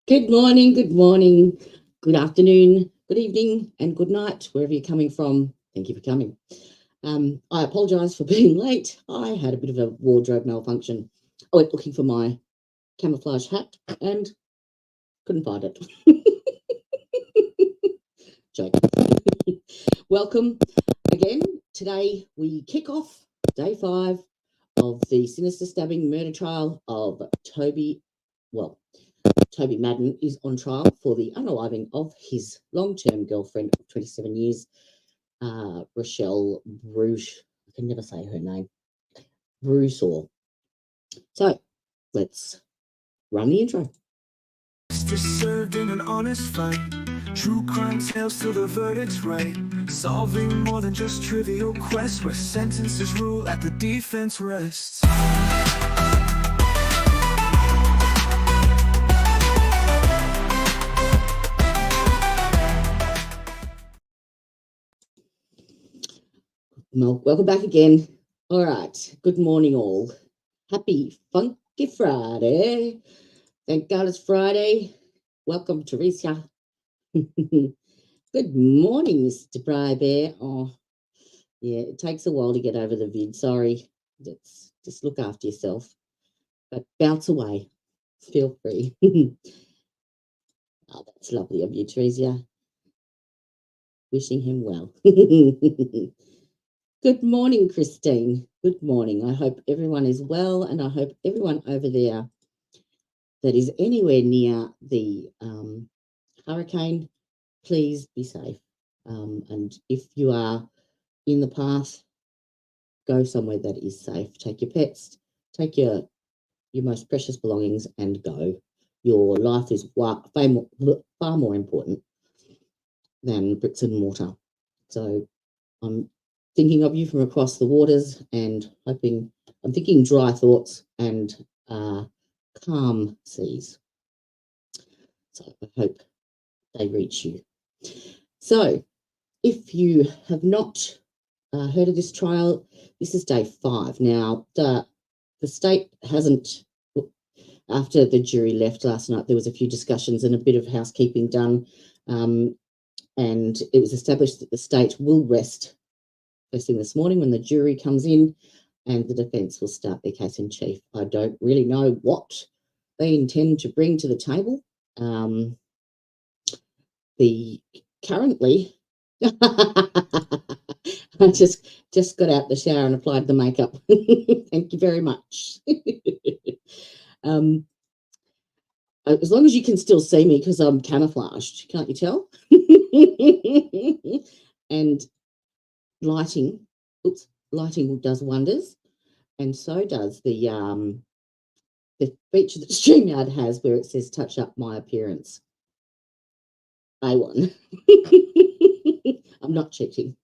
Good morning, good afternoon, good evening, and good night, wherever you're coming from. Thank you for coming. I apologise for being late. I had a bit of a wardrobe malfunction. I went looking for my camouflage hat and couldn't find it. Joke. Welcome again. Today we kick off day 5 of the sinister stabbing murder trial of Toby Madden is on trial for the unaliving of his long-term girlfriend of 27 years, Rachelle Brewsaugh. I can never say her name. Brewsaugh. So let's run the intro. Justice served in an honest fight. True crime tales till the verdict's right. Solving more than just trivial quests, where sentences rule at the defense rests. Well, welcome back again. All right. Good morning, all. Happy Funky Friday. Thank God it's Friday. Welcome, Teresa. Good morning, Mr. Brybear. Oh, yeah, it takes a while to get over the vid. Sorry. Just look after yourself. But bounce away. Feel free. Oh, that's lovely of you, Teresa. Wishing him well. Good morning, Christine. Good morning. I hope everyone is well, and I hope everyone over there that is anywhere near the hurricane, please be safe. And if you are in the path, go somewhere that is safe. Take your pets, take your most precious belongings, and go. Your life is far more important than bricks and mortar. So I'm thinking of you from across the waters and I'm thinking dry thoughts and calm seas. So I hope they reach you. So if you have not heard of this trial, this is day 5. Now, the state hasn't, after the jury left last night, there was a few discussions and a bit of housekeeping done, and it was established that the state will rest first thing this morning when the jury comes in, and the defence will start their case in chief. I don't really know what they intend to bring to the table. Currently, I just got out the shower and applied the makeup. Thank you very much. As long as you can still see me, because I'm camouflaged, can't you tell? And lighting does wonders, and so does the feature that StreamYard has where it says touch up my appearance. A1. I'm not cheating.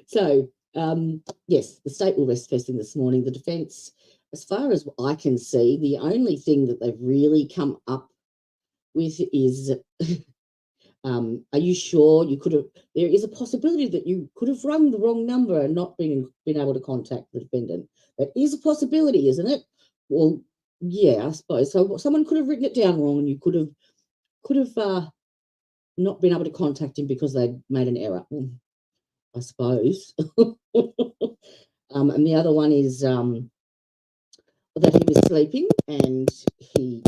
So yes, the state will rest first thing this morning. The defence, as far as I can see, the only thing that they've really come up with is are you sure you could have? There is a possibility that you could have rung the wrong number and not been able to contact the defendant. That is a possibility, isn't it? Well, yeah, I suppose so. Someone could have written it down wrong, and you could have not been able to contact him because they'd made an error. I suppose. And the other one is that he was sleeping and he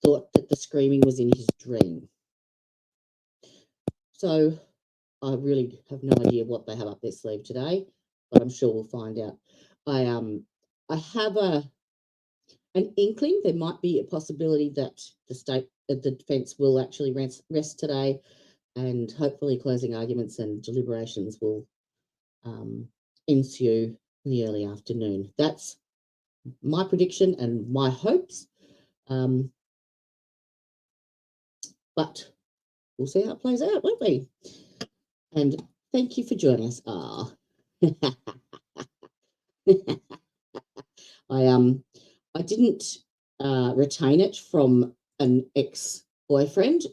thought that the screaming was in his dream. So I really have no idea what they have up their sleeve today, but I'm sure we'll find out. I have an inkling there might be a possibility that the defence will actually rest today, and hopefully closing arguments and deliberations will ensue in the early afternoon. That's my prediction and my hopes. But we'll see how it plays out, won't we? And thank you for joining us. I didn't retain it from an ex-boyfriend.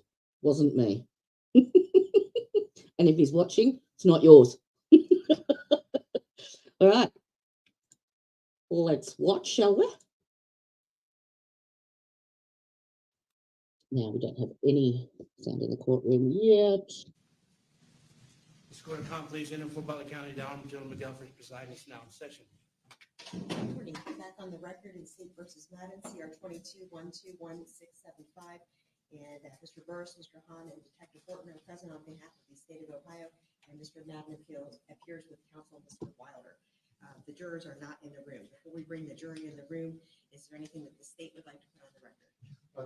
Wasn't me. And if he's watching, it's not yours. All right. Let's watch, shall we? Now we don't have any sound in the courtroom yet. Ms. Court of Common Pleas in and for Butler County, the Honorable Gentleman McGuffrey presiding, is now in session. Good morning. Back on the record in State versus Madden, CR 22-121675. And Mr. Burris, Mr. Hahn, and Detective Horton are present on behalf of the state of Ohio. And Mr. Madden appears with counsel, Mr. Wilder. The jurors are not in the room. Before we bring the jury in the room, is there anything that the state would like to put on the record?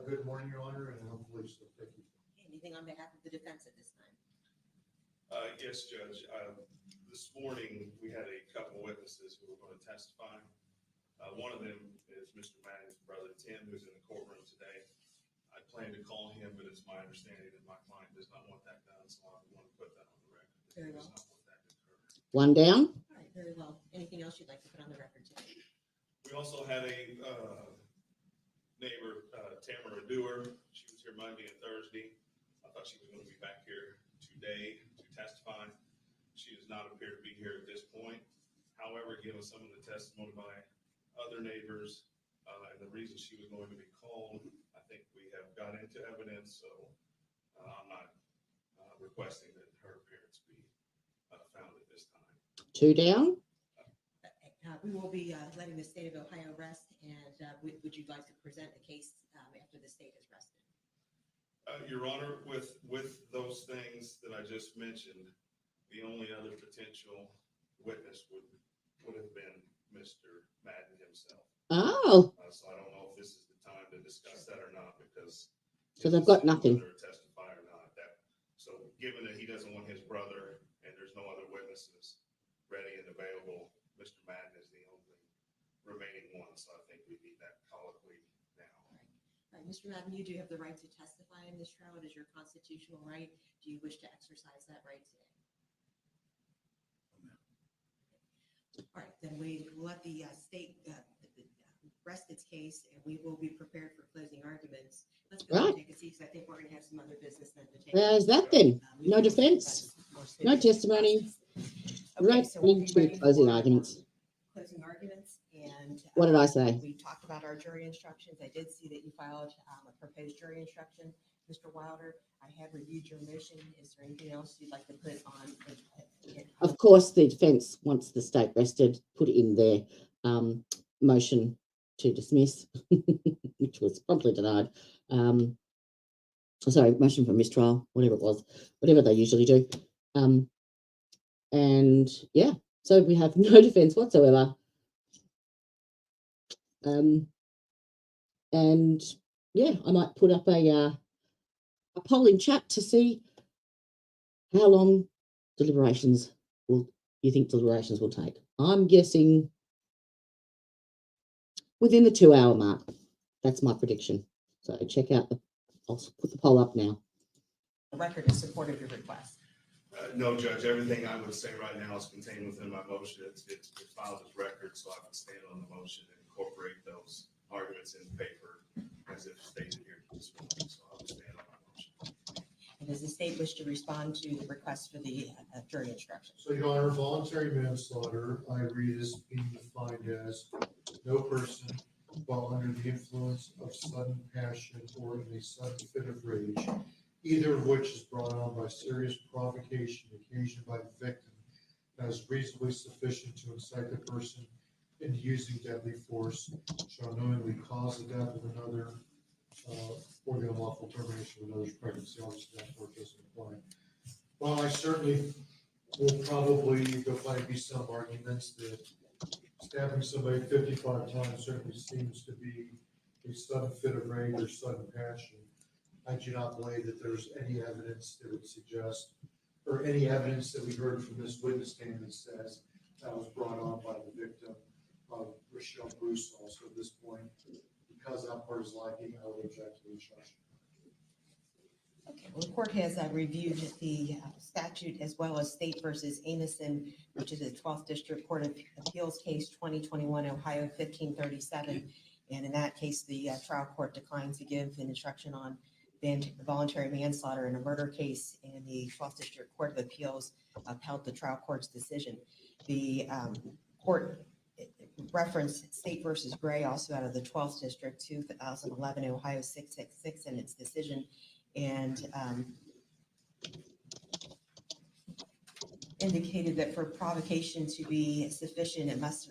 Good morning, Your Honor, and hopefully so. Thank you. Anything on behalf of the defense at this time? Yes, Judge. This morning, we had a couple witnesses who were going to testify. One of them is Mr. Madden's brother, Tim, who's in the courtroom today. I plan to call him, but it's my understanding that my client does not want that done, so I want to put that on the record. Very well. Does not want that to occur. One down. All right, very well. Anything else you'd like to put on the record today? We also had a neighbor, Tamara Dewar. She was here Monday and Thursday. I thought she was going to be back here today to testify. She does not appear to be here at this point. However, given some of the testimony by other neighbors and the reason she was going to be called, I think we have got into evidence, so I'm not requesting that her appearance be found at this time. Two down. We will be letting the state of Ohio rest, and would you like to present the case after the state has rested? Your Honor, with those things that I just mentioned, the only other potential witness would have been Mr. Madden himself. Oh, So I don't know if this is the time to discuss that or not, because so they've got nothing. whether to testify or not. So given that he doesn't want his brother and there's no other witnesses ready and available, Mr. Madden is the only remaining one. So I think we need that colloquy now. All right, Mr. Madden, you do have the right to testify in this trial. It is your constitutional right. Do you wish to exercise that right today? All right, then we will let the state rest its case, and we will be prepared for closing arguments. Let's go and take a seat, because I think we're going to have some other business then to take. There's that then. No defense, no testimony. Right So we'll be into ready closing for, arguments. Closing arguments, and. What did I say? We talked about our jury instructions. I did see that you filed a proposed jury instruction. Mr. Wilder, I have reviewed your motion. Is there anything else you'd like to put on? Of course, the defence, once the state rested, put in their motion to dismiss, which was promptly denied. Sorry, motion for mistrial, whatever it was, whatever they usually do. And yeah, so we have no defence whatsoever. And yeah, I might put up a poll in chat to see how long deliberations will take. I'm guessing within the 2 hour mark. That's my prediction. So check out I'll put the poll up now. The record in support of your request. No, Judge, everything I would say right now is contained within my motion. It's filed as record, so I can stand on the motion and incorporate those arguments in paper as if stated here this morning. So I'll stand on my motion. And does the state wish to respond to the request for the jury instruction? So, Your Honor, voluntary manslaughter, I read as being defined as no person while under the influence of sudden passion or in a sudden fit of rage, either of which is brought on by serious provocation occasioned by the victim, that is reasonably sufficient to incite the person into using deadly force, shall knowingly cause the death of another or the unlawful termination of another's pregnancy. Obviously, that part doesn't apply. Well, I certainly will probably, there'll probably be some arguments that stabbing somebody 55 times certainly seems to be a sudden fit of rage or sudden passion. I do not believe that there's any evidence that would suggest, or any evidence that we heard from this witness stand that says that was brought on by the victim of Rachelle Brewsaugh. So at this point, because that part is lacking, I would object to the instruction. Okay, well, the court has reviewed the statute as well as State versus Amison, which is a 12th District Court of Appeals case 2021 Ohio 1537. And in that case, the trial court declined to give an instruction on voluntary manslaughter in a murder case, and the 12th District Court of Appeals upheld the trial court's decision. The court reference State versus Gray, also out of the 12th District, 2011 Ohio 666 in its decision, and indicated that for provocation to be sufficient, it must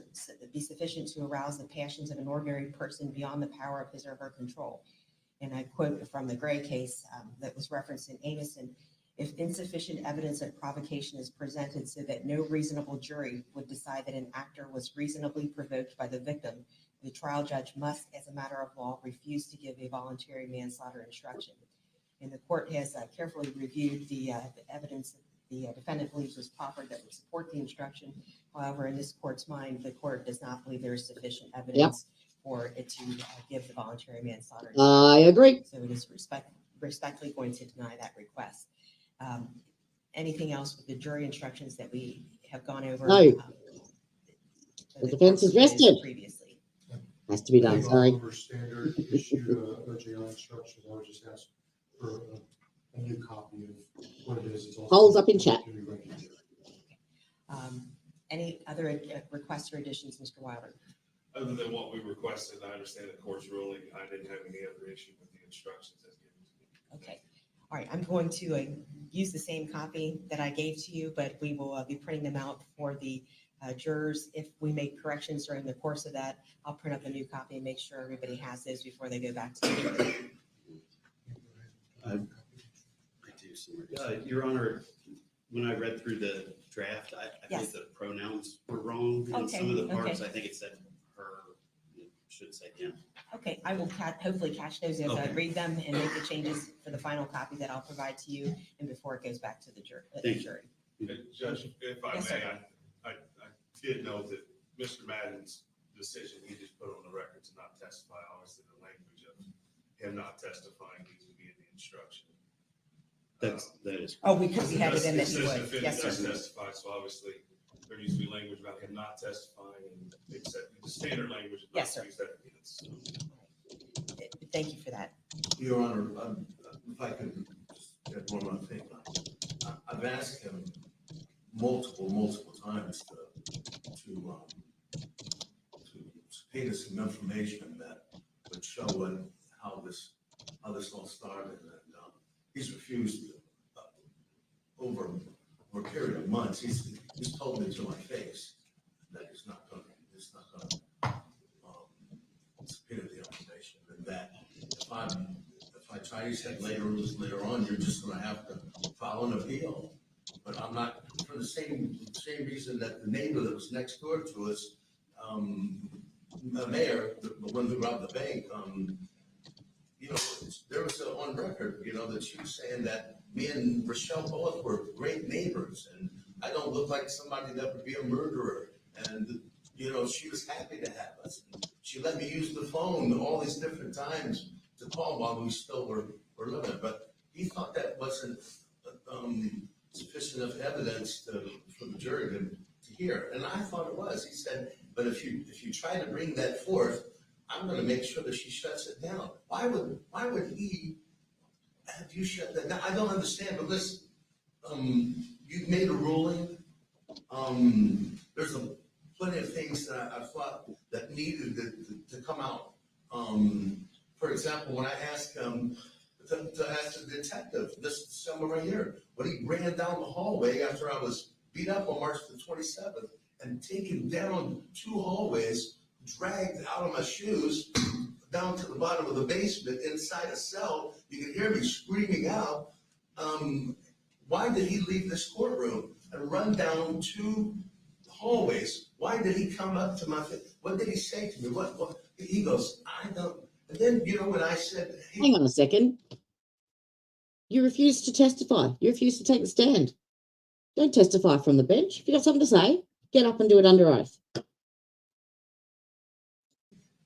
be sufficient to arouse the passions of an ordinary person beyond the power of his or her control. And I quote from the Gray case that was referenced in Amison: if insufficient evidence of provocation is presented so that no reasonable jury would decide that an actor was reasonably provoked by the victim, the trial judge must, as a matter of law, refuse to give a voluntary manslaughter instruction. And the court has carefully reviewed the evidence that the defendant believes was proffered that would support the instruction. However, in this court's mind, the court does not believe there is sufficient evidence for it to give the voluntary manslaughter instruction. I agree. So it is respectfully going to deny that request. Anything else with the jury instructions that we have gone over? No. The defense is rested. Previously. Has to be done, sorry. Over standard issued a jail instruction. I would just ask for a new copy of what it is. It's also Holds up in chat. Any other requests or additions, Mr. Wilder? Other than what we requested, I understand the court's ruling. I didn't have any other issue with the instructions as given to me. Okay. All right. I'm going to use the same copy that I gave to you, but we will be printing them out for the jurors. If we make corrections during the course of that, I'll print up a new copy and make sure everybody has those before they go back to the jury. I do, Your Honor, when I read through the draft, I Yes. think the pronouns were wrong in Okay, some of the parts. okay. I think it said her, it should say him. Okay, I will hopefully catch those as I Okay. read them and make the changes for the final copy that I'll provide to you and before it goes back to the jury. Thank you. jury. Judge, if I Yes, may, sir. I did note that Mr. Madden's decision, he just put on the record to not testify. Obviously, the language of him not testifying needs to be in the instruction. That is. Oh, because we had it in that It you says would. defendant Yes, does sir. testify, so obviously there needs to be language about him not testifying and except the standard language. is not Yes, sir. to use that against. Thank you for that. Your Honor, if I could just get one more thing. I've asked him multiple times to paint us some information that would show how this all started. And he's refused over a period of months. He's told me to my face that he's not going to subpoena the information, and that if I try, he said later on, you're just going to have to file an appeal. But I'm not, for the same reason that the neighbor that was next door to us, the mayor, the one who robbed the bank, there was on record, that she was saying that me and Rachelle both were great neighbors, and I don't look like somebody that would be a murderer. And, she was happy to have us. She let me use the phone all these different times to call while we still were living. But he thought that wasn't sufficient enough evidence for the jury to hear. And I thought it was. He said, but if you try to bring that forth, I'm going to make sure that she shuts it down. Why would he have you shut that down? I don't understand, but listen, you've made a ruling. There's plenty of things that I thought that needed to come out. For example, when I asked him to ask the detective, this someone right here, when he ran down the hallway after I was beat up on March the 27th and taken down 2 hallways, dragged out of my shoes down to the bottom of the basement inside a cell. You could hear me screaming out. Why did he leave this courtroom and run down 2 hallways? Why did he come up to my face? What did he say to me? What? He goes, I don't. And then, when I said, hey, Hang on a second. You refused to testify. You refused to take the stand. Don't testify from the bench. If you've got something to say, get up and do it under oath.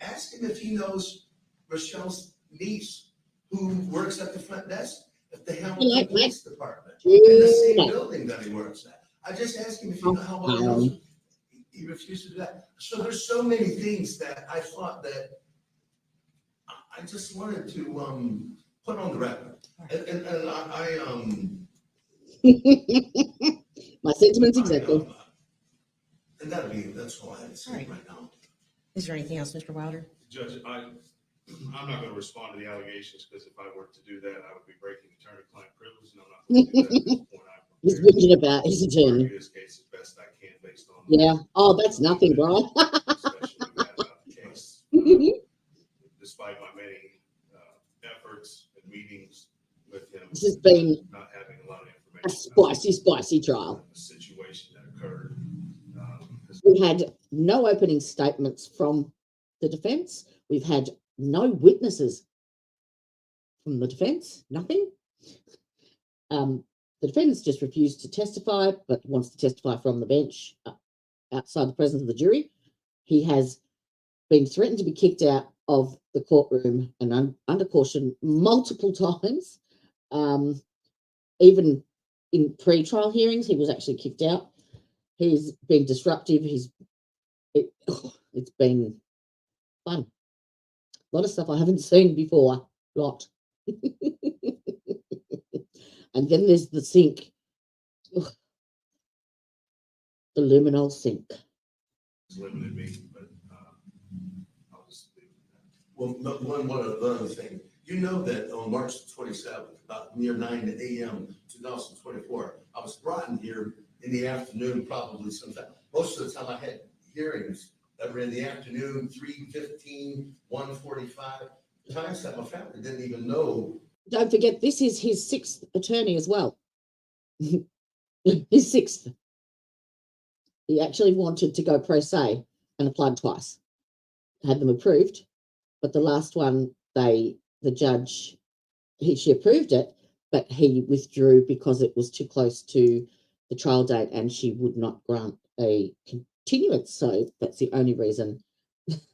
ask him if he knows Rochelle's niece who works at the front desk at the Hamilton Police Department in the same building that he works at. I just asked him if he how well he knows. He refused to do that. So there's so many things that I thought that I just wanted to put on the record. And My sentiments exactly. And that's all I have to say right now. Is there anything else, Mr. Wilder? Judge, I'm not going to respond to the allegations because if I were to do that, I would be breaking attorney-client privilege, and I'm not going to do that at this point. He's whinging about his attorney. Argue this case as best I can based on. Yeah. Oh, that's nothing, Brian. Especially that about the case. Despite my many efforts and meetings with him. This has been not having a lot of a information. spicy trial. The situation that occurred. We had no opening statements from the defense. We've had no witnesses from the defense, nothing. The defendant's just refused to testify, but wants to testify from the bench outside the presence of the jury. He has been threatened to be kicked out of the courtroom and under caution multiple times. Even in pre-trial hearings, he was actually kicked out. He's been disruptive. It's been fun. A lot of stuff I haven't seen before. Lot. And then there's the sink. Ugh. The luminol sink. It's limited me, but I'll just leave it Well, one other thing. You know that on March 27th, about near 9 a.m. 2024, I was brought in here in the afternoon, probably sometime. Most of the time I had hearings that were in the afternoon, 3:15, 1:45. Times that my family didn't even know. Don't forget, this is his sixth attorney as well. His sixth. He actually wanted to go pro se and applied twice. Had them approved, but the last one, the judge, she approved it, but he withdrew because it was too close to the trial date and she would not grant a continuance. So that's the only reason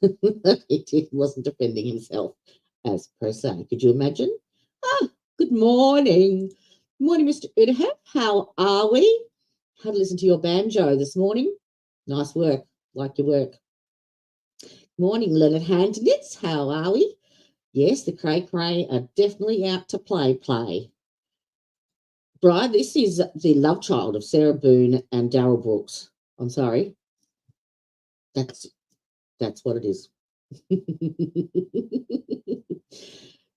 that he wasn't defending himself as pro se. Could you imagine? Good morning. Morning, Mr. Udahep. How are we? Had to listen to your banjo this morning. Nice work. Like your work. Morning, Leonard Handnitz. How are we? Yes, the Cray Cray are definitely out to play. Brian, this is the love child of Sarah Boone and Darryl Brooks. I'm sorry. That's what it is.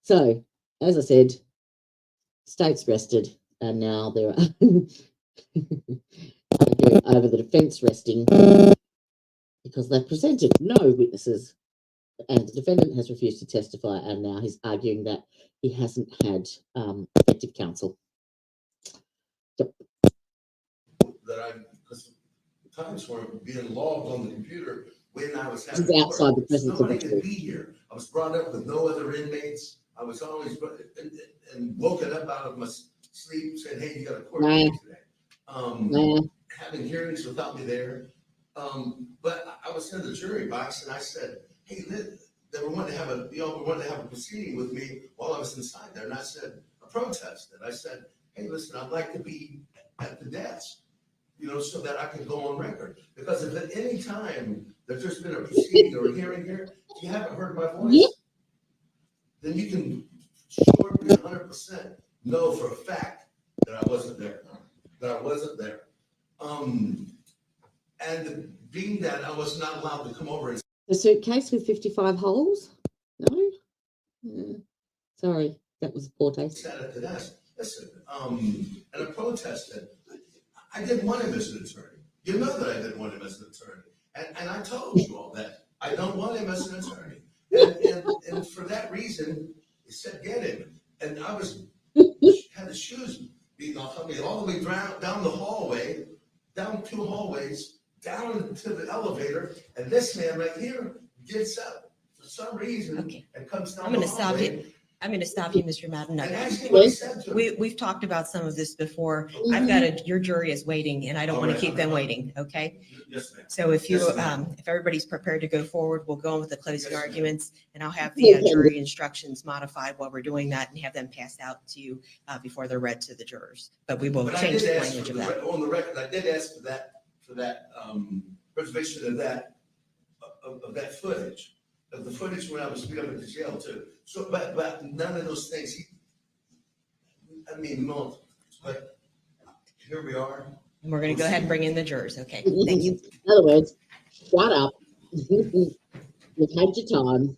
So, as I said, state's rested, and now they're arguing over the defence resting because they've presented no witnesses, and the defendant has refused to testify, and now he's arguing that he hasn't had effective counsel. Yep. Because the times were being logged on the computer when I was This is outside the presence of the nobody could jury. be here. I was brought up with no other inmates. I was always and woken up out of my sleep saying, "Hey, you got a court date today." Having hearings without me there. But I was in the jury box and I said, "Hey, they were wanting to have a proceeding with me while I was inside there." And I said, I protested. I said, "Hey, listen, I'd like to be at the desk, so that I can go on record. Because if at any time that there's been a proceeding or a hearing here, if you haven't heard my voice, then you can sure be 100% know for a fact that I wasn't there. And being that I was not allowed to come over and The suitcase with 55 holes? No? Sorry, that was poor taste. sat at the desk. Listen, and I protested. I didn't want him as an attorney. You know that I didn't want him as an attorney. And I told you all that. I don't want him as an attorney. And for that reason, he said, get him. And I had the shoes beaten off of me all the way down the hallway, down 2 hallways, down to the elevator. And this man right here gets up for some reason and comes down the hallway. I'm going to stop you, Mr. Madden. And ask him what he said to me. We've talked about some of this before. Your jury is waiting, and I don't want to keep them waiting, okay? Yes, ma'am. So if Yes, ma'am. if everybody's prepared to go forward, we'll go on with the closing arguments, and I'll have the jury instructions modified while we're doing that and have them passed out to you before they're read to the jurors. But we will But I change did the ask language for of that. on the record, I did ask for that preservation of that footage, of the footage when I was beat up at the jail too. So, but none of those things, no, but here we are. And we're going to go ahead and bring in the jurors, okay? Thank you. In other words, shut up. You've had your time.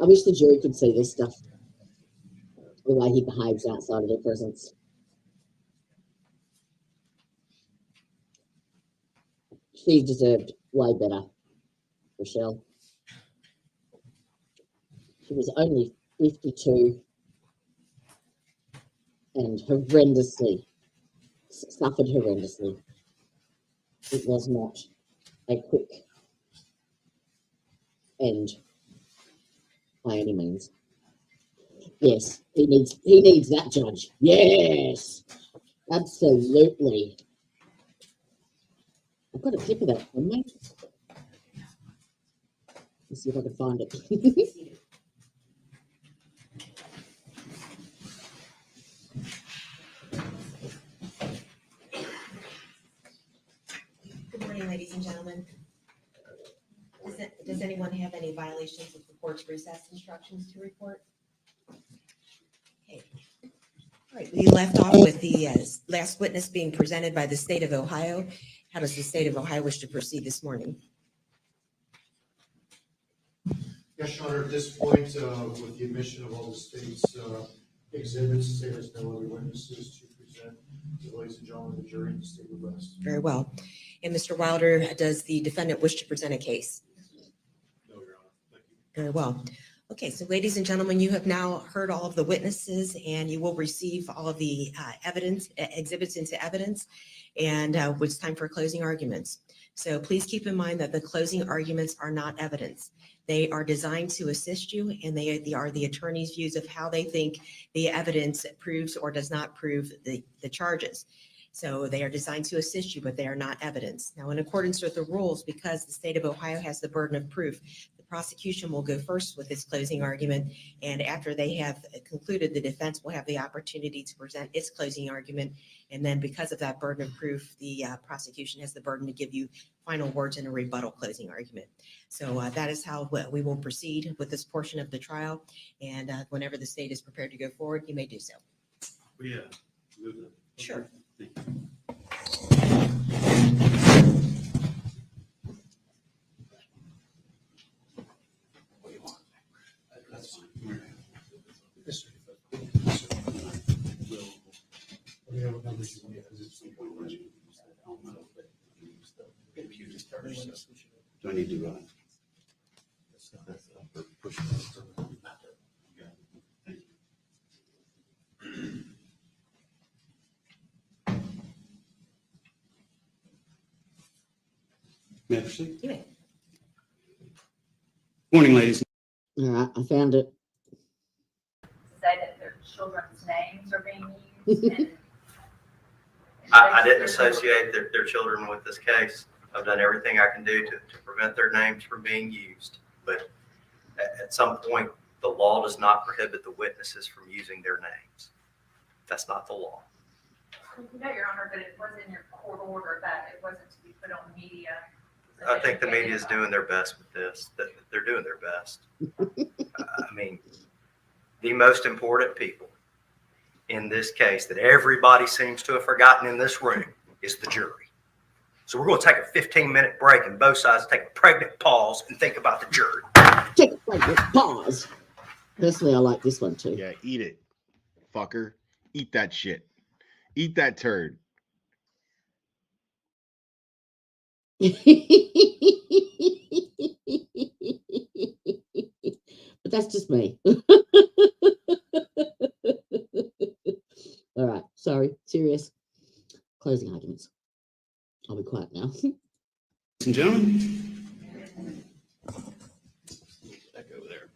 I wish the jury could see this stuff, the way he behaves outside of their presence. She deserved way better, Rachelle. She was only 52 and suffered horrendously. It was not a quick end by any means. Yes, he needs that judge. Yes, absolutely. I've got a clip of that from me. Let's see if I can find it. Good morning, ladies and gentlemen. Does anyone have any violations of the court's recess instructions to report? Okay. All right, we left off with the last witness being presented by the state of Ohio. How does the state of Ohio wish to proceed this morning? Yes, Your Honor, at this point, with the admission of all the state's exhibits, the state has no other witnesses to present to the ladies and gentlemen of the jury and the state will rest. Very well. And Mr. Wilder, does the defendant wish to present a case? No, Your Honor. Thank you. Very well. Okay, so ladies and gentlemen, you have now heard all of the witnesses and you will receive all of the exhibits into evidence, and it's time for closing arguments. So please keep in mind that the closing arguments are not evidence. They are designed to assist you, and they are the attorney's views of how they think the evidence proves or does not prove the charges. So they are designed to assist you, but they are not evidence. Now, in accordance with the rules, because the state of Ohio has the burden of proof, the prosecution will go first with its closing argument, and after they have concluded, the defense will have the opportunity to present its closing argument. And then because of that burden of proof, the prosecution has the burden to give you final words in a rebuttal closing argument. So that is how we will proceed with this portion of the trial. And whenever the state is prepared to go forward, you may do so. Yeah. Move it. Sure. Thank you. What do you want? That's fine. Yes, sir. What do you have numbers you want? Do I need to run? Thank you. May I proceed? You may. Morning, ladies. All right, I found it. Say that their children's names are being used and I didn't associate their children with this case. I've done everything I can do to prevent their names from being used. But at some point, the law does not prohibit the witnesses from using their names. That's not the law. No, Your Honor, but it was in your court order that it wasn't to be put on media. I think the media is doing their best with this. They're doing their best. I mean, the most important people in this case that everybody seems to have forgotten in this room is the jury. So we're going to take a 15-minute break and both sides take a pregnant pause and think about the jury. Take a pregnant pause. Personally, I like this one too. Yeah, eat it, fucker. Eat that shit. Eat that turd. But that's just me. All right, sorry, serious. Closing arguments. I'll be quiet now. Ladies and gentlemen. Back over there.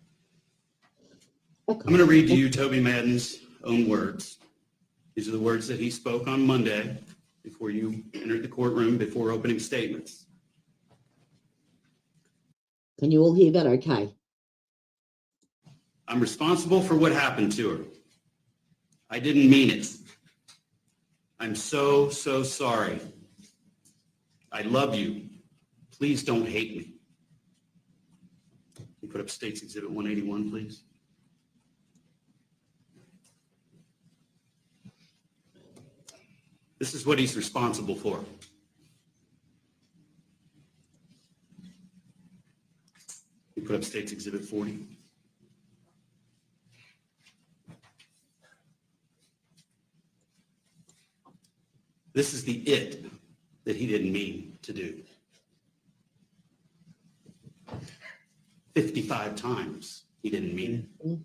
I'm going to read to you Toby Madden's own words. These are the words that he spoke on Monday before you entered the courtroom, before opening statements. Can you all hear that okay? I'm responsible for what happened to her. I didn't mean it. I'm so sorry. I love you. Please don't hate me. Can you put up State's Exhibit 181, please? This is what he's responsible for. You put up State's Exhibit 40. This is the it that he didn't mean to do. 55 times he didn't mean it.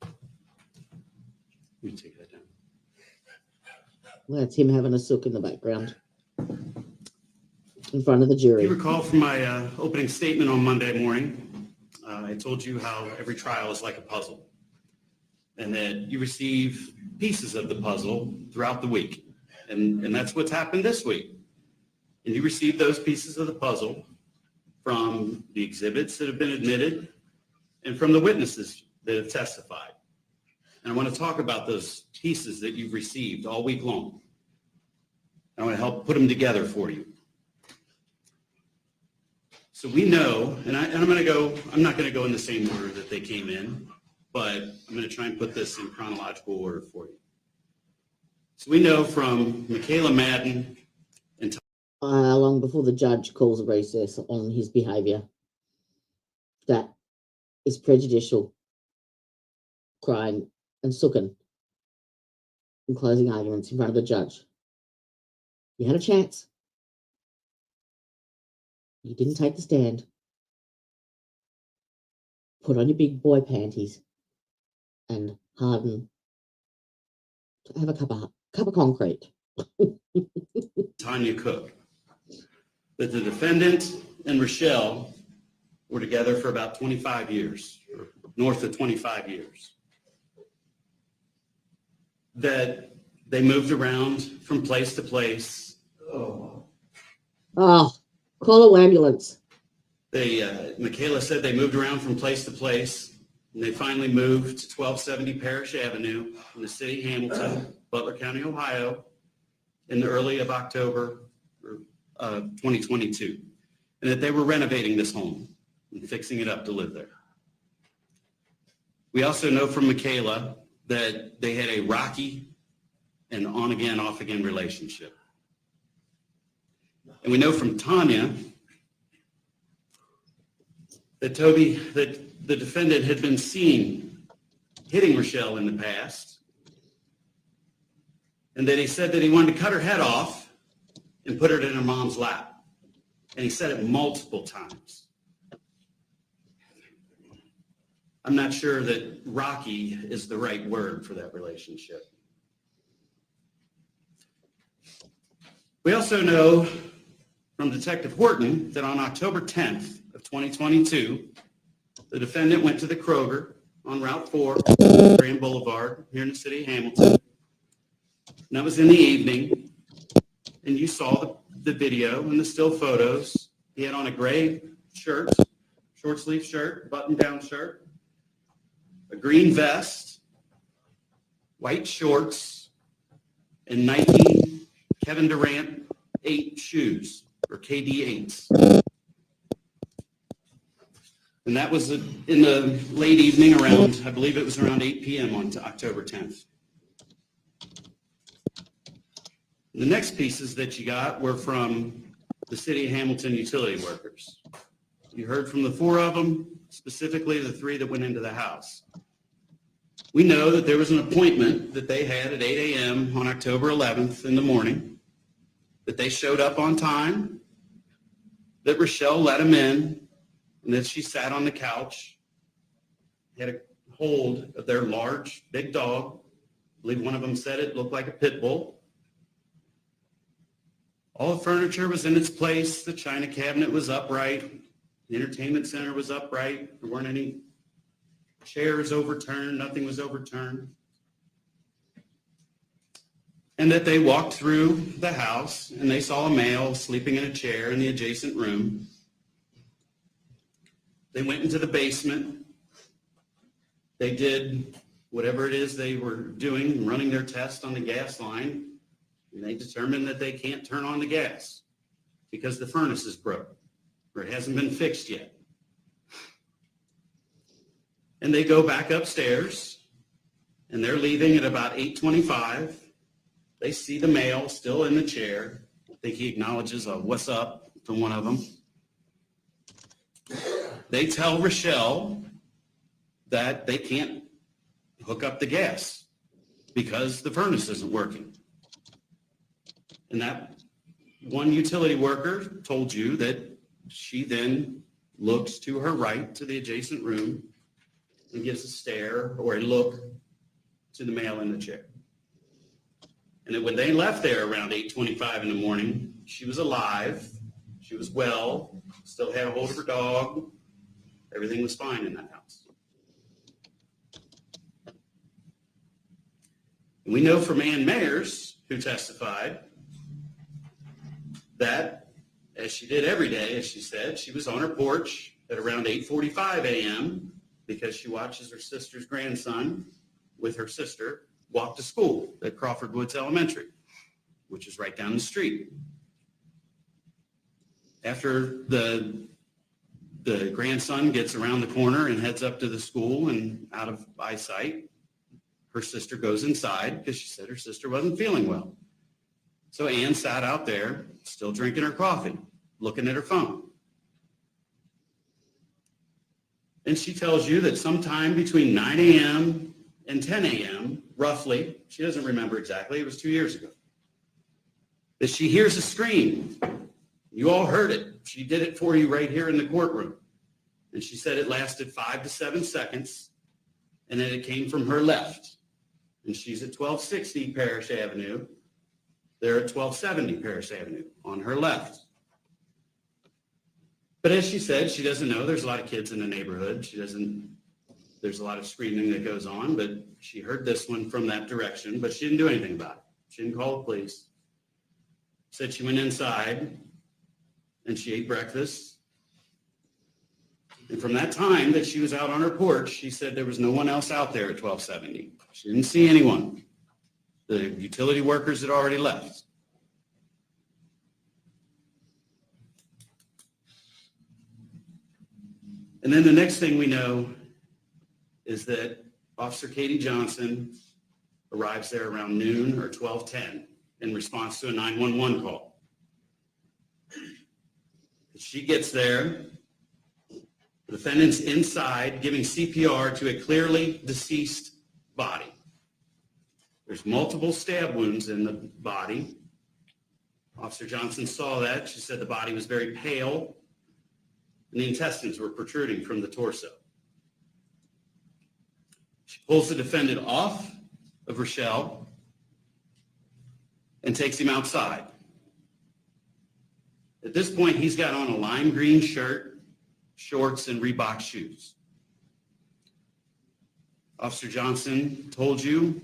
Let me take that down. That's him having a sook in the background in front of the jury. If you recall from my opening statement on Monday morning, I told you how every trial is like a puzzle and that you receive pieces of the puzzle throughout the week. And that's what's happened this week. And you receive those pieces of the puzzle from the exhibits that have been admitted and from the witnesses that have testified. And I want to talk about those pieces that you've received all week long. I want to help put them together for you. So we know, and I'm not going to go in the same order that they came in, but I'm going to try and put this in chronological order for you. So we know from Rachelle Madden and long before the judge calls a recess on his behaviour, that is prejudicial, crying and sooking in closing arguments in front of the judge. You had a chance. You didn't take the stand. Put on your big boy panties and harden. Have a cup of concrete. Tanya Cook, that the defendant and Rachelle were together for about 25 years, or north of 25 years. That they moved around from place to place. Oh, call an ambulance. Michaela said they moved around from place to place, and they finally moved to 1270 Parish Avenue in the city of Hamilton, Butler County, Ohio, in the early of October 2022, and that they were renovating this home and fixing it up to live there. We also know from Michaela that they had a rocky and on-again, off-again relationship. And we know from Tanya that the defendant had been seen hitting Rachelle in the past, and that he said that he wanted to cut her head off and put her in her mom's lap. And he said it multiple times. I'm not sure that rocky is the right word for that relationship. We also know from Detective Horton that on October 10th of 2022, the defendant went to the Kroger on Route 4, Grand Boulevard, here in the city of Hamilton. And that was in the evening. And you saw the video and the still photos. He had on a gray shirt, short sleeve shirt, button down shirt, a green vest, white shorts, and Nike Kevin Durant 8 shoes, or KD 8s. And that was in the late evening around, I believe it was around 8 p.m. on October 10th. The next pieces that you got were from the city of Hamilton utility workers. You heard from the 4 of them, specifically the 3 that went into the house. We know that there was an appointment that they had at 8 a.m. on October 11th in the morning, that they showed up on time, that Rachelle let them in, and that she sat on the couch, had a hold of their large, big dog. I believe one of them said it looked like a pit bull. All the furniture was in its place. The china cabinet was upright. The entertainment center was upright. There weren't any chairs overturned. Nothing was overturned. And that they walked through the house and they saw a male sleeping in a chair in the adjacent room. They went into the basement. They did whatever it is they were doing, running their test on the gas line. And they determined that they can't turn on the gas because the furnace is broke or it hasn't been fixed yet. And they go back upstairs and they're leaving at about 8:25 They see the male still in the chair. I think he acknowledges a "what's up" from one of them. They tell Rachelle that they can't hook up the gas because the furnace isn't working. And that one utility worker told you that she then looks to her right to the adjacent room and gives a stare or a look to the male in the chair. And then when they left there around 8:25 in the morning, she was alive, she was well, still had a hold of her dog. Everything was fine in that house. And we know from Ann Mayers, who testified, that, as she did every day, as she said, she was on her porch at around 8:45 a.m. because she watches her sister's grandson with her sister walk to school at Crawford Woods Elementary, which is right down the street. After the grandson gets around the corner and heads up to the school and out of eyesight, her sister goes inside because she said her sister wasn't feeling well. So Ann sat out there, still drinking her coffee, looking at her phone. And she tells you that sometime between 9 a.m. and 10 a.m., roughly, she doesn't remember exactly, it was 2 years ago, that she hears a scream. You all heard it. She did it for you right here in the courtroom. And she said it lasted 5 to 7 seconds, and then it came from her left. And she's at 1260 Parrish Avenue. They're at 1270 Parrish Avenue on her left. But as she said, she doesn't know. There's a lot of kids in the neighborhood. There's a lot of screaming that goes on, but she heard this one from that direction, but she didn't do anything about it. She didn't call the police. Said she went inside and she ate breakfast. And from that time that she was out on her porch, she said there was no one else out there at 1270. She didn't see anyone. The utility workers had already left. And then the next thing we know is that Officer Katie Johnson arrives there around noon or 12:10 in response to a 911 call. She gets there, the defendant's inside giving CPR to a clearly deceased body. There's multiple stab wounds in the body. Officer Johnson saw that. She said the body was very pale and the intestines were protruding from the torso. She pulls the defendant off of Rachelle and takes him outside. At this point, he's got on a lime green shirt, shorts, and Reebok shoes. Officer Johnson told you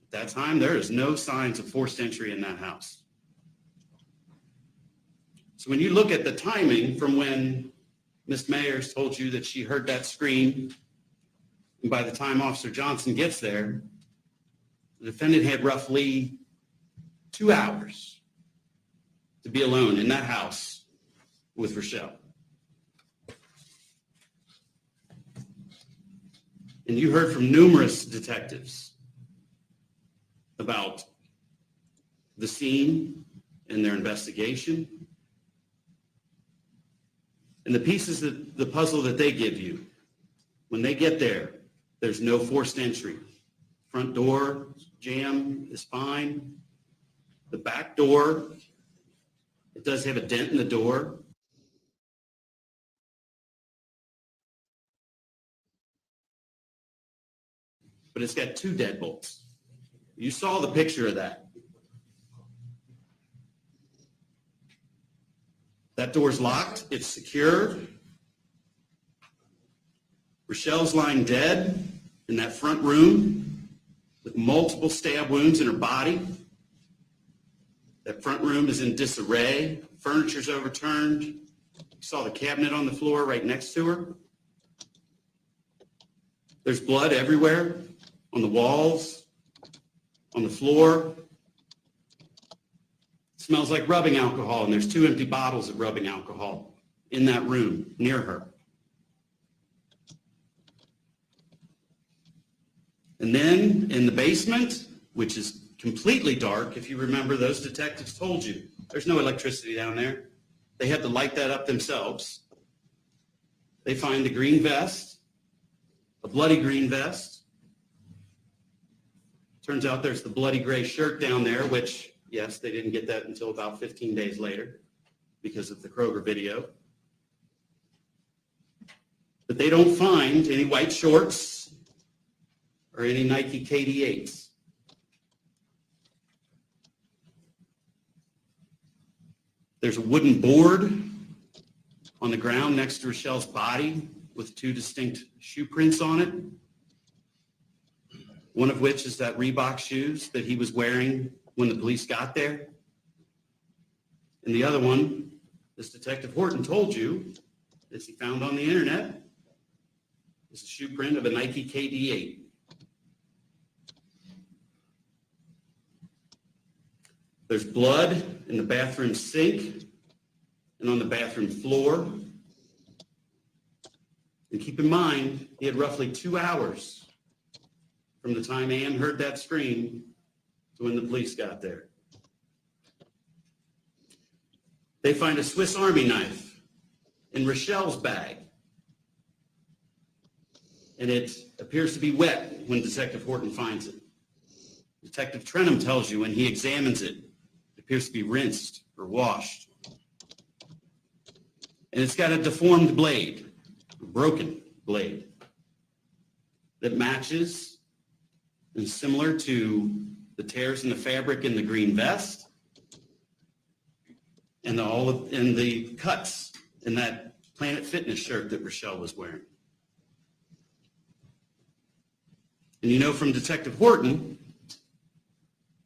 at that time there is no signs of forced entry in that house. So when you look at the timing from when Ms. Mayers told you that she heard that scream, and by the time Officer Johnson gets there, the defendant had roughly 2 hours to be alone in that house with Rachelle. And you heard from numerous detectives about the scene and their investigation and the pieces of the puzzle that they give you. When they get there, there's no forced entry. Front door jamb is fine. The back door, it does have a dent in the door. But it's got 2 deadbolts. You saw the picture of that. That door's locked. It's secure. Rachelle's lying dead in that front room with multiple stab wounds in her body. That front room is in disarray. Furniture's overturned. You saw the cabinet on the floor right next to her. There's blood everywhere, on the walls, on the floor. It smells like rubbing alcohol, and there's 2 empty bottles of rubbing alcohol in that room near her. And then in the basement, which is completely dark. If you remember, those detectives told you there's no electricity down there. They had to light that up themselves. They find the green vest, a bloody green vest. Turns out there's the bloody gray shirt down there, which, yes, they didn't get that until about 15 days later because of the Kroger video. But they don't find any white shorts or any Nike KD8s. There's a wooden board on the ground next to Rachelle's body with 2 distinct shoe prints on it. One of which is that Reebok shoes that he was wearing when the police got there. And the other one, as Detective Horton told you, as he found on the internet, is a shoe print of a Nike KD8. There's blood in the bathroom sink and on the bathroom floor. And keep in mind, he had roughly 2 hours from the time Ann heard that scream to when the police got there. They find a Swiss Army knife in Rachelle's bag. And it appears to be wet when Detective Horton finds it. Detective Trenham tells you when he examines it, it appears to be rinsed or washed. And it's got a deformed blade, a broken blade, that matches and is similar to the tears in the fabric in the green vest and the cuts in that Planet Fitness shirt that Rachelle was wearing. And you know from Detective Horton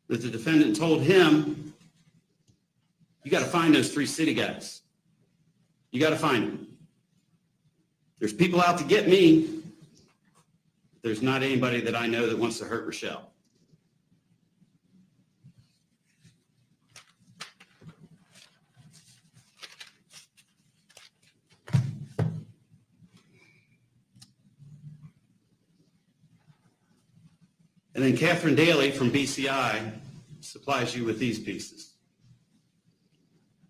that the defendant told him, you got to find those 3 city guys. You got to find them. There's people out to get me. There's not anybody that I know that wants to hurt Rachelle. And then Catherine Daly from BCI supplies you with these pieces.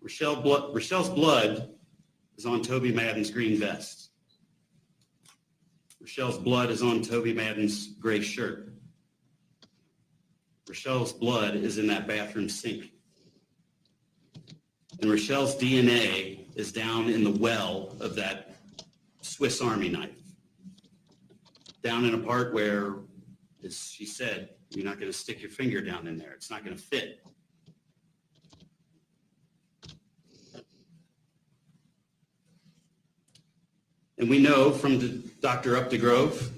Rachelle's blood is on Toby Madden's green vest. Rachelle's blood is on Toby Madden's gray shirt. Rachelle's blood is in that bathroom sink. And Rachelle's DNA is down in the well of that Swiss Army knife. Down in a part where, as she said, you're not going to stick your finger down in there. It's not going to fit. And we know from Dr. Updegrove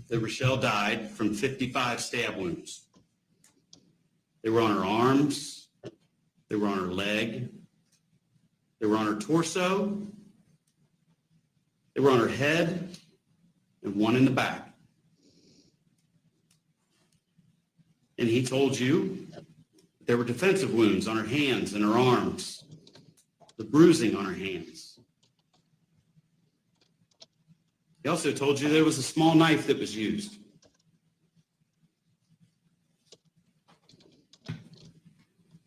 that Rachelle died from 55 stab wounds. They were on her arms, they were on her leg, they were on her torso, they were on her head, and one in the back. And he told you there were defensive wounds on her hands and her arms, the bruising on her hands. He also told you there was a small knife that was used. And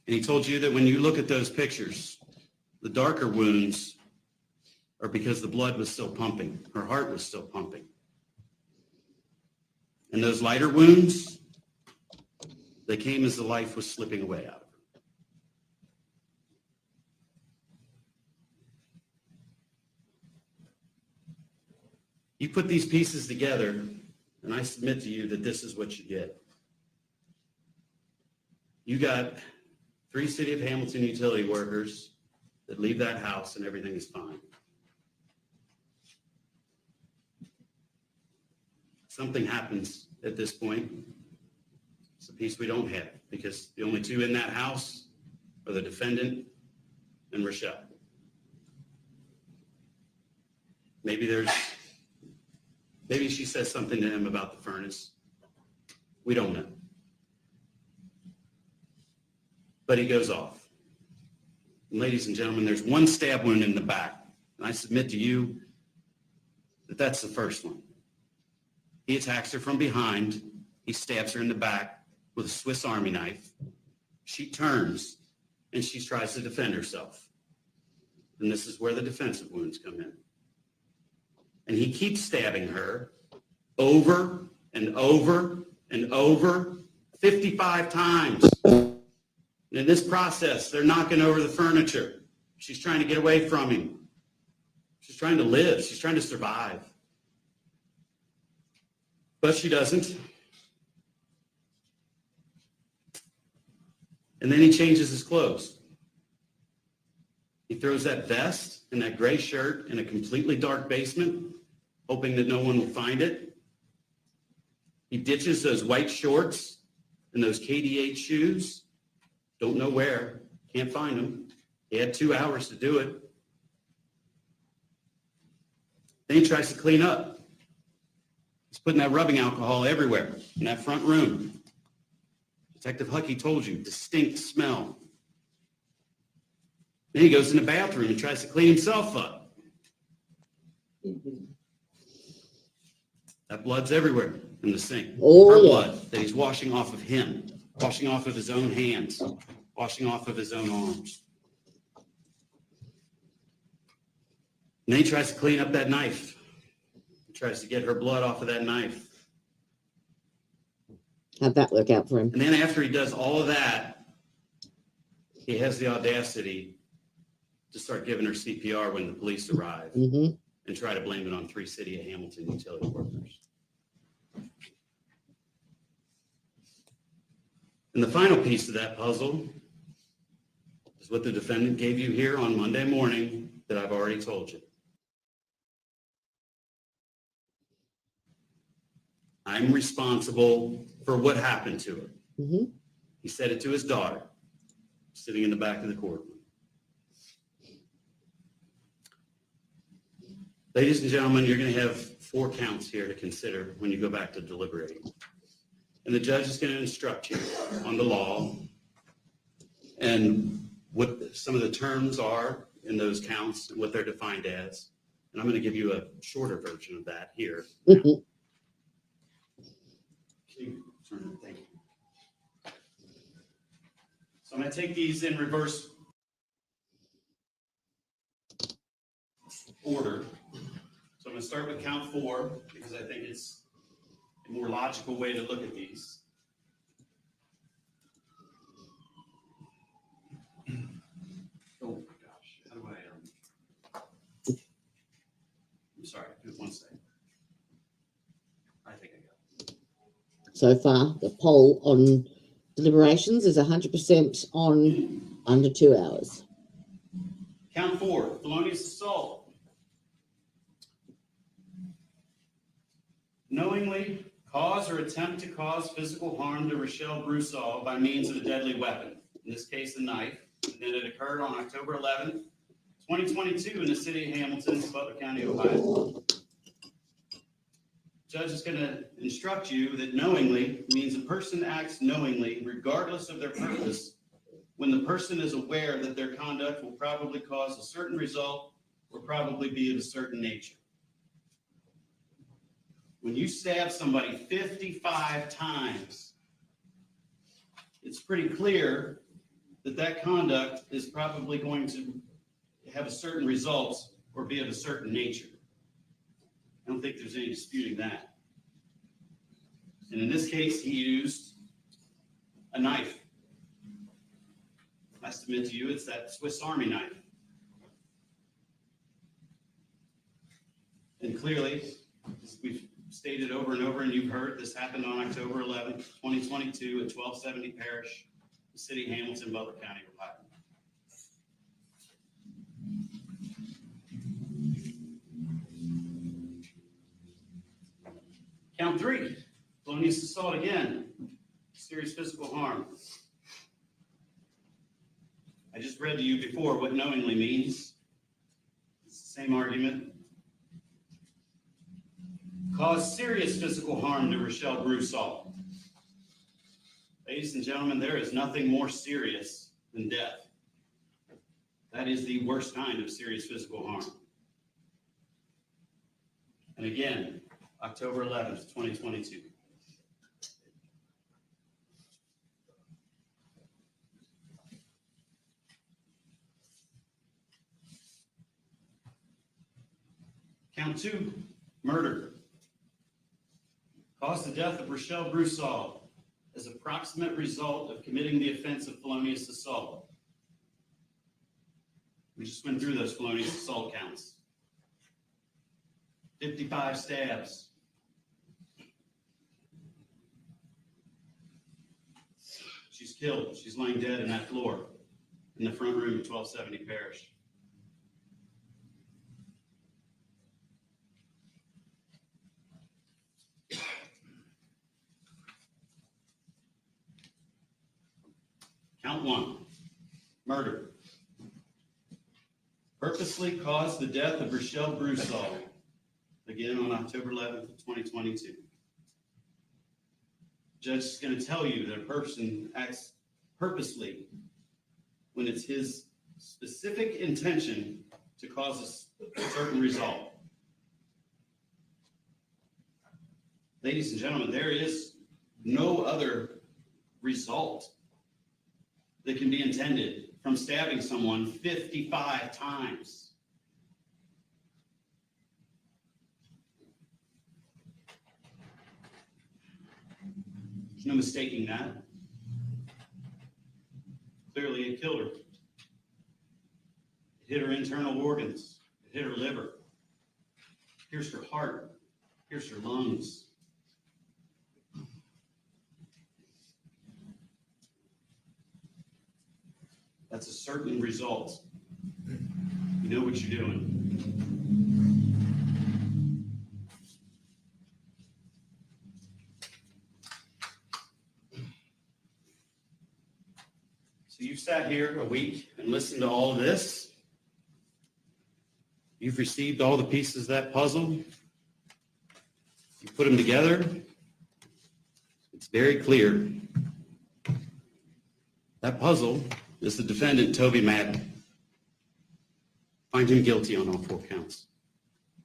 he told you that when you look at those pictures, the darker wounds are because the blood was still pumping. Her heart was still pumping. And those lighter wounds, they came as the life was slipping away out of her. You put these pieces together, and I submit to you that this is what you get. You got 3 City of Hamilton utility workers that leave that house and everything is fine. Something happens at this point. It's a piece we don't have because the only 2 in that house are the defendant and Rachelle. Maybe she says something to him about the furnace. We don't know. But he goes off. And ladies and gentlemen, there's 1 stab wound in the back. And I submit to you that that's the first one. He attacks her from behind. He stabs her in the back with a Swiss Army knife. She turns and she tries to defend herself. And this is where the defensive wounds come in. And he keeps stabbing her over and over and over 55 times. And in this process, they're knocking over the furniture. She's trying to get away from him. She's trying to live. She's trying to survive. But she doesn't. And then he changes his clothes. He throws that vest and that gray shirt in a completely dark basement, hoping that no one will find it. He ditches those white shorts and those KD8 shoes. Don't know where. Can't find them. He had 2 hours to do it. Then he tries to clean up. He's putting that rubbing alcohol everywhere in that front room. Detective Huckey told you, distinct smell. Then he goes in the bathroom and tries to clean himself up. That blood's everywhere in the sink. Oh, Her yeah. blood that he's washing off of him, washing off of his own hands, washing off of his own arms. And then he tries to clean up that knife. He tries to get her blood off of that knife. How'd that work out for him? And then after he does all of that, he has the audacity to start giving her CPR when the police arrive Mm-hmm. and try to blame it on 3 City of Hamilton utility workers. And the final piece of that puzzle is what the defendant gave you here on Monday morning that I've already told you. I'm responsible for what happened to her. Mm-hmm. He said it to his daughter, sitting in the back of the courtroom. Ladies and gentlemen, you're going to have 4 counts here to consider when you go back to deliberating. And the judge is going to instruct you on the law and what some of the terms are in those counts and what they're defined as. And I'm going to give you a shorter version of that here. Now. Can you turn it? Thank you. So I'm going to take these in reverse order. So I'm going to start with count 4 because I think it's a more logical way to look at these. Oh my gosh, how do I, I'm sorry, do it one second. I think I got it. So far, the poll on deliberations is 100% on under 2 hours. Count 4, felonious assault. Knowingly cause or attempt to cause physical harm to Rachelle Brewsaugh by means of a deadly weapon, in this case a knife, and then it occurred on October 11th, 2022 in the city of Hamilton, Butler County, Ohio. Judge is going to instruct you that knowingly means a person acts knowingly regardless of their purpose when the person is aware that their conduct will probably cause a certain result or probably be of a certain nature. When you stab somebody 55 times, it's pretty clear that that conduct is probably going to have a certain result or be of a certain nature. I don't think there's any disputing that. And in this case, he used a knife. I submit to you, it's that Swiss Army knife. And clearly, as we've stated over and over, and you've heard, this happened on October 11th, 2022 at 1270 Parish, the city of Hamilton, Butler County, Ohio. Count 3, felonious assault again, serious physical harm. I just read to you before what knowingly means. It's the same argument. Cause serious physical harm to Rachelle Brewsaugh. Ladies and gentlemen, there is nothing more serious than death. That is the worst kind of serious physical harm. And again, October 11th, 2022. Count 2, murder. Caused the death of Rachelle Brewsaugh as a proximate result of committing the offense of felonious assault. We just went through those felonious assault counts. 55 stabs. She's killed. She's laying dead in that floor in the front room of 1270 Parish. Count 1, murder. Purposely caused the death of Rachelle Brewsaugh, again on October 11th of 2022. Judge is going to tell you that a person acts purposely when it's his specific intention to cause a certain result. Ladies and gentlemen, there is no other result that can be intended from stabbing someone 55 times. There's no mistaking that. Clearly, it killed her. It hit her internal organs. It hit her liver. Pierced her heart. Pierced her lungs. That's a certain result. You know what you're doing. So you've sat here a week and listened to all of this. You've received all the pieces of that puzzle. You put them together. It's very clear. That puzzle is the defendant, Toby Madden. Find him guilty on all 4 counts.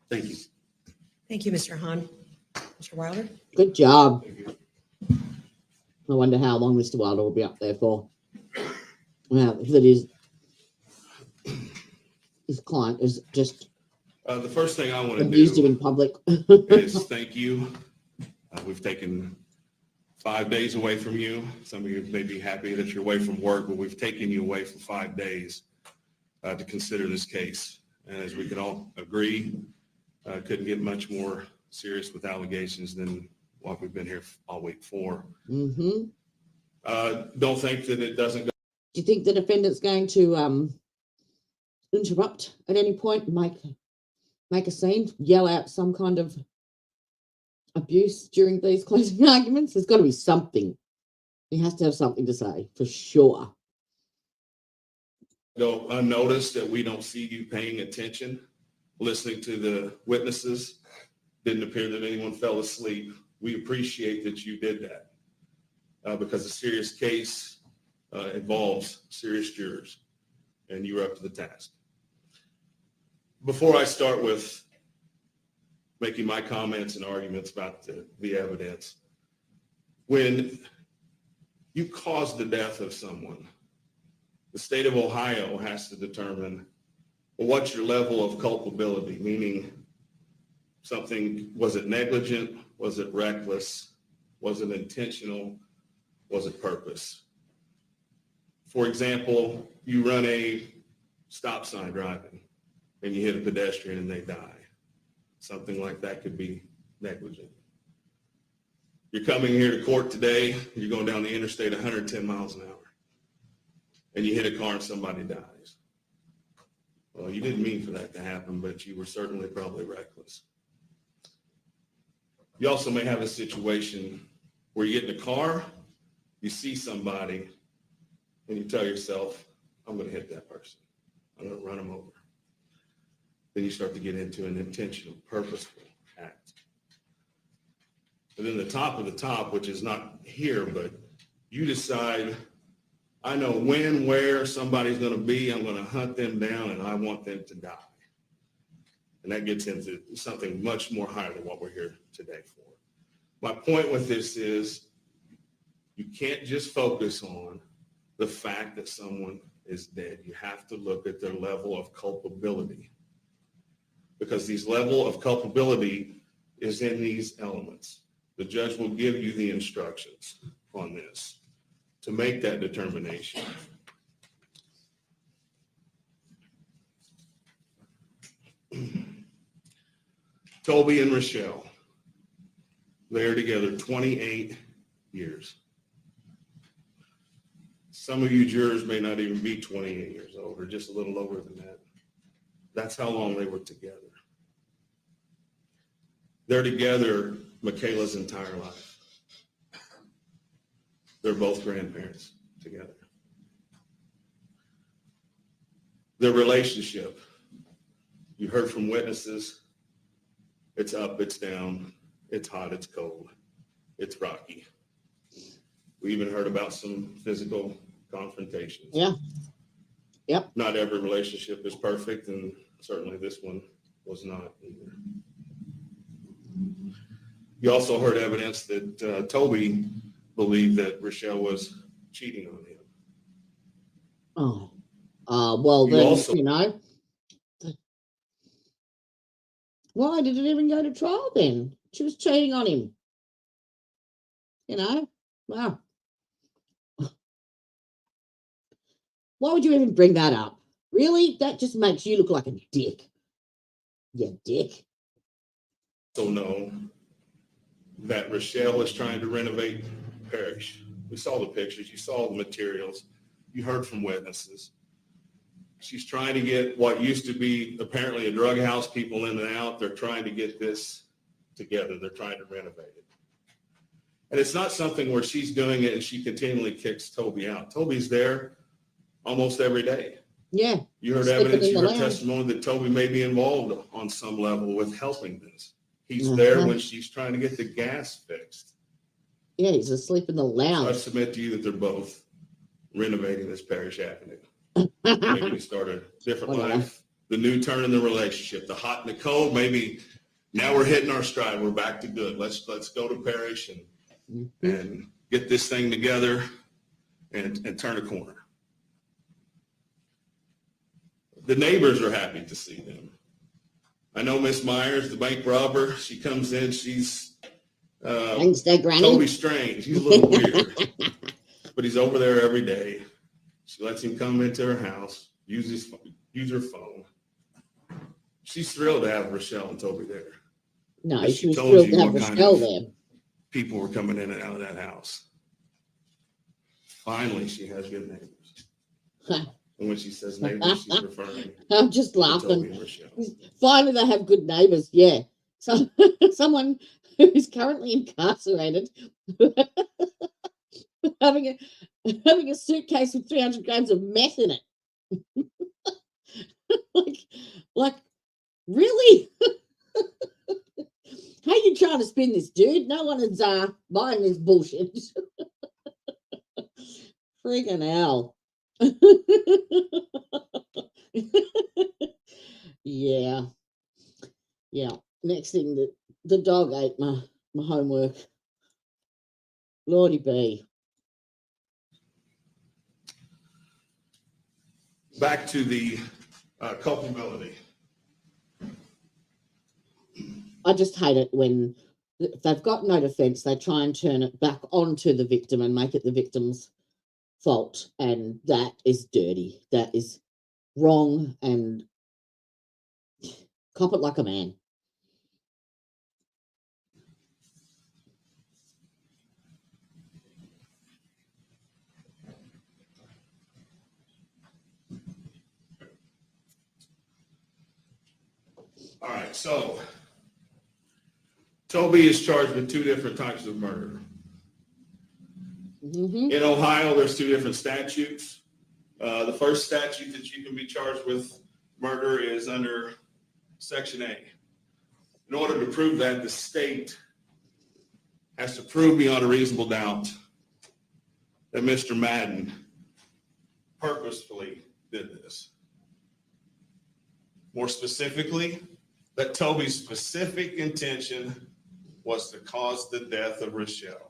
Thank you. Thank you, Mr. Hahn. Mr. Wilder? Good job. I wonder how long Mr. Wilder will be up there for. Well, if it is, his client is just The first thing I want to abused him do in public. is thank you. We've taken 5 days away from you. Some of you may be happy that you're away from work, but we've taken you away for 5 days to consider this case. And as we can all agree, couldn't get much more serious with allegations than what we've been here all week for. Mm-hmm. Don't think that it doesn't go. Do you think the defendant's going to interrupt at any point, make a scene, yell out some kind of abuse during these closing arguments? There's got to be something. He has to have something to say, for sure. Go unnoticed that we don't see you paying attention, listening to the witnesses. Didn't appear that anyone fell asleep. We appreciate that you did that because a serious case involves serious jurors, and you were up to the task. Before I start with making my comments and arguments about the evidence, when you cause the death of someone, the state of Ohio has to determine, well, what's your level of culpability, meaning something, was it negligent? Was it reckless? Was it intentional? Was it purpose? For example, you run a stop sign driving and you hit a pedestrian and they die. Something like that could be negligent. You're coming here to court today, you're going down the interstate 110 miles an hour, and you hit a car and somebody dies. Well, you didn't mean for that to happen, but you were certainly probably reckless. You also may have a situation where you get in a car, you see somebody, and you tell yourself, I'm going to hit that person. I'm going to run them over. Then you start to get into an intentional, purposeful act. And then the top of the top, which is not here, but you decide, I know when, where somebody's going to be. I'm going to hunt them down, and I want them to die. And that gets into something much more higher than what we're here today for. My point with this is you can't just focus on the fact that someone is dead. You have to look at their level of culpability. because these level of culpability is in these elements. The judge will give you the instructions on this to make that determination. Toby and Rachelle, they're together 28 years. Some of you jurors may not even be 28 years old, or just a little lower than that. That's how long they were together. They're together Michaela's entire life. They're both grandparents together. Their relationship, you heard from witnesses, it's up, it's down, it's hot, it's cold, it's rocky. We even heard about some physical confrontations. Yeah. Yep. Not every relationship is perfect, and certainly this one was not either. You also heard evidence that Toby believed that Rachelle was cheating on him. Well, You then, also- you know, why did it even go to trial then? She was cheating on him. You know, wow. Why would you even bring that up? Really? That just makes you look like a dick. You dick. Also know that Rachelle is trying to renovate Parish. We saw the pictures, you saw the materials, you heard from witnesses. She's trying to get what used to be apparently a drug house, people in and out. They're trying to get this together. They're trying to renovate it. And it's not something where she's doing it and she continually kicks Toby out. Toby's there almost every day. Yeah. You heard Slipping evidence, in you the heard lounge. testimony that Toby may be involved on some level with helping this. He's there when she's trying to get the gas fixed. Yeah, he's asleep in the So I lounge. submit to you that they're both renovating this Parish Avenue. Maybe to start a different Whatever. life, the new turn in the relationship, the hot and the cold. Maybe now we're hitting our stride. We're back to good. Let's go to Parish and get this thing together and turn a corner. The neighbors are happy to see them. I know Miss Myers, the bank robber. She comes in. She's Wednesday, Granny. Toby Strange. He's a little weird, but he's over there every day. She lets him come into her house, use her phone. She's thrilled to have Rachelle and Toby there. No, But she was told thrilled you to have what kind Rachelle of there. people were coming in and out of that house. Finally, she has good neighbors. And when she says neighbors, she's referring I'm just to Toby laughing. and Rachelle. Finally, they have good neighbors. Yeah. So someone who's currently incarcerated having a suitcase with 300 grams of meth in it. like, really? How you trying to spin this, dude? No one is buying this bullshit. Friggin' hell. Yeah. Next thing, the dog ate my homework. Lordy be. Back to the culpability. I just hate it when they've got no defense. They try and turn it back onto the victim and make it the victim's fault. And that is dirty. That is wrong, and cop it like a man. All right, so Toby is charged with 2 different types of murder. Mm-hmm. In Ohio, there's 2 different statutes. The first statute that you can be charged with murder is under Section A. In order to prove that, the state has to prove beyond a reasonable doubt that Mr. Madden purposefully did this. More specifically, that Toby's specific intention was to cause the death of Rachelle.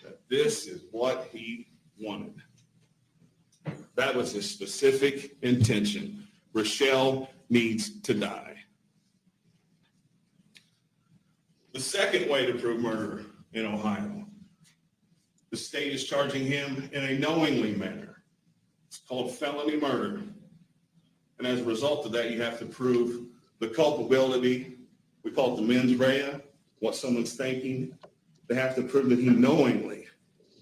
That this is what he wanted. That was his specific intention. Rachelle needs to die. The second way to prove murder in Ohio, the state is charging him in a knowingly manner. It's called felony murder. And as a result of that, you have to prove the culpability. We call it the mens rea, what someone's thinking. They have to prove that he knowingly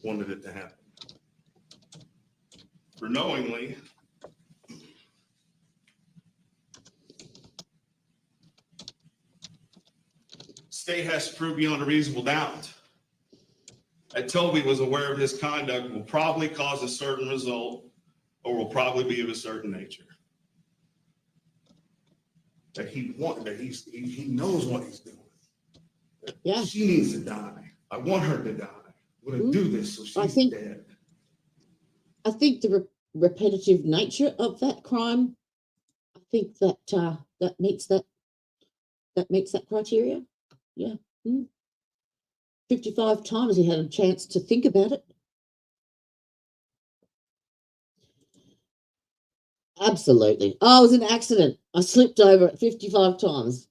wanted it to happen. For knowingly, state has to prove beyond a reasonable doubt that Toby was aware of his conduct will probably cause a certain result or will probably be of a certain nature. That he knows what he's doing. Yeah. She needs to die. I want her to die. I'm going to do this so she's dead. I think the repetitive nature of that crime, I think that that meets that criteria. Yeah. 55 times he had a chance to think about it. Absolutely. Oh, it was an accident. I slipped over it 55 times.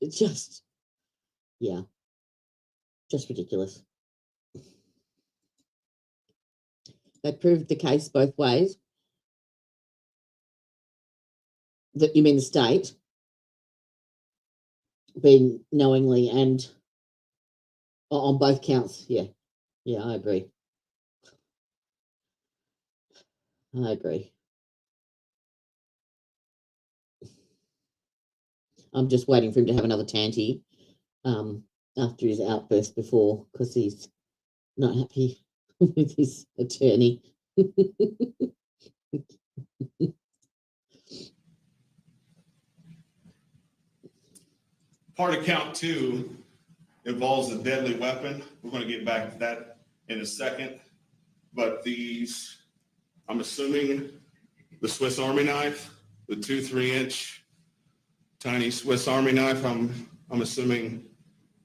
It's just, yeah, just ridiculous. They proved the case both ways. That you mean the state being knowingly and on both counts. Yeah, I agree. I'm just waiting for him to have another tanty after his outburst before, because he's not happy with his attorney. Part of count 2 involves a deadly weapon. We're going to get back to that in a second. But these, I'm assuming the Swiss Army knife, the 2-3-inch tiny Swiss Army knife, I'm assuming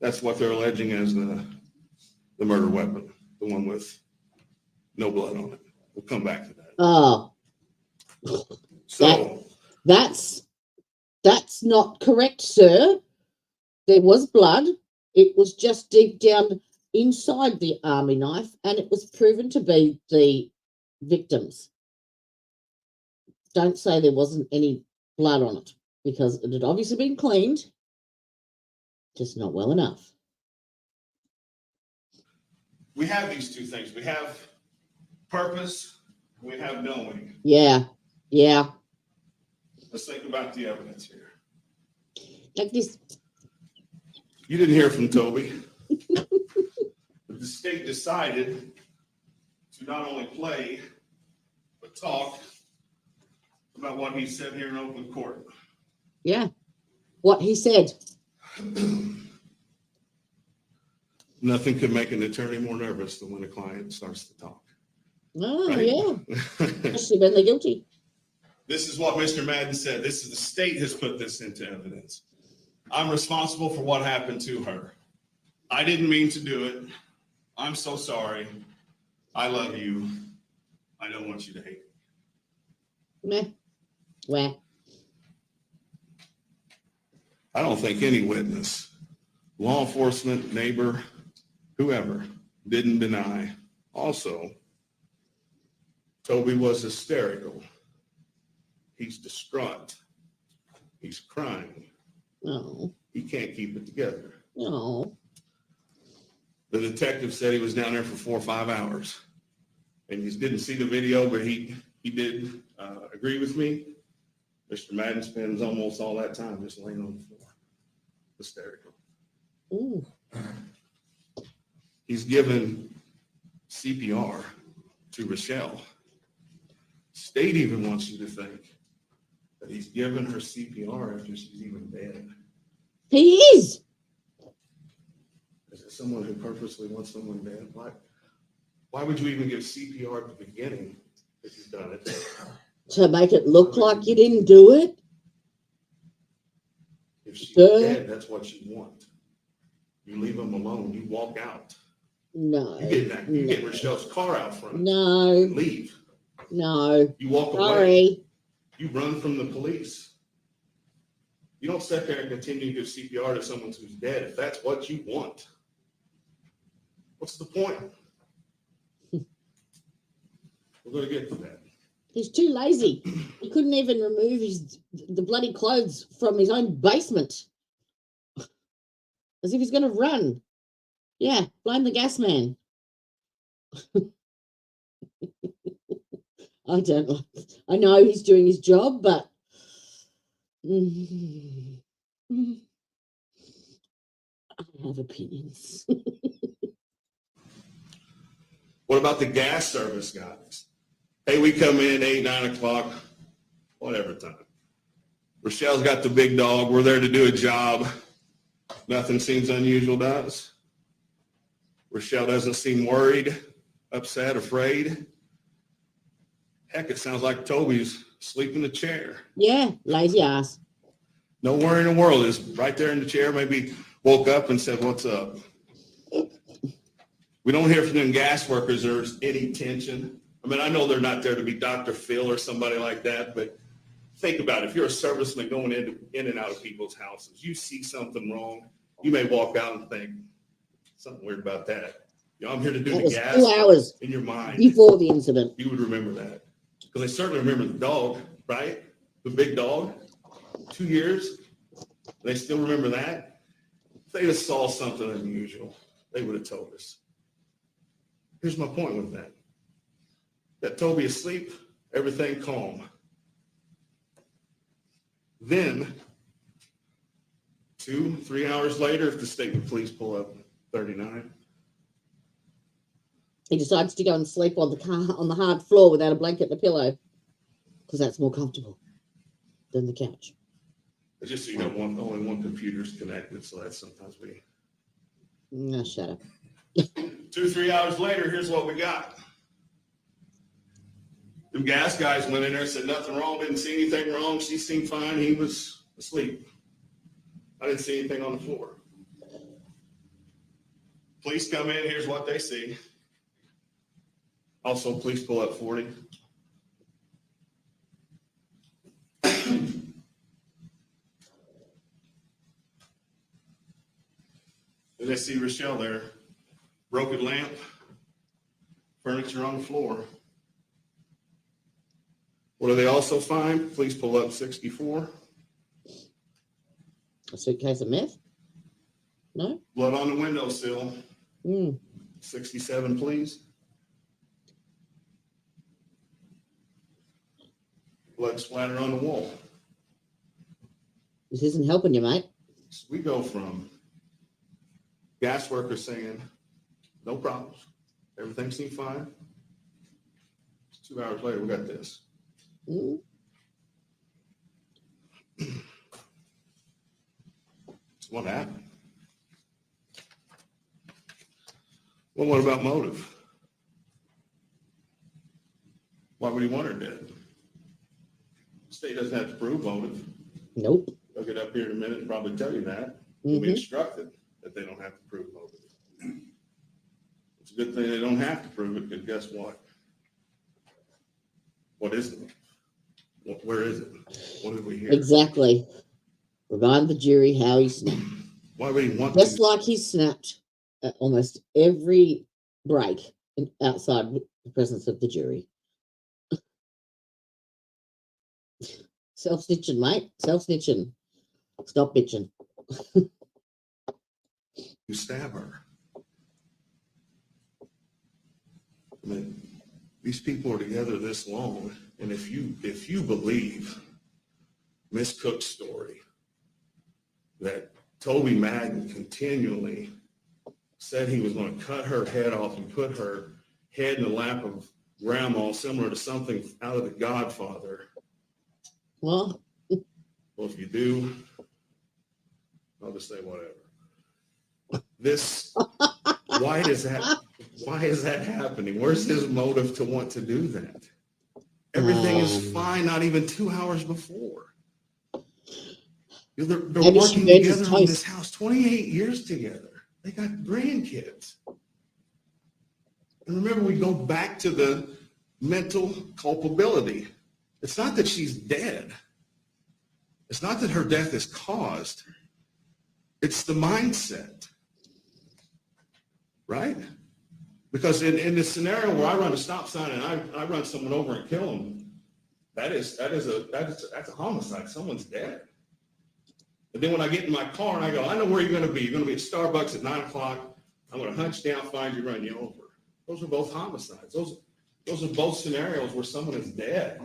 that's what they're alleging as the murder weapon, the one with no blood on it. We'll come back to that. Oh, so that's not correct, sir. There was blood. It was just deep down inside the army knife, and it was proven to be the victim's. Don't say there wasn't any blood on it, because it had obviously been cleaned, just not well enough. we have these two things. We have purpose, we have knowing. Yeah. Let's think about the evidence here. Like this. You didn't hear from Toby. But the state decided to not only play, but talk about what he said here in open court. Yeah. What he said. Nothing could make an attorney more nervous than when a client starts to talk. Oh, Right? yeah. Especially when they're guilty. This is what Mr. Madden said. This is the state has put this into evidence. I'm responsible for what happened to her. I didn't mean to do it. I'm so sorry. I love you. I don't want you to hate me. Meh. Where? I don't think any witness, law enforcement, neighbor, whoever, didn't deny. Also, Toby was hysterical. He's distraught. He's crying. Oh. He can't keep it together. Oh. The detective said he was down there for 4 or 5 hours. And he didn't see the video, but he did agree with me. Mr. Madden spends almost all that time just laying on the floor. Hysterical. Ooh. He's given CPR to Rachelle. State even wants you to think that he's given her CPR after she's even dead. He is. Is it someone who purposely wants someone dead? Why would you even give CPR at the beginning if you've done it? To make it look like you didn't do it? If she's dead, that's what you want. You leave them alone. You walk out. No. You get Rachelle's car out front. No. And leave. No. You walk away. Sorry. You run from the police. You don't sit there and continue to give CPR to someone who's dead if that's what you want. What's the point? We're going to get to that. He's too lazy. He couldn't even remove the bloody clothes from his own basement. As if he's going to run. Yeah, blame the gas man. I don't like. I know he's doing his job, but I have opinions. What about the gas service guys? Hey, we come in 8, 9 o'clock, whatever time. Rachelle's got the big dog. We're there to do a job. Nothing seems unusual to us. Rachelle doesn't seem worried, upset, afraid. Heck, it sounds like Toby's asleep in the chair. Yeah, lazy ass. No worry in the world. Is right there in the chair, maybe woke up and said, "What's up?" We don't hear from them gas workers there's any tension. I mean, I know they're not there to be Dr. Phil or somebody like that, but think about it. If you're a serviceman going in and out of people's houses, you see something wrong, you may walk out and think, something weird about that. You know, I'm here to do That the was gas. 2 hours in your mind. before the incident. You would remember that. Because they certainly remember the dog, right? The big dog, 2 years. They still remember that. If they just saw something unusual, they would have told us. Here's my point with that. Got Toby asleep, everything calm. Then, 2, 3 hours later, if the state police pull up 39. He decides to go and sleep on the hard floor without a blanket and a pillow because that's more comfortable than the couch. Just so you know, only one computer's connected, so that's sometimes we. No, shut up. 2, 3 hours later, here's what we got. The gas guys went in there and said nothing wrong, didn't see anything wrong. She seemed fine. He was asleep. I didn't see anything on the floor. Police come in. Here's what they see. Also, police pull up 40. And they see Rachelle there. Broken lamp, furniture on the floor. What do they also find? Police pull up 64. A suitcase of meth? No? Blood on the windowsill. 67, please. Blood splatter on the wall. This isn't helping you, mate. So we go from gas workers saying, no problems. Everything seemed fine. 2 hours later, we got this. What happened? Well, what about motive? Why would he want her dead? The state doesn't have to prove motive. Nope. They'll get up here in a minute and probably tell you that. You'll be instructed that they don't have to prove motive. It's a good thing they don't have to prove it, because guess what? What is it? Where is it? What did we hear? Exactly. Remind the jury how he snapped. Why would he want Just to? like he snapped at almost every break outside the presence of the jury. Self-snitching, mate. Self-snitching. Stop bitching. You stab her. I mean, these people are together this long, and if you believe Miss Cook's story, that Toby Madden continually said he was going to cut her head off and put her head in the lap of grandma, similar to something out of The Godfather. Well, if you do, I'll just say whatever. This, why is that happening? Where's his motive to want to do that? Everything is fine, not even 2 hours before. They're working together on this house, 28 years together. They got grandkids. And remember, we go back to the mental culpability. It's not that she's dead. It's not that her death is caused. It's the mindset, right? Because in the scenario where I run a stop sign and I run someone over and kill them, that's a homicide. Someone's dead. And then when I get in my car and I go, I know where you're going to be. You're going to be at Starbucks at 9 o'clock. I'm going to hunch down, find you, run you over. Those are both homicides. Those are both scenarios where someone is dead.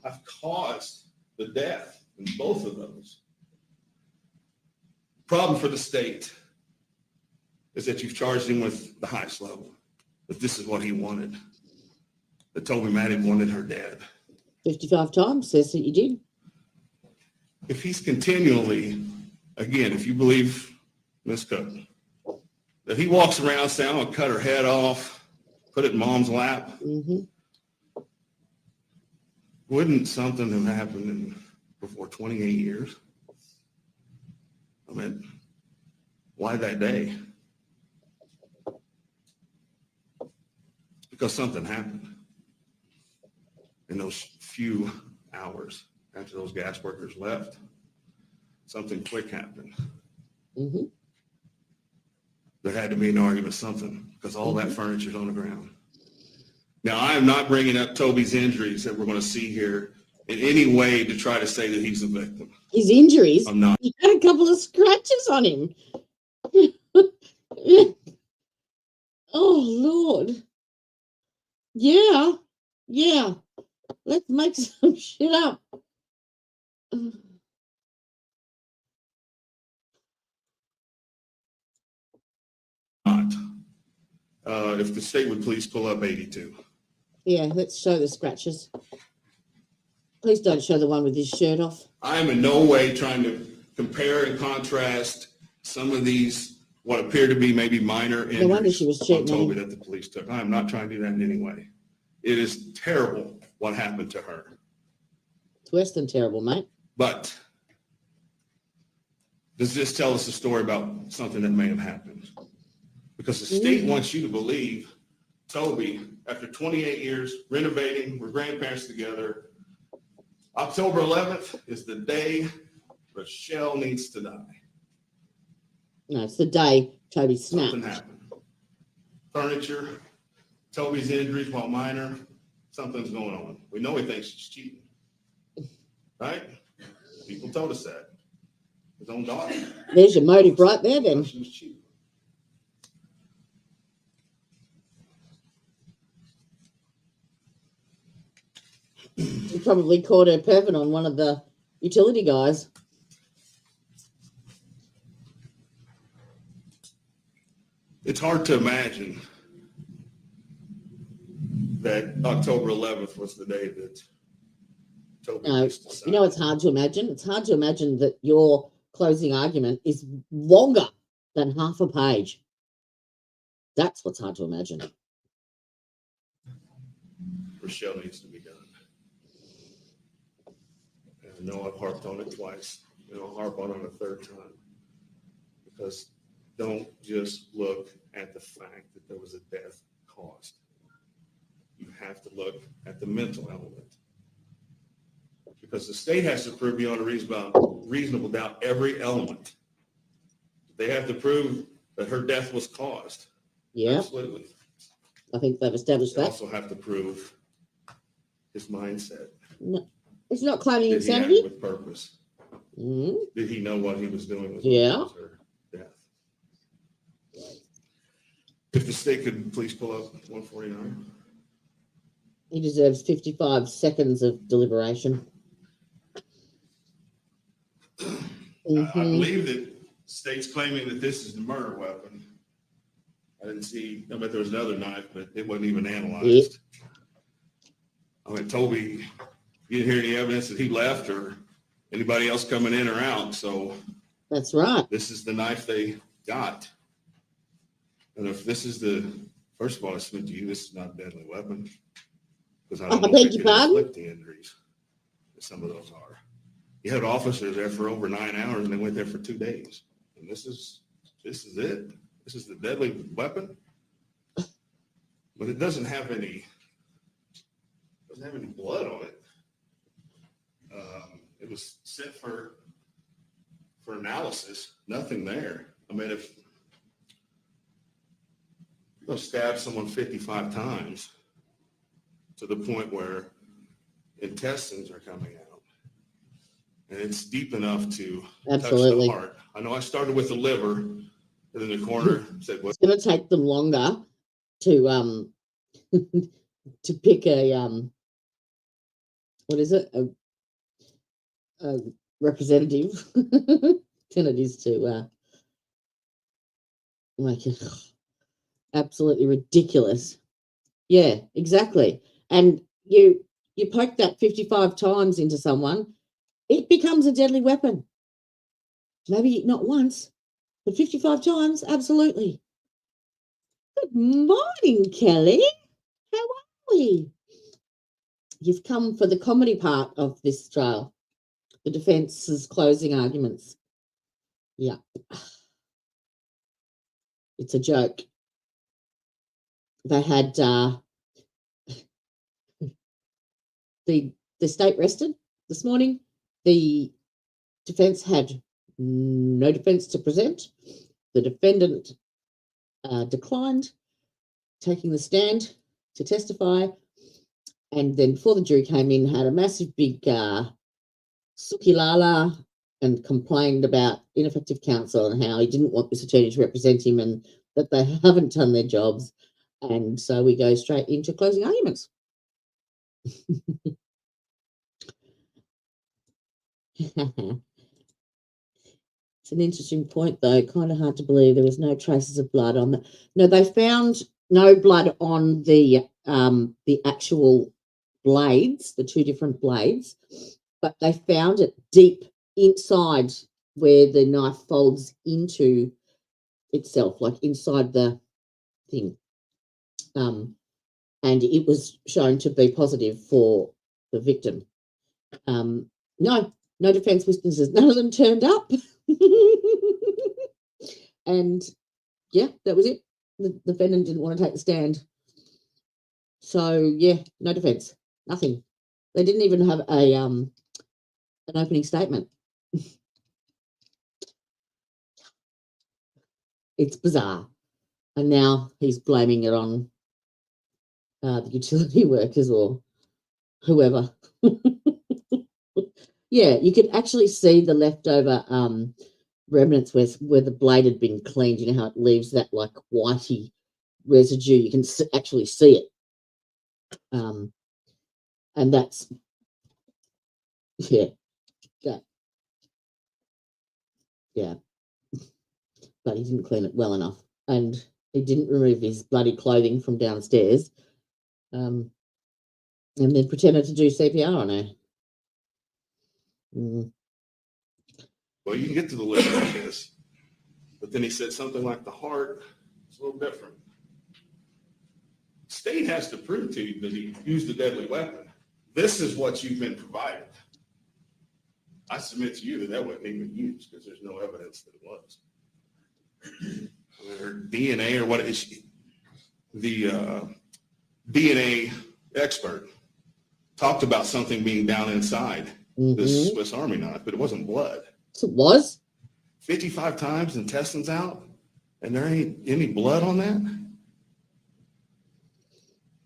I've caused the death in both of those. Problem for the state is that you've charged him with the highest level, that this is what he wanted, that Toby Madden wanted her dead. 55 times says that you did. If he's continually, again, if you believe Ms. Cook, that he walks around saying, I'm going to cut her head off, put it in mom's lap, wouldn't something have happened before 28 years? I mean, why that day? Because something happened in those few hours after those gas workers left. Something quick happened. There had to be an argument, something, because all that furniture's on the ground. Now, I am not bringing up Toby's injuries that we're going to see here in any way to try to say that he's a victim. His injuries? I'm not. He had a couple of scratches on him. Oh, Lord. Yeah. Let's make some shit up. Not. If the state would please pull up 82. Yeah, let's show the scratches. Please don't show the one with his shirt off. I am in no way trying to compare and contrast some of these, what appear to be maybe minor No wonder injuries she was on cheating on Toby him. that the police took. I am not trying to do that in any way. It is terrible what happened to her. It's worse than terrible, mate. But does this tell us a story about something that may have happened? Because the state wants you to believe Toby, after 28 years renovating, we're grandparents together, October 11th is the day Rachelle needs to die. No, it's the day Toby snapped. Something happened. Furniture, Toby's injuries, while minor, something's going on. We know he thinks she's cheating, right? People told us that. His own daughter. There's your motive right there, then. She was cheating. He probably caught her perving on one of the utility guys. It's hard to imagine that October 11th was the day that Toby No, was decided. you know it's hard to imagine? It's hard to imagine that your closing argument is longer than half a page. That's what's hard to imagine. Rachelle needs to be done. And I know I've harped on it twice, and I'll harp on it a third time. Because don't just look at the fact that there was a death caused. You have to look at the mental element. Because the state has to prove beyond a reasonable doubt every element. They have to prove that her death was caused. Yeah, Absolutely. I think they've established They that. also have to prove his mindset. No, it's not claiming Did he act insanity. with purpose? Mm, Did he know what he was doing with Yeah. her death? If the state could please pull up 149. he deserves 55 seconds of deliberation. I believe that state's claiming that this is the murder weapon. I didn't see, I bet there was another knife, but it wasn't even analyzed. I mean, Toby, you didn't hear any evidence that he left or anybody else coming in or out. So That's right. this is the knife they got. And if this is first of all, I submit to you, this is not a deadly weapon. Because I don't I know beg if it your can pardon? inflict the injuries that some of those are. You had officers there for over 9 hours and they went there for 2 days. And this is it. This is the deadly weapon. But it doesn't have any blood on it. was sent for analysis, nothing there. I mean, if you're going to stab someone 55 times to the point where intestines are coming out, and it's deep enough to Absolutely. touch the heart. I know I started with the liver, and then the coroner said, "What?" It's going to take them longer to to pick a what is it, a representative than it is to make it absolutely ridiculous. Yeah, exactly. And you poke that 55 times into someone, it becomes a deadly weapon. Maybe not once, but 55 times, absolutely. Good morning, Kelly. How are we? You've come for the comedy part of this trial, the defence's closing arguments. Yeah. It's a joke. They had the state rested this morning. The defense had no defense to present. The defendant declined taking the stand to testify, and then before the jury came in, had a massive big sukilala and complained about ineffective counsel and how he didn't want this attorney to represent him and that they haven't done their jobs. And so we go straight into closing arguments. It's an interesting point, though. Kind of hard to believe there was no traces of blood on that. No, they found no blood on the actual blades, the two different blades, but they found it deep inside where the knife folds into itself, like inside the thing. And it was shown to be positive for the victim. No defense witnesses. None of them turned up. And yeah, that was it. The defendant didn't want to take the stand. So yeah, no defense. Nothing. They didn't even have a an opening statement. It's bizarre. And now he's blaming it on the utility workers or whoever. Yeah, you could actually see the leftover remnants where the blade had been cleaned. You know how it leaves that like whitey residue. You can actually see it. And that's, yeah, yeah. But he didn't clean it well enough. And he didn't remove his bloody clothing from downstairs. And then pretended to do CPR on her. Well, you can get to the liver like this, but then he said something like the heart. It's a little different. State has to prove to you that he used a deadly weapon. This is what you've been provided. I submit to you that wasn't even used because there's no evidence that it was. Or DNA or what is she? The DNA expert talked about something being down inside this Swiss Army knife, but it wasn't blood. So it was? 55 times intestines out, and there ain't any blood on that?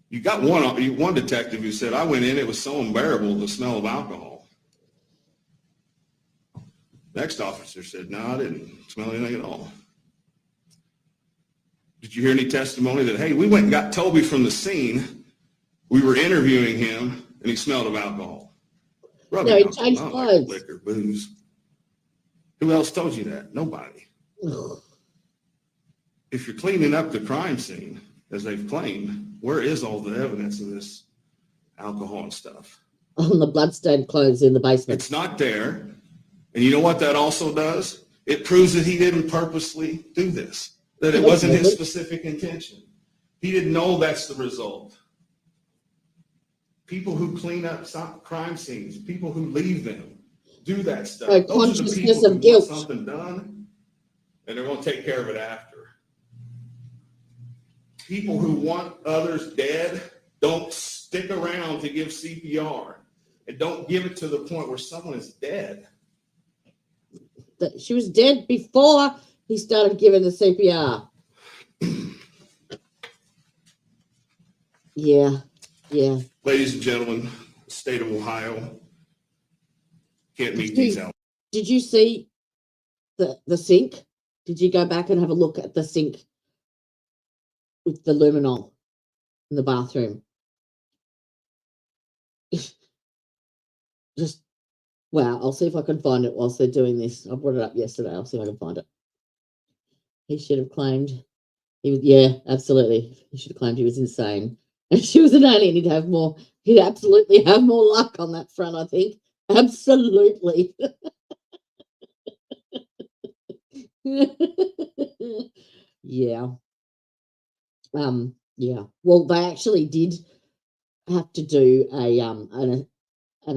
You got one detective who said, I went in, it was so unbearable, the smell of alcohol. Next officer said, no, I didn't smell anything at all. Did you hear any testimony that, hey, we went and got Toby from the scene, we were interviewing him, and he smelled of alcohol? Rubbing No, he alcohol, changed not clothes. like liquor, booze. Who else told you that? Nobody. If you're cleaning up the crime scene, as they've claimed, where is all the evidence of this alcohol and stuff? On the bloodstained clothes in the basement. It's not there. And you know what that also does? It proves that he didn't purposely do this, that it wasn't his specific intention. He didn't know that's the result. People who clean up crime scenes, people who leave them, do that stuff. So Those are the people consciousness of who guilt. want something done, and they're going to take care of it after. People who want others dead don't stick around to give CPR. and don't give it to the point where someone is dead. She was dead before he started giving the CPR. Yeah. Ladies and gentlemen, state of Ohio can't meet these elements. Did you see the sink? Did you go back and have a look at the sink with the luminol in the bathroom? Just, wow, I'll see if I can find it whilst they're doing this. I brought it up yesterday. I'll see if I can find it. He should have claimed he was, yeah, absolutely. He should have claimed he was insane. And she was an alien. He'd absolutely have more luck on that front, I think. Absolutely. Yeah. Yeah. Well, they actually did have to do an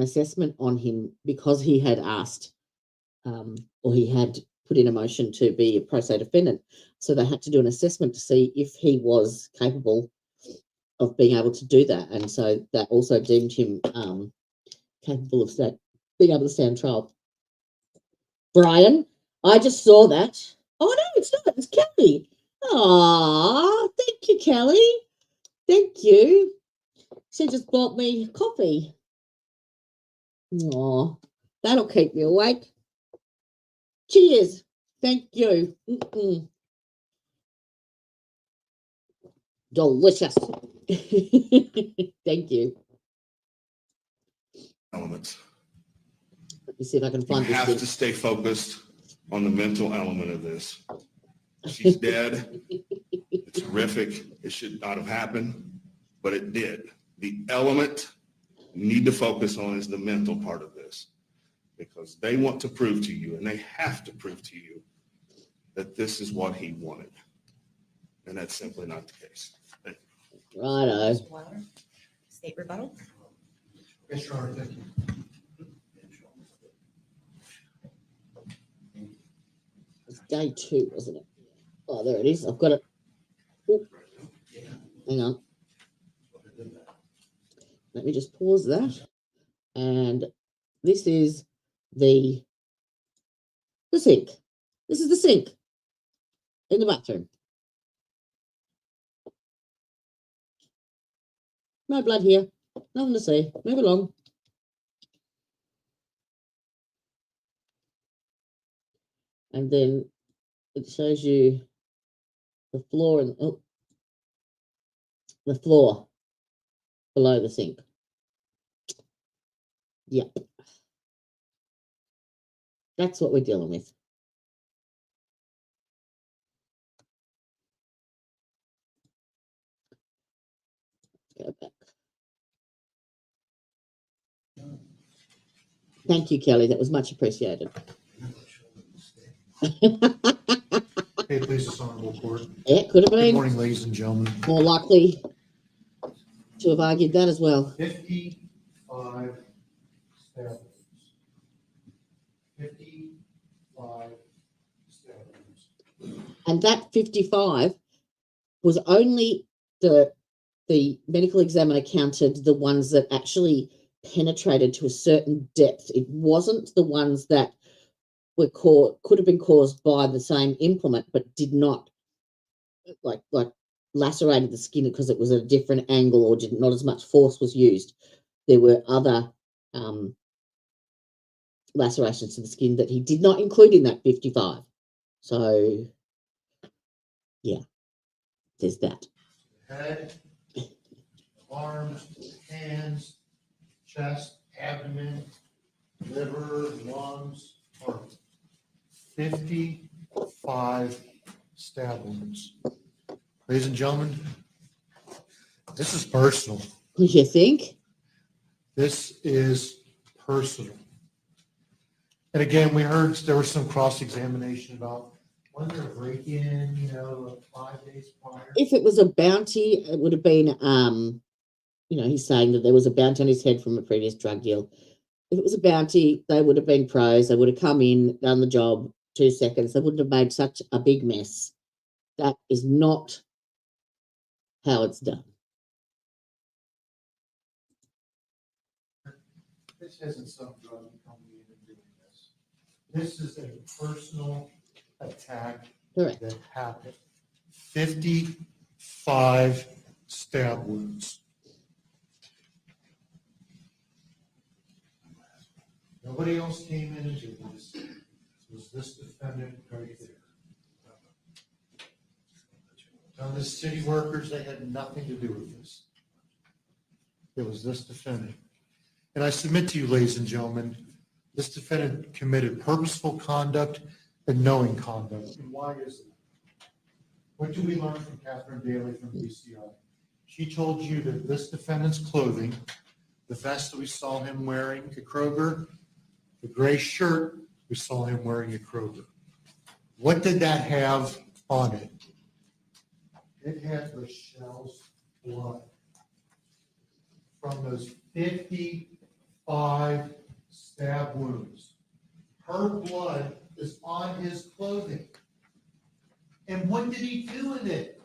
assessment on him because he had asked, or he had put in a motion to be a pro se defendant. So they had to do an assessment to see if he was capable of being able to do that. And so that also deemed him capable of being able to stand trial. Brian, I just saw that. Oh, no, it's not. It's Kelly. Aw, thank you, Kelly. Thank you. She just bought me coffee. Aw, that'll keep me awake. Cheers. Thank you. Delicious. Thank you. Elements. Let me see if I can You find this. have to stay focused on the mental element of this. She's dead. It's horrific. It should not have happened, but it did. The element you need to focus on is the mental part of this, because they want to prove to you, and they have to prove to you, that this is what he wanted. And that's simply not the case. Thank you. Righto. Mr. Wilder, state rebuttal. Yes, Your Honor, thank you. It's day 2, wasn't it? Oh, there it is. I've got it. Ooh. Hang on. Let me just pause that. And this is the sink. This is the sink in the bathroom. No blood here. Nothing to see. Move along. And then it shows you the floor and the floor below the sink. Yep. That's what we're dealing with. Go back. Thank you, Kelly. That was much appreciated. Hey, please, this honorable court. Yeah, it could have Good been morning, ladies and gentlemen. more likely to have argued that as well. 55 staff. 55 staff. And that 55 was only the medical examiner counted the ones that actually penetrated to a certain depth. It wasn't the ones that were could have been caused by the same implement, but did not like lacerated the skin because it was at a different angle or not as much force was used. There were other lacerations to the skin that he did not include in that 55. So, yeah, there's that. Head, arms, hands, chest, abdomen, liver, lungs, heart. 55 stab wounds. Ladies and gentlemen, this is personal. What do you think? This is personal. And again, we heard there was some cross-examination about when they're break-in, 5 days prior. If it was a bounty, it would have been, he's saying that there was a bounty on his head from a previous drug deal. If it was a bounty, they would have been pros. They would have come in, done the job, 2 seconds. They wouldn't have made such a big mess. That is not how it's done. This isn't some drug company even doing this. This is a personal attack Correct. that happened. 55 stab wounds. Nobody else came in and did this. It was this defendant right there. Now, the city workers, they had nothing to do with this. It was this defendant. And I submit to you, ladies and gentlemen, this defendant committed purposeful conduct and knowing conduct. And why is that? What do we learn from Catherine Daly from DCI? She told you that this defendant's clothing, the vest that we saw him wearing at Kroger, the gray shirt we saw him wearing at Kroger. What did that have on it? It had Rachelle's blood from those 55 stab wounds. Her blood is on his clothing. And what did he do with it?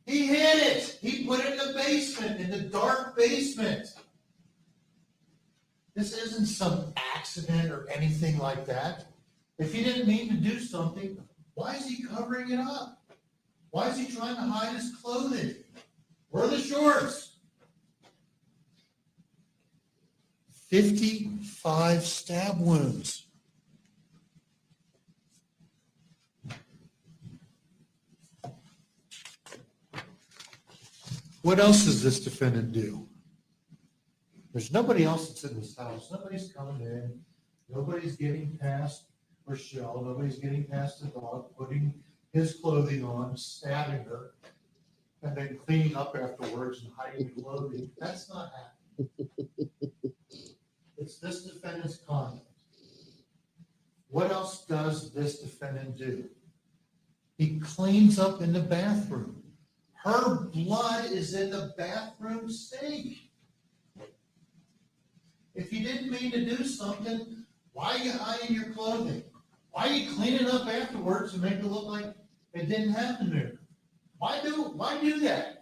He hid it. He put it in the basement, in the dark basement. This isn't some accident or anything like that. If he didn't mean to do something, why is he covering it up? Why is he trying to hide his clothing? Where are the shorts? 55 stab wounds. What else does this defendant do? There's nobody else that's in this house. Nobody's coming in. Nobody's getting past Rachelle. Nobody's getting past the dog, putting his clothing on, stabbing her, and then cleaning up afterwards and hiding the clothing. That's not happening. It's this defendant's conduct. What else does this defendant do? He cleans up in the bathroom. Her blood is in the bathroom sink. If you didn't mean to do something, why are you hiding your clothing? Why are you cleaning up afterwards to make it look like it didn't happen there? Why do that?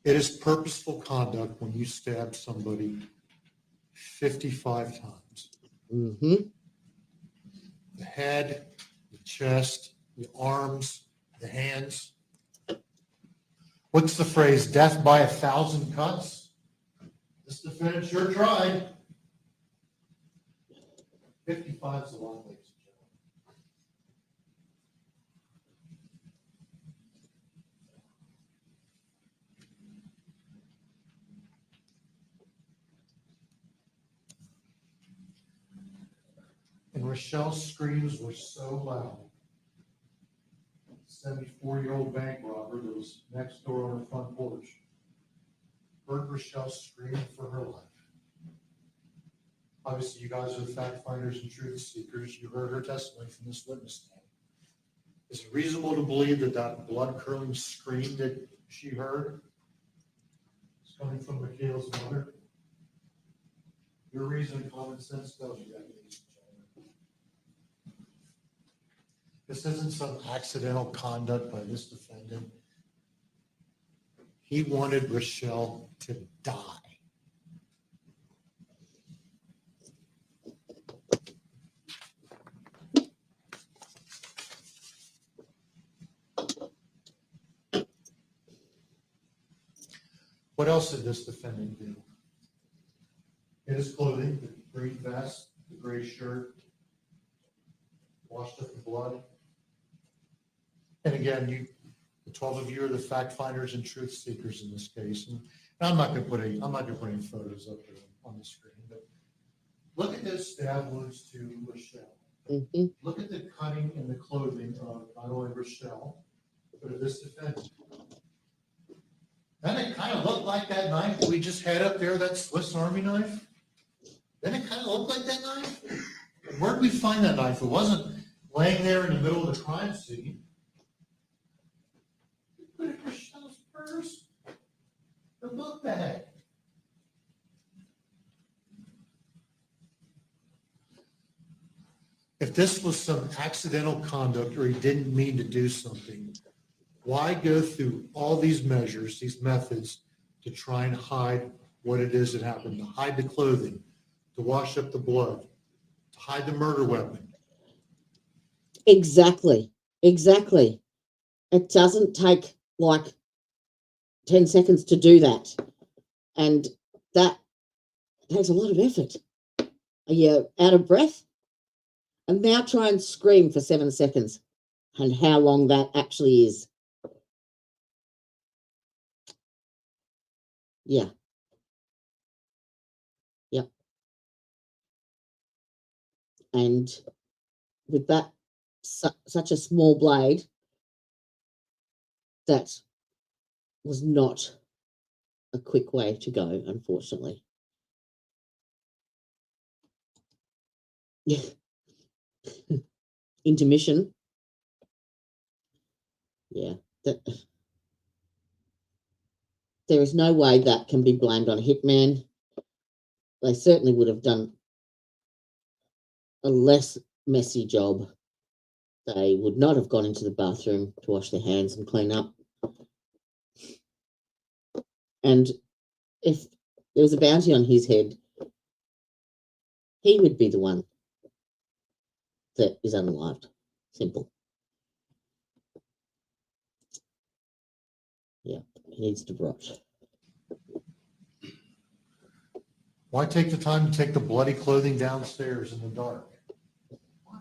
It is purposeful conduct when you stab somebody 55 times. Mm-hmm. The head, the chest, the arms, the hands. What's the phrase? Death by 1,000 cuts? This defendant sure tried. 55 is a lot, ladies and gentlemen. And Rachelle's screams were so loud. 74-year-old bank robber that was next door on her front porch heard Rachelle scream for her life. Obviously, you guys are the fact finders and truth seekers. You heard her testimony from this witness stand. Is it reasonable to believe that that blood-curdling scream that she heard is coming from Michaela's mother? Your reason and common sense tells you that, ladies and gentlemen. This isn't some accidental conduct by this defendant. He wanted Rachelle to die. What else did this defendant do? In his clothing, the green vest, the gray shirt, washed up in blood. And again, the 12 of you are the fact finders and truth seekers in this case. And I'm not going to put any photos up there on the screen, but look at those stab wounds to Rachelle. Mm-hmm. Look at the cutting in the clothing of not only Rachelle, but of this defendant. Doesn't it kind of look like that knife we just had up there, that Swiss Army knife? Doesn't it kind of look like that knife? Where did we find that knife? It wasn't laying there in the middle of the crime scene. We put it in Rachelle's purse, her book bag. If if this was some accidental conduct or he didn't mean to do something, why go through all these measures, these methods to try and hide what it is that happened, to hide the clothing, to wash up the blood, to hide the murder weapon? Exactly. Exactly. It doesn't take like 10 seconds to do that. And that takes a lot of effort. Are you out of breath? And now try and scream for 7 seconds and how long that actually is. Yeah. Yep. And with that, such a small blade, that was not a quick way to go, unfortunately. Yeah. Intermission. Yeah. There is no way that can be blamed on a hitman. They certainly would have done a less messy job. They would not have gone into the bathroom to wash their hands and clean up. And if there was a bounty on his head, he would be the one that is unalived. Simple. Yeah, he needs to rot. Why take the time to take the bloody clothing downstairs in the dark? Why?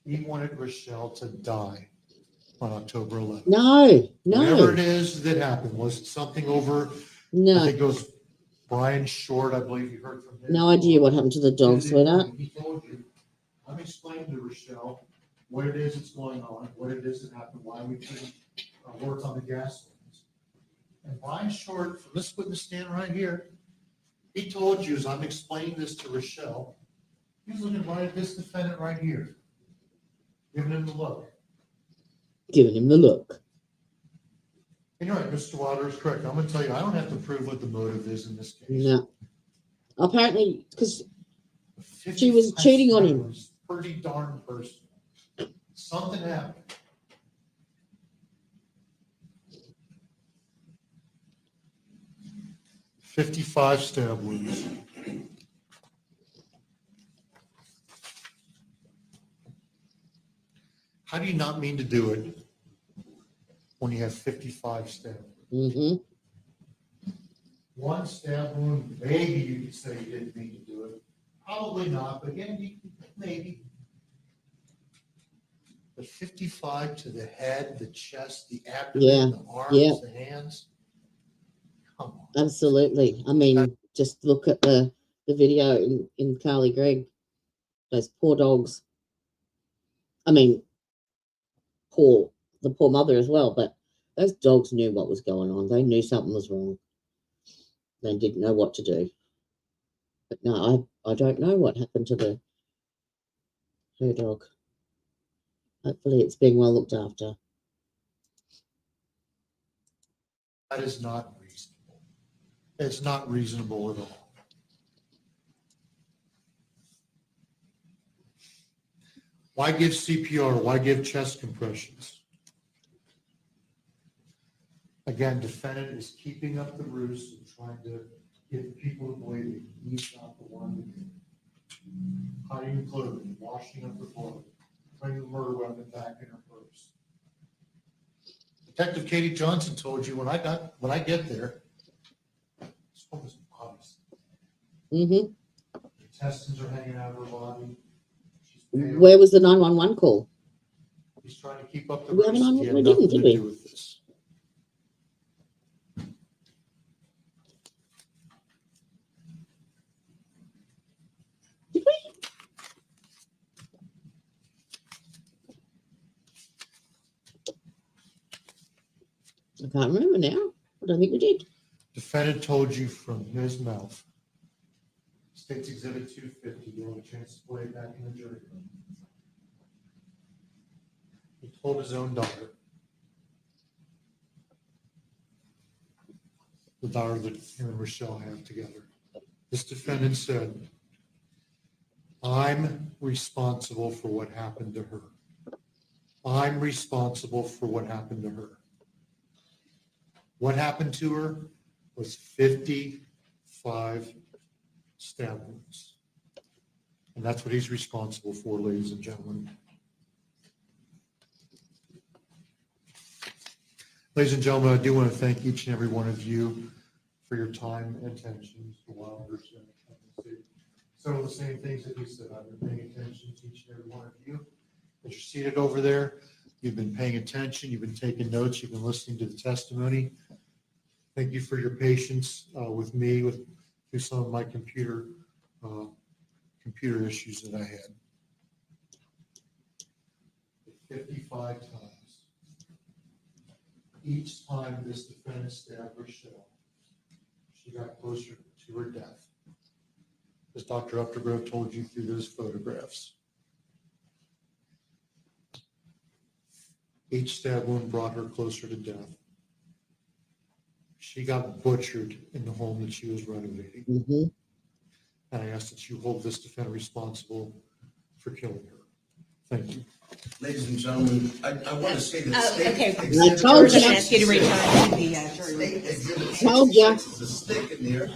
He wanted Rachelle to die on October 11th. No. Whatever it is that happened, was it something over, I No. think it was Brian Short, I believe you heard from him. No idea what happened to the dog, sweetheart. He told you, I'm explaining to Rachelle what it is that's going on, what it is that happened, why we couldn't work on the gas lines. And Brian Short, from this witness stand right here, he told you, as I'm explaining this to Rachelle, he's looking right at this defendant right here, giving him the look. Giving him the look. And you're right, Mr. Wilder is correct. I'm going to tell you, I don't have to prove what the motive is in this case. No. Apparently, because she was cheating on him. Pretty darn personal. Something happened. $55 stab wounds. How do you not mean to do it when you have 55 stab wounds? Mm-hmm. One stab wound, maybe you could say you didn't mean to do it. Probably not, but again, maybe. But 55 to the head, the chest, the abdomen, the arms, the hands. Come on. Absolutely. I mean, just look at the video in Carly Gregg. Those poor dogs. I mean, the poor mother as well, but those dogs knew what was going on. They knew something was wrong. They didn't know what to do. But no, I don't know what happened to her dog. Hopefully it's being well looked after. That is not reasonable. It's not reasonable at all. Why give CPR? Why give chest compressions? Again, defendant is keeping up the ruse and trying to get people to believe that he's not the one to do it. Hiding the clothing, washing up the blood, putting the murder weapon back in her purse. Detective Katie Johnson told you when I get there, this woman's honest. Mm-hmm. The intestines are hanging out of her body. Where was the 911 call? He's trying to keep up the We ruse. haven't He had we nothing didn't, to did we? do with this. Did we? I can't remember now. I don't think we did. Defendant told you from his mouth. State's Exhibit 250. You'll have a chance to play it back in the jury room. He told his own daughter, the daughter that him and Rachelle have together. This defendant said, I'm responsible for what happened to her. I'm responsible for what happened to her. What happened to her was 55 stab wounds. And that's what he's responsible for, ladies and gentlemen. Ladies and gentlemen, I do want to thank each and every one of you for your time and attention to Wilder's. Some of the same things that he said. I've been paying attention to each and every one of you. As you're seated over there, you've been paying attention, you've been taking notes, you've been listening to the testimony. Thank you for your patience with me through some of my computer issues that I had. 55 times. Each time this defendant stabbed Rachelle, she got closer to her death. As Dr. Updegrove told you through those photographs. Each stab wound brought her closer to death. She got butchered in the home that she was renovating. Mm-hmm. And I ask that you hold this defendant responsible for killing her. Thank you. Ladies and gentlemen, I want to say that Okay. I told you. Ask you to return to the jury. Told ya. There's a stick in there.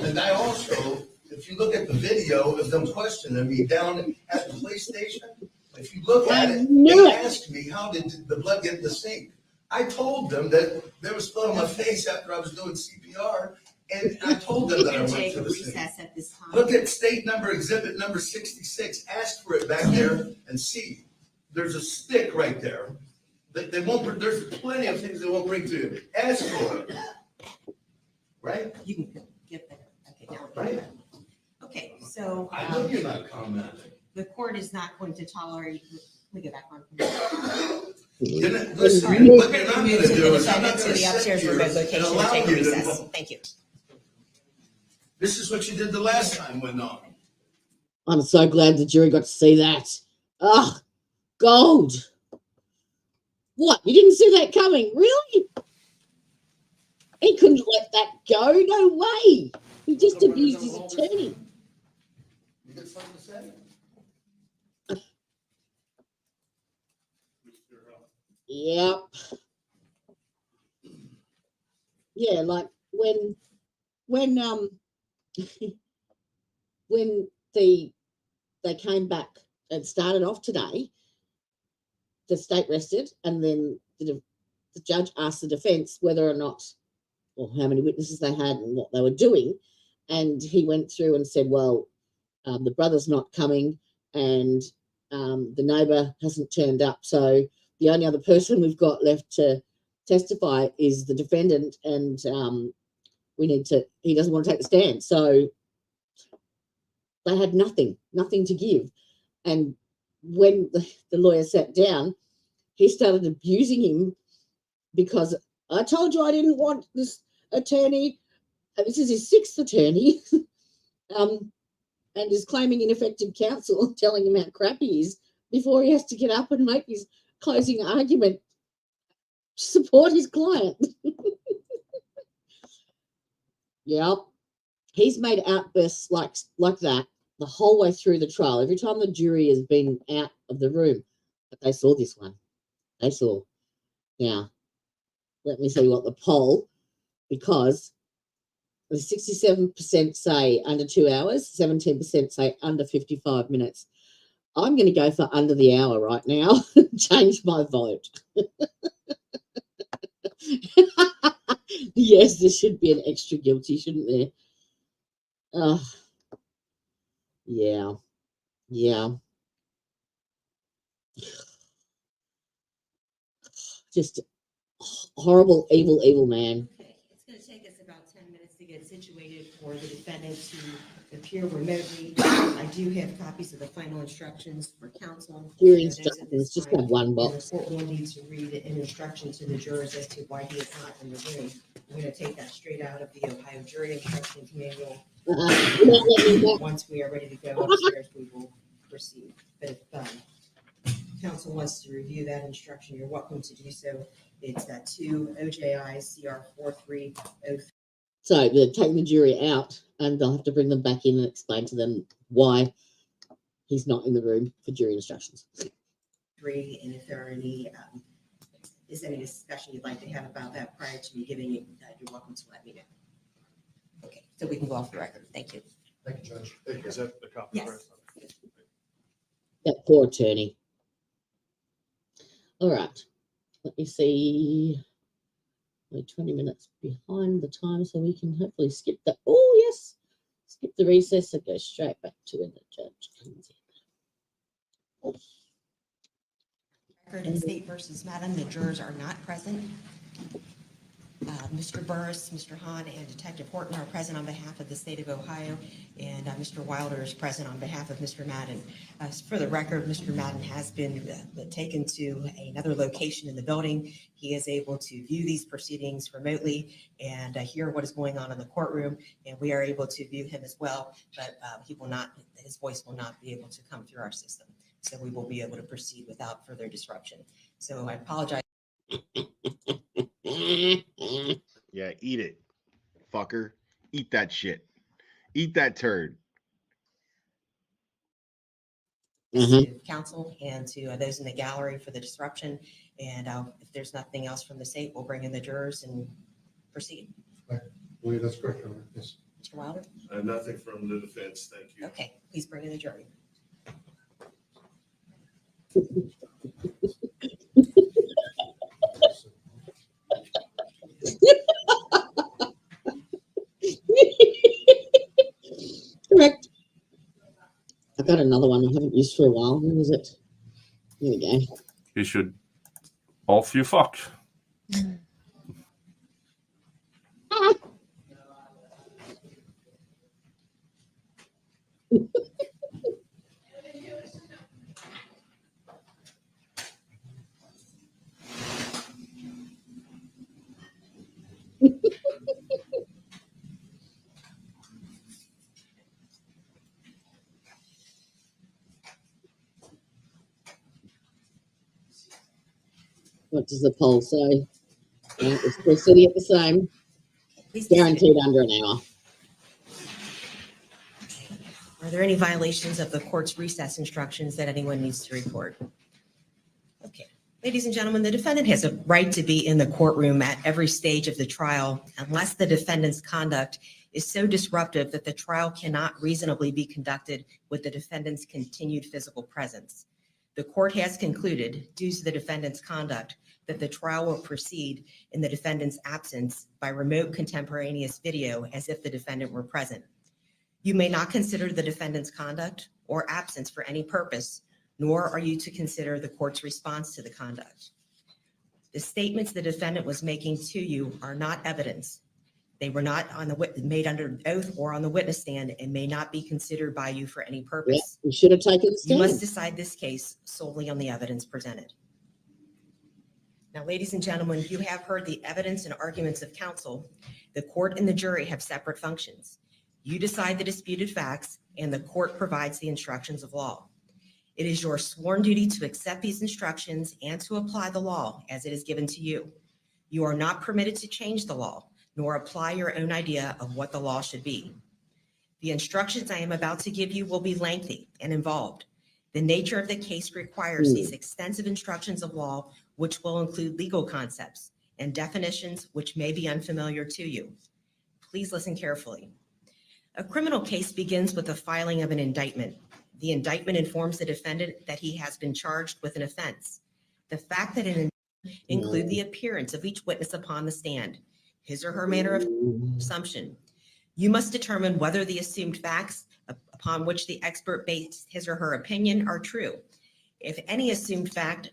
And I also, if you look at the video of them questioning me down at the police station, if you look at it, they asked me, how did the blood get in the sink? I told them that there was blood on my face after I was doing CPR, and I told them that I went to the sink. At this time. Look at state number, exhibit number 66. Ask for it back there and see. There's a stick right there. They won't. There's plenty of things they won't bring to you. Ask for it. Right? You can get there. Okay, now. Right? Okay, so. I know you're not commenting. The court is not going to tolerate, let me get back on. Listen, All right, what you're not going to do is I'm not to going to the upstairs sit here remote and location and allow take a you to. recess. Thank you. This is what you did the last time went on. I'm so glad the jury got to see that. Ah, gold. What? You didn't see that coming? Really? He couldn't let that go. No way. He just abused his attorney. You got something to say? Yep. Yeah, like when when they came back and started off today, the state rested, and then the judge asked the defense whether or not, or how many witnesses they had and what they were doing, and he went through and said, well, the brother's not coming, and the neighbour hasn't turned up, so the only other person we've got left to testify is the defendant, and he doesn't want to take the stand. So they had nothing to give. And when the lawyer sat down, he started abusing him because I told you I didn't want this attorney. This is his sixth attorney, and is claiming ineffective counsel, telling him how crap he is before he has to get up and make his closing argument to support his client. Yep. He's made outbursts like that the whole way through the trial. Every time the jury has been out of the room, but they saw this one. They saw. Now, let me see what the poll, because the 67% say under 2 hours, 17% say under 55 minutes. I'm going to go for under the hour right now. Change my vote. Yes, there should be an extra guilty, shouldn't there? Yeah. Just horrible, evil man. Okay, it's going to take us about 10 minutes to get situated for the defendant to appear remotely. I do have copies of the final instructions for counsel. Jury instructions, just have one box. The court will need to read an instruction to the jurors as to why he is not in the room. I'm going to take that straight out of the Ohio Jury Instructions Manual. Once we are ready to go upstairs, we will proceed. But if counsel wants to review that instruction, you're welcome to do so. It's that 2 OJI CR 4303. So they're taking the jury out, and they'll have to bring them back in and explain to them why he's not in the room for jury instructions. 3, and if there are any, is any discussion you'd like to have about that prior to me giving it, you're welcome to let me know. Okay, so we can go off the record. Thank you. Thank you, Judge. Is that the copy? Yes. That poor attorney. All right. Let me see. We're 20 minutes behind the time, so we can hopefully skip that. Oh, yes. Skip the recess and go straight back to when the judge comes in. Record in State versus Madden, the jurors are not present. Mr. Burris, Mr. Hahn, and Detective Horton are present on behalf of the state of Ohio, and Mr. Wilder is present on behalf of Mr. Madden. For the record, Mr. Madden has been taken to another location in the building. He is able to view these proceedings remotely and hear what is going on in the courtroom, and we are able to view him as well, but his voice will not be able to come through our system. So we will be able to proceed without further disruption. So I apologize. Yeah, eat it, fucker. Eat that shit. Eat that turd. To counsel and to those in the gallery for the disruption. And if there's nothing else from the state, we'll bring in the jurors and proceed. I believe that's correct, Your Honor. Yes. Mr. Wilder? Nothing from the defense, thank you. Okay, please bring in the jury. Correct. I've got another one I haven't used for a while. Where is it? Here we go. You should off you fuck. What does the poll say? Yeah, it's still sitting at the same. Please be seated. Guaranteed under an hour. Are there any violations of the court's recess instructions that anyone needs to report? Okay. Ladies and gentlemen, the defendant has a right to be in the courtroom at every stage of the trial unless the defendant's conduct is so disruptive that the trial cannot reasonably be conducted with the defendant's continued physical presence. The court has concluded, due to the defendant's conduct, that the trial will proceed in the defendant's absence by remote contemporaneous video as if the defendant were present. You may not consider the defendant's conduct or absence for any purpose, nor are you to consider the court's response to the conduct. The statements the defendant was making to you are not evidence. They were not made under oath or on the witness stand and may not be considered by you for any purpose. Yeah, we should have taken the stand. You must decide this case solely on the evidence presented. Now, ladies and gentlemen, you have heard the evidence and arguments of counsel. The court and the jury have separate functions. You decide the disputed facts, and the court provides the instructions of law. It is your sworn duty to accept these instructions and to apply the law as it is given to you. You are not permitted to change the law, nor apply your own idea of what the law should be. The instructions I am about to give you will be lengthy and involved. The nature of the case requires these extensive instructions of law, which will include legal concepts and definitions which may be unfamiliar to you. Please listen carefully. A criminal case begins with the filing of an indictment. The indictment informs the defendant that he has been charged with an offense. The fact that an indictment includes the appearance of each witness upon the stand, his or her manner of assumption. You must determine whether the assumed facts upon which the expert based his or her opinion are true. If any assumed fact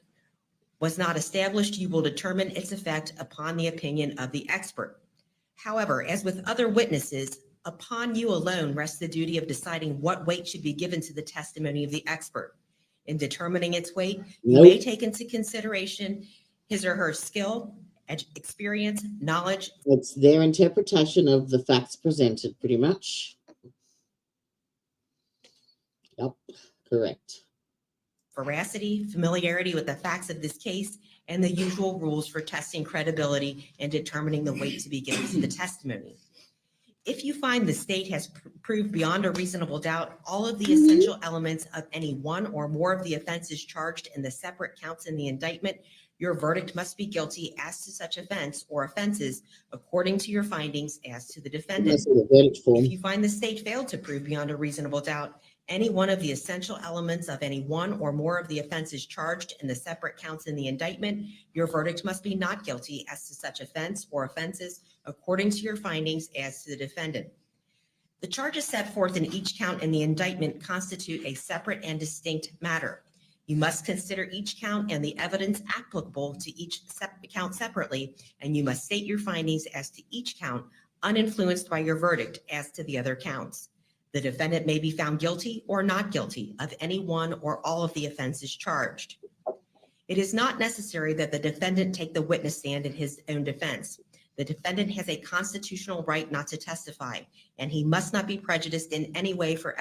was not established, you will determine its effect upon the opinion of the expert. However, as with other witnesses, upon you alone rests the duty of deciding what weight should be given to the testimony of the expert. In determining its weight, you may take into consideration his or her skill, experience, knowledge. It's their interpretation of the facts presented, pretty much. Yep, correct. Veracity, familiarity with the facts of this case, and the usual rules for testing credibility and determining the weight to be given to the testimony. If you find the state has proved beyond a reasonable doubt all of the essential elements of any one or more of the offenses charged in the separate counts in the indictment, your verdict must be guilty as to such offense or offenses according to your findings as to the defendant. If you find the state failed to prove beyond a reasonable doubt any one of the essential elements of any one or more of the offenses charged in the separate counts in the indictment, your verdict must be not guilty as to such offense or offenses according to your findings as to the defendant. The charges set forth in each count in the indictment constitute a separate and distinct matter. You must consider each count and the evidence applicable to each count separately, and you must state your findings as to each count uninfluenced by your verdict as to the other counts. The defendant may be found guilty or not guilty of any one or all of the offenses charged. It is not necessary that the defendant take the witness stand in his own defense. The defendant has a constitutional right not to testify, and he must not be prejudiced in any way for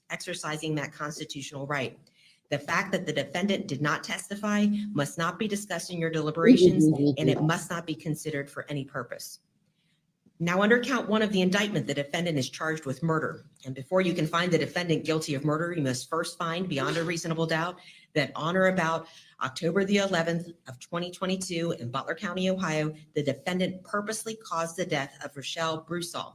exercising that constitutional right. The fact that the defendant did not testify must not be discussed in your deliberations, and it must not be considered for any purpose. Now, under count 1 of the indictment, the defendant is charged with murder. And before you can find the defendant guilty of murder, you must first find beyond a reasonable doubt that on or about October the 11th of 2022 in Butler County, Ohio, the defendant purposely caused the death of Rachelle Brewsaugh.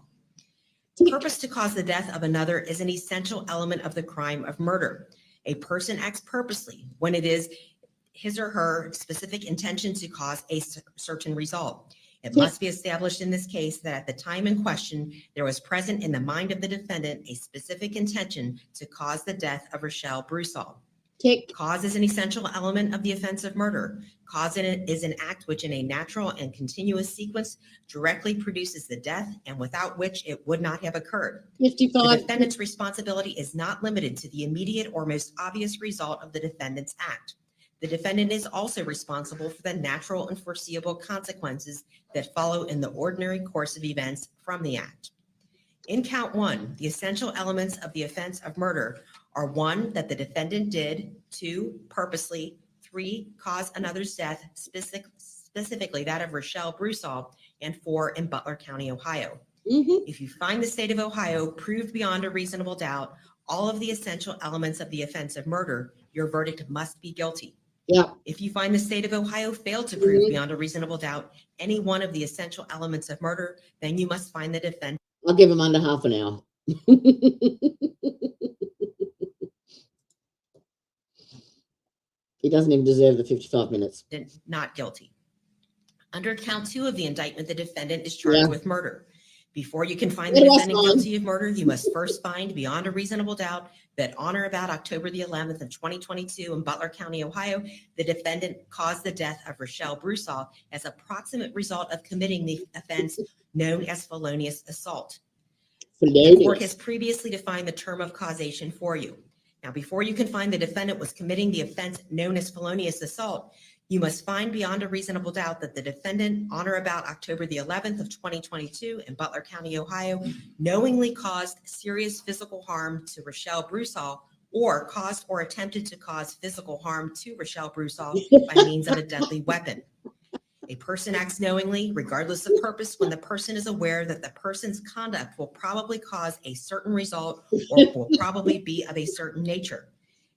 Purpose to cause the death of another is an essential element of the crime of murder. A person acts purposely when it is his or her specific intention to cause a certain result. It must be established in this case that at the time in question, there was present in the mind of the defendant a specific intention to cause the death of Rachelle Brewsaugh. Cause is an essential element of the offense of murder. Cause in it is an act which in a natural and continuous sequence directly produces the death and without which it would not have occurred. 55. The defendant's responsibility is not limited to the immediate or most obvious result of the defendant's act. The defendant is also responsible for the natural and foreseeable consequences that follow in the ordinary course of events from the act. In count 1, the essential elements of the offense of murder are 1, that the defendant did, 2, purposely, 3, cause another's death, specifically that of Rachelle Brewsaugh, and 4, in Butler County, Ohio. If you find the state of Ohio proved beyond a reasonable doubt all of the essential elements of the offense of murder, your verdict must be guilty. If you find the state of Ohio failed to prove beyond a reasonable doubt any one of the essential elements of murder, then you must find the defendant. I'll give him under half an hour. He doesn't even deserve the 55 minutes. Not guilty. Under count 2 of the indictment, the defendant is charged with murder. Before you can find the defendant guilty of murder, you must first find beyond a reasonable doubt that on or about October the 11th of 2022 in Butler County, Ohio, the defendant caused the death of Rachelle Brewsaugh as a proximate result of committing the offense known as felonious assault. The court has previously defined the term of causation for you. Now, before you can find the defendant was committing the offense known as felonious assault, you must find beyond a reasonable doubt that the defendant on or about October the 11th of 2022 in Butler County, Ohio, knowingly caused serious physical harm to Rachelle Brewsaugh or caused or attempted to cause physical harm to Rachelle Brewsaugh by means of a deadly weapon. A person acts knowingly, regardless of purpose, when the person is aware that the person's conduct will probably cause a certain result or will probably be of a certain nature.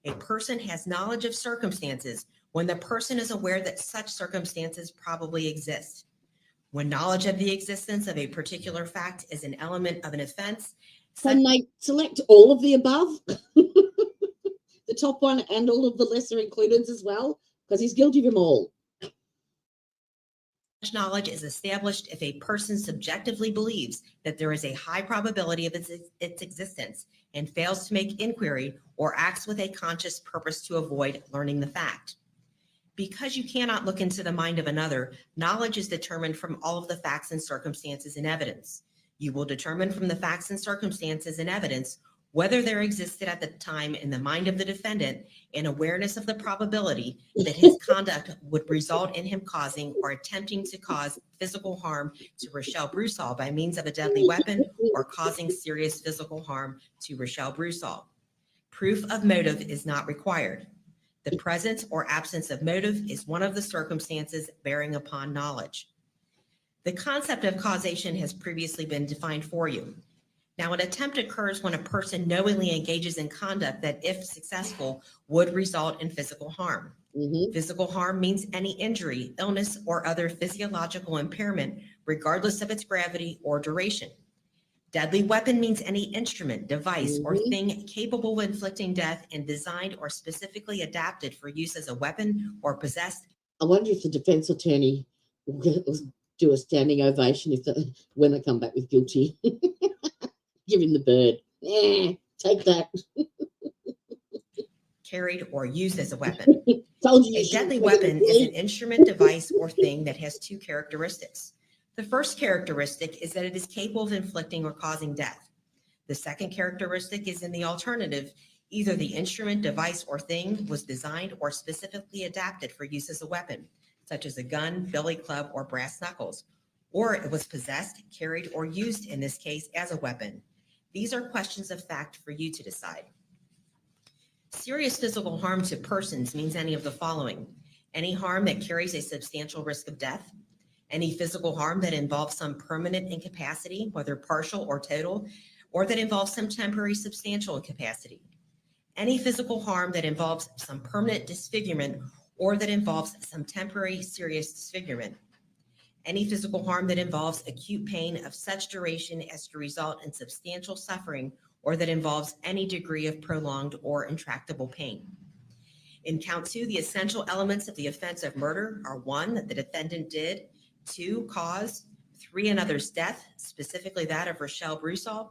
A person has knowledge of circumstances when the person is aware that such circumstances probably exist. When knowledge of the existence of a particular fact is an element of an offense. Can they select all of the above? The top one and all of the lesser included as well? Because he's guilty of them all. Such knowledge is established if a person subjectively believes that there is a high probability of its existence and fails to make inquiry or acts with a conscious purpose to avoid learning the fact. Because you cannot look into the mind of another, knowledge is determined from all of the facts and circumstances and evidence. You will determine from the facts and circumstances and evidence whether there existed at the time in the mind of the defendant an awareness of the probability that his conduct would result in him causing or attempting to cause physical harm to Rachelle Brewsaugh by means of a deadly weapon or causing serious physical harm to Rachelle Brewsaugh. Proof of motive is not required. The presence or absence of motive is one of the circumstances bearing upon knowledge. The concept of causation has previously been defined for you. Now, an attempt occurs when a person knowingly engages in conduct that, if successful, would result in physical harm. Physical harm means any injury, illness, or other physiological impairment, regardless of its gravity or duration. Deadly weapon means any instrument, device, or thing capable of inflicting death and designed or specifically adapted for use as a weapon or possessed. I wonder if the defense attorney will do a standing ovation when they come back with guilty. Give him the bird. Yeah, take that. Carried or used as a weapon. Told you. A deadly weapon is an instrument, device, or thing that has two characteristics. The first characteristic is that it is capable of inflicting or causing death. The second characteristic is in the alternative. Either the instrument, device, or thing was designed or specifically adapted for use as a weapon, such as a gun, billy club, or brass knuckles, or it was possessed, carried, or used in this case as a weapon. These are questions of fact for you to decide. Serious physical harm to persons means any of the following: any harm that carries a substantial risk of death, any physical harm that involves some permanent incapacity, whether partial or total, or that involves some temporary substantial incapacity, any physical harm that involves some permanent disfigurement or that involves some temporary serious disfigurement, any physical harm that involves acute pain of such duration as to result in substantial suffering or that involves any degree of prolonged or intractable pain. In count 2, the essential elements of the offense of murder are 1, that the defendant did, 2, cause, 3, another's death, specifically that of Rachelle Brewsaugh,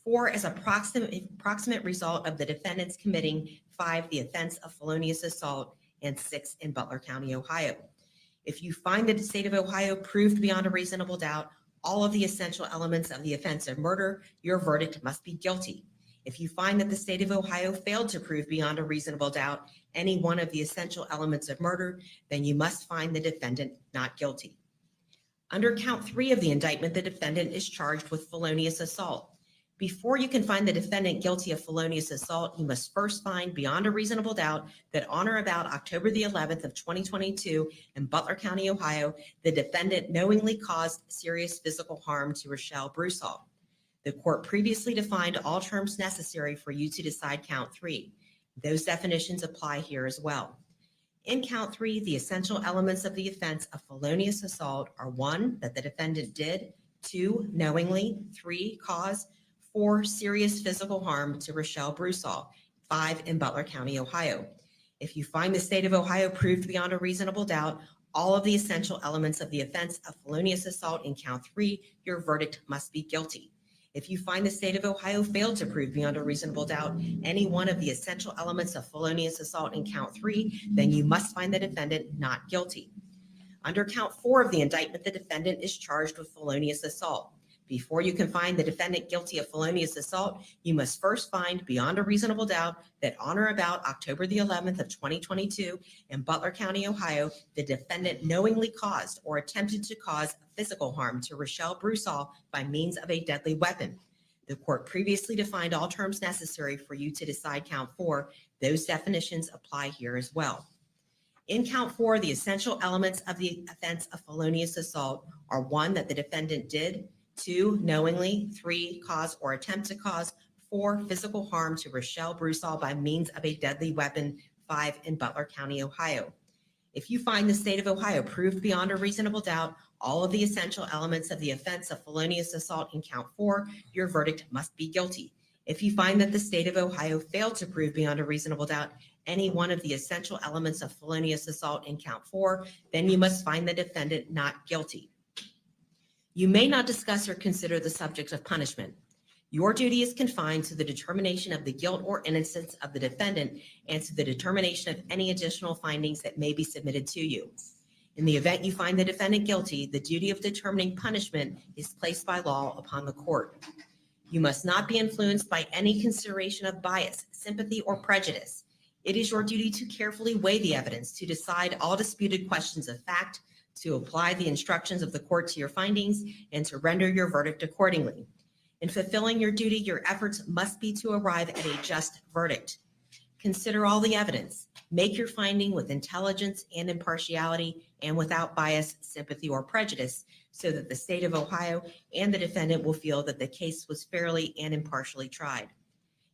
4, as a proximate result of the defendant's committing, 5, the offense of felonious assault, and 6, in Butler County, Ohio. If you find that the state of Ohio proved beyond a reasonable doubt all of the essential elements of the offense of murder, your verdict must be guilty. If you find that the state of Ohio failed to prove beyond a reasonable doubt any one of the essential elements of murder, then you must find the defendant not guilty. Under count 3 of the indictment, the defendant is charged with felonious assault. Before you can find the defendant guilty of felonious assault, you must first find beyond a reasonable doubt that on or about October the 11th of 2022 in Butler County, Ohio, the defendant knowingly caused serious physical harm to Rachelle Brewsaugh. The court previously defined all terms necessary for you to decide count 3. Those definitions apply here as well. In count 3, the essential elements of the offense of felonious assault are 1, that the defendant did, 2, knowingly, 3, cause, 4, serious physical harm to Rachelle Brewsaugh, 5, in Butler County, Ohio. If you find the state of Ohio proved beyond a reasonable doubt all of the essential elements of the offense of felonious assault in count 3, your verdict must be guilty. If you find the state of Ohio failed to prove beyond a reasonable doubt any one of the essential elements of felonious assault in count 3, then you must find the defendant not guilty. Under count 4 of the indictment, the defendant is charged with felonious assault. Before you can find the defendant guilty of felonious assault, you must first find beyond a reasonable doubt that on or about October the 11th of 2022 in Butler County, Ohio, the defendant knowingly caused or attempted to cause physical harm to Rachelle Brewsaugh by means of a deadly weapon. The court previously defined all terms necessary for you to decide count 4. Those definitions apply here as well. In count 4, the essential elements of the offense of felonious assault are 1, that the defendant did, 2, knowingly, 3, cause or attempt to cause, 4, physical harm to Rachelle Brewsaugh by means of a deadly weapon, 5, in Butler County, Ohio. If you find the state of Ohio proved beyond a reasonable doubt all of the essential elements of the offense of felonious assault in count 4, your verdict must be guilty. If you find that the state of Ohio failed to prove beyond a reasonable doubt any one of the essential elements of felonious assault in count 4, then you must find the defendant not guilty. You may not discuss or consider the subject of punishment. Your duty is confined to the determination of the guilt or innocence of the defendant and to the determination of any additional findings that may be submitted to you. In the event you find the defendant guilty, the duty of determining punishment is placed by law upon the court. You must not be influenced by any consideration of bias, sympathy, or prejudice. It is your duty to carefully weigh the evidence, to decide all disputed questions of fact, to apply the instructions of the court to your findings, and to render your verdict accordingly. In fulfilling your duty, your efforts must be to arrive at a just verdict. Consider all the evidence. Make your finding with intelligence and impartiality and without bias, sympathy, or prejudice, so that the state of Ohio and the defendant will feel that the case was fairly and impartially tried.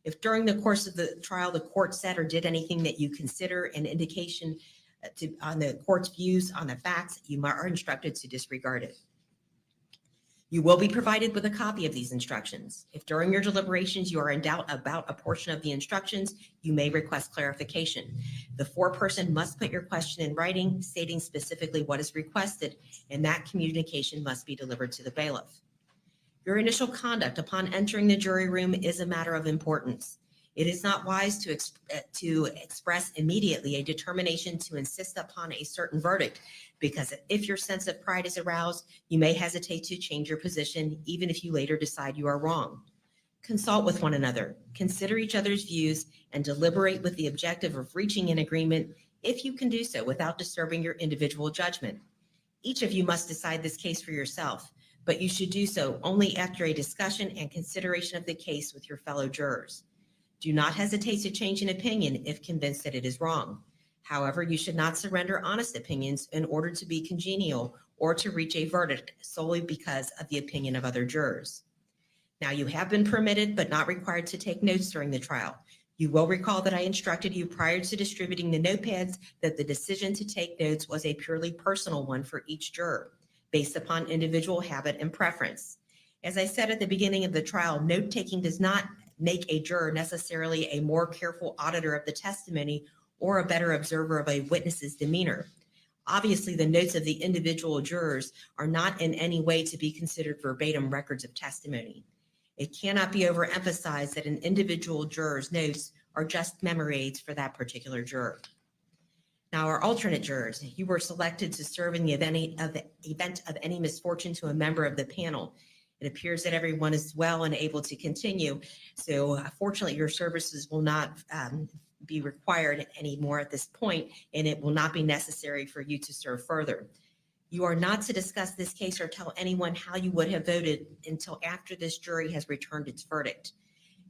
If during the course of the trial the court said or did anything that you consider an indication on the court's views on the facts, you are instructed to disregard it. You will be provided with a copy of these instructions. If during your deliberations you are in doubt about a portion of the instructions, you may request clarification. The foreperson must put your question in writing, stating specifically what is requested, and that communication must be delivered to the bailiff. Your initial conduct upon entering the jury room is a matter of importance. It is not wise to express immediately a determination to insist upon a certain verdict, because if your sense of pride is aroused, you may hesitate to change your position, even if you later decide you are wrong. Consult with one another, consider each other's views, and deliberate with the objective of reaching an agreement if you can do so without disturbing your individual judgment. Each of you must decide this case for yourself, but you should do so only after a discussion and consideration of the case with your fellow jurors. Do not hesitate to change an opinion if convinced that it is wrong. However, you should not surrender honest opinions in order to be congenial or to reach a verdict solely because of the opinion of other jurors. Now, you have been permitted but not required to take notes during the trial. You will recall that I instructed you prior to distributing the notepads that the decision to take notes was a purely personal one for each juror, based upon individual habit and preference. As I said at the beginning of the trial, note-taking does not make a juror necessarily a more careful auditor of the testimony or a better observer of a witness's demeanor. Obviously, the notes of the individual jurors are not in any way to be considered verbatim records of testimony. It cannot be overemphasized that an individual juror's notes are just memory aids for that particular juror. Now, our alternate jurors, you were selected to serve in the event of any misfortune to a member of the panel. It appears that everyone is well and able to continue. So fortunately, your services will not be required anymore at this point, and it will not be necessary for you to serve further. You are not to discuss this case or tell anyone how you would have voted until after this jury has returned its verdict.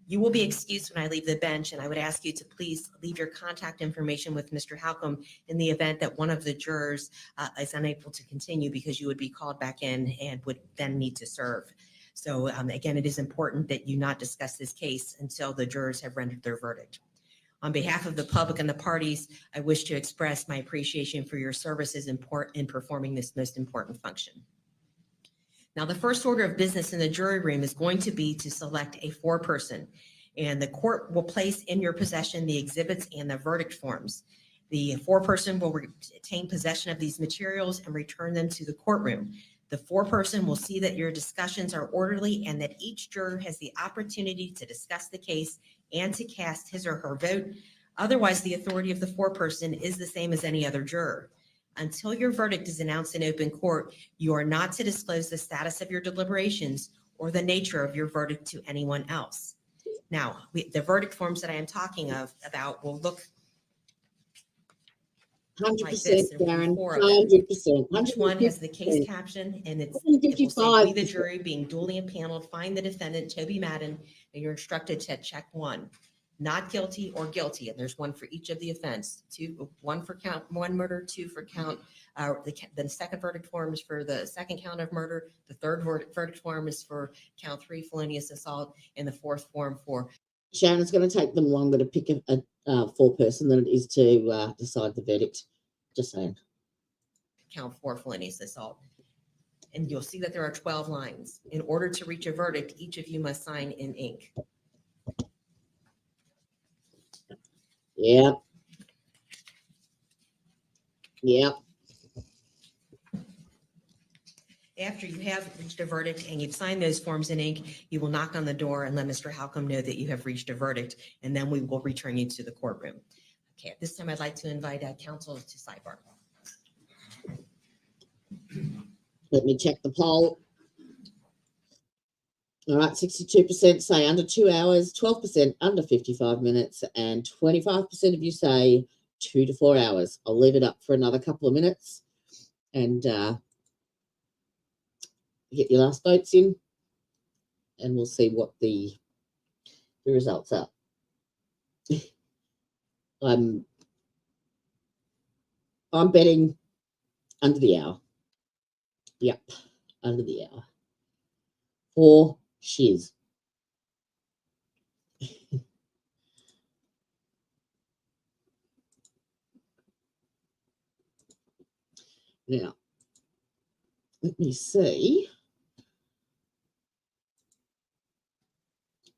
You will be excused when I leave the bench, and I would ask you to please leave your contact information with Mr. Halcomb in the event that one of the jurors is unable to continue, because you would be called back in and would then need to serve. So again, it is important that you not discuss this case until the jurors have rendered their verdict. On behalf of the public and the parties, I wish to express my appreciation for your services in performing this most important function. Now, the first order of business in the jury room is going to be to select a foreperson, and the court will place in your possession the exhibits and the verdict forms. The foreperson will retain possession of these materials and return them to the courtroom. The foreperson will see that your discussions are orderly and that each juror has the opportunity to discuss the case and to cast his or her vote. Otherwise, the authority of the foreperson is the same as any other juror. Until your verdict is announced in open court, you are not to disclose the status of your deliberations or the nature of your verdict to anyone else. Now, the verdict forms that I am talking about will look 100%, like this. There will be Darren. 4 of them. 100%. Each one has the case 100%. caption, and it will say, 155%. we, the jury, being duly impaneled, find the defendant, Toby Madden, and you're instructed to check 1. Not guilty or guilty, and there's 1 for each of the offense. 1 for count 1 murder, 2 for count. The second verdict form is for the second count of murder. The third verdict form is for count 3, felonious assault, and the 4th form for. Sharon, it's going to take them longer to pick a foreperson than it is to decide the verdict. Just saying. Count 4, felonious assault. And you'll see that there are 12 lines. In order to reach a verdict, each of you must sign in ink. Yep. Yep. After you have reached a verdict and you've signed those forms in ink, you will knock on the door and let Mr. Halcomb know that you have reached a verdict, and then we will return you to the courtroom. Okay, at this time, I'd like to invite counsel to sidebar. Let me check the poll. All right, 62% say under 2 hours, 12% under 55 minutes, and 25% of you say 2 to 4 hours. I'll leave it up for another couple of minutes and get your last votes in, and we'll see what the results are. I'm betting under the hour. Yep, under the hour. For shiz. Now, let me see.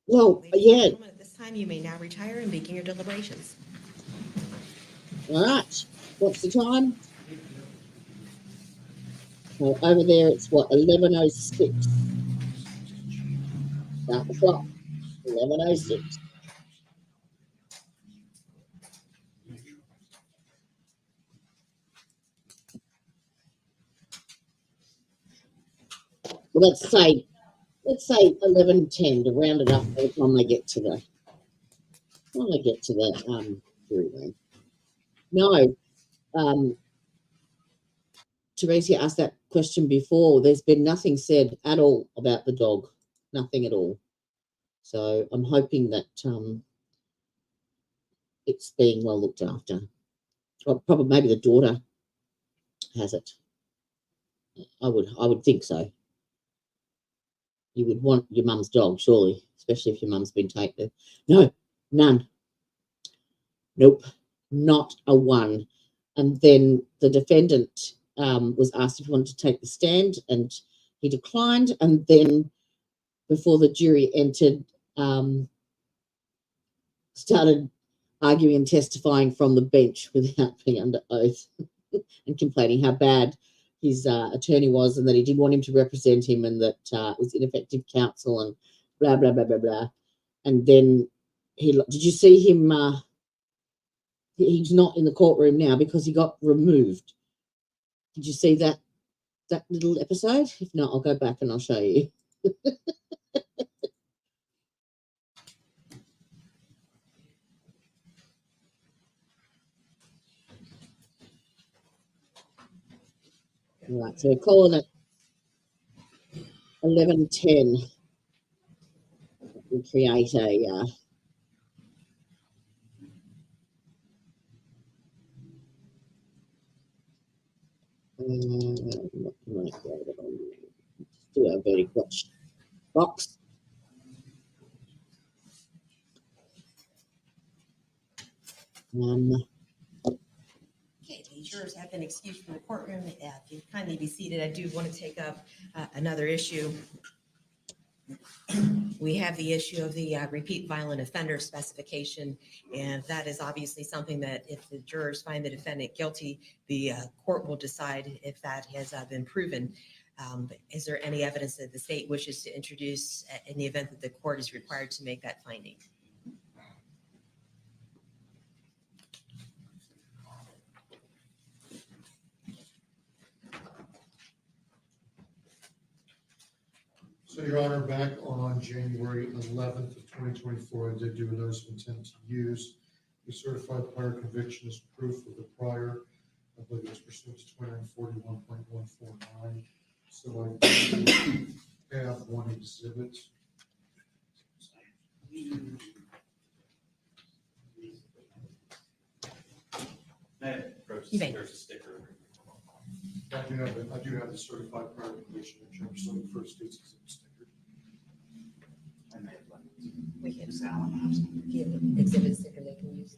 Well, Ladies and yeah. gentlemen, at this time, you may now retire and begin your deliberations. All right. What's the time? Well, over there, it's what, 11:06. Start the clock. 11:06. Well, let's say 11:10 to round it up by the time they get to the jury room. No, Teresa asked that question before. There's been nothing said at all about the dog, nothing at all. So I'm hoping that it's being well looked after. Well, probably maybe the daughter has it. I would think so. You would want your mum's dog, surely, especially if your mum's been taken. No, none. Nope, not a one. And then the defendant was asked if he wanted to take the stand, and he declined. And then before the jury entered, started arguing and testifying from the bench without being under oath and complaining how bad his attorney was, and that he didn't want him to represent him, and that it was ineffective counsel, and blah, blah, blah, blah, blah. And then did you see him? He's not in the courtroom now because he got removed. Did you see that little episode? If not, I'll go back and I'll show you. Right, so we're calling it 11:10. We create a do a verdict watch box. Okay, the jurors have been excused from the courtroom. If you kindly be seated, I do want to take up another issue. We have the issue of the repeat violent offender specification, and that is obviously something that if the jurors find the defendant guilty, the court will decide if that has been proven. Is there any evidence that the state wishes to introduce in the event that the court is required to make that finding? So, Your Honor, back on January 11th of 2024, I did do a notice of intent to use a certified prior conviction as proof of the prior. I believe it was pursuant to 2941.149. So I do have one exhibit. There's a sticker. I do have the certified prior conviction in terms of the first state's exhibit sticker. We can give an exhibit sticker they can use.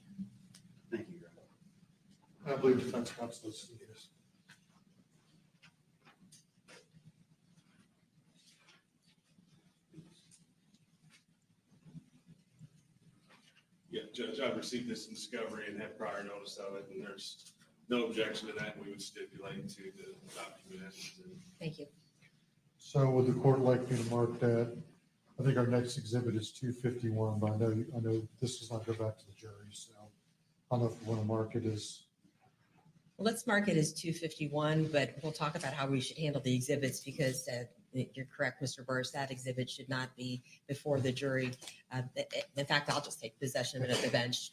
Thank you. I believe defense counsel is yes. Yeah, Judge, I've received this in discovery and had prior notice of it, and there's no objection to that. We would stipulate to the document. Thank you. So would the court like me to mark that? I think our next exhibit is 251, but I know this does not go back to the jury, so I don't know if we want to mark it as. Well, let's mark it as 251, but we'll talk about how we should handle the exhibits because you're correct, Mr. Burris, that exhibit should not be before the jury. In fact, I'll just take possession of it at the bench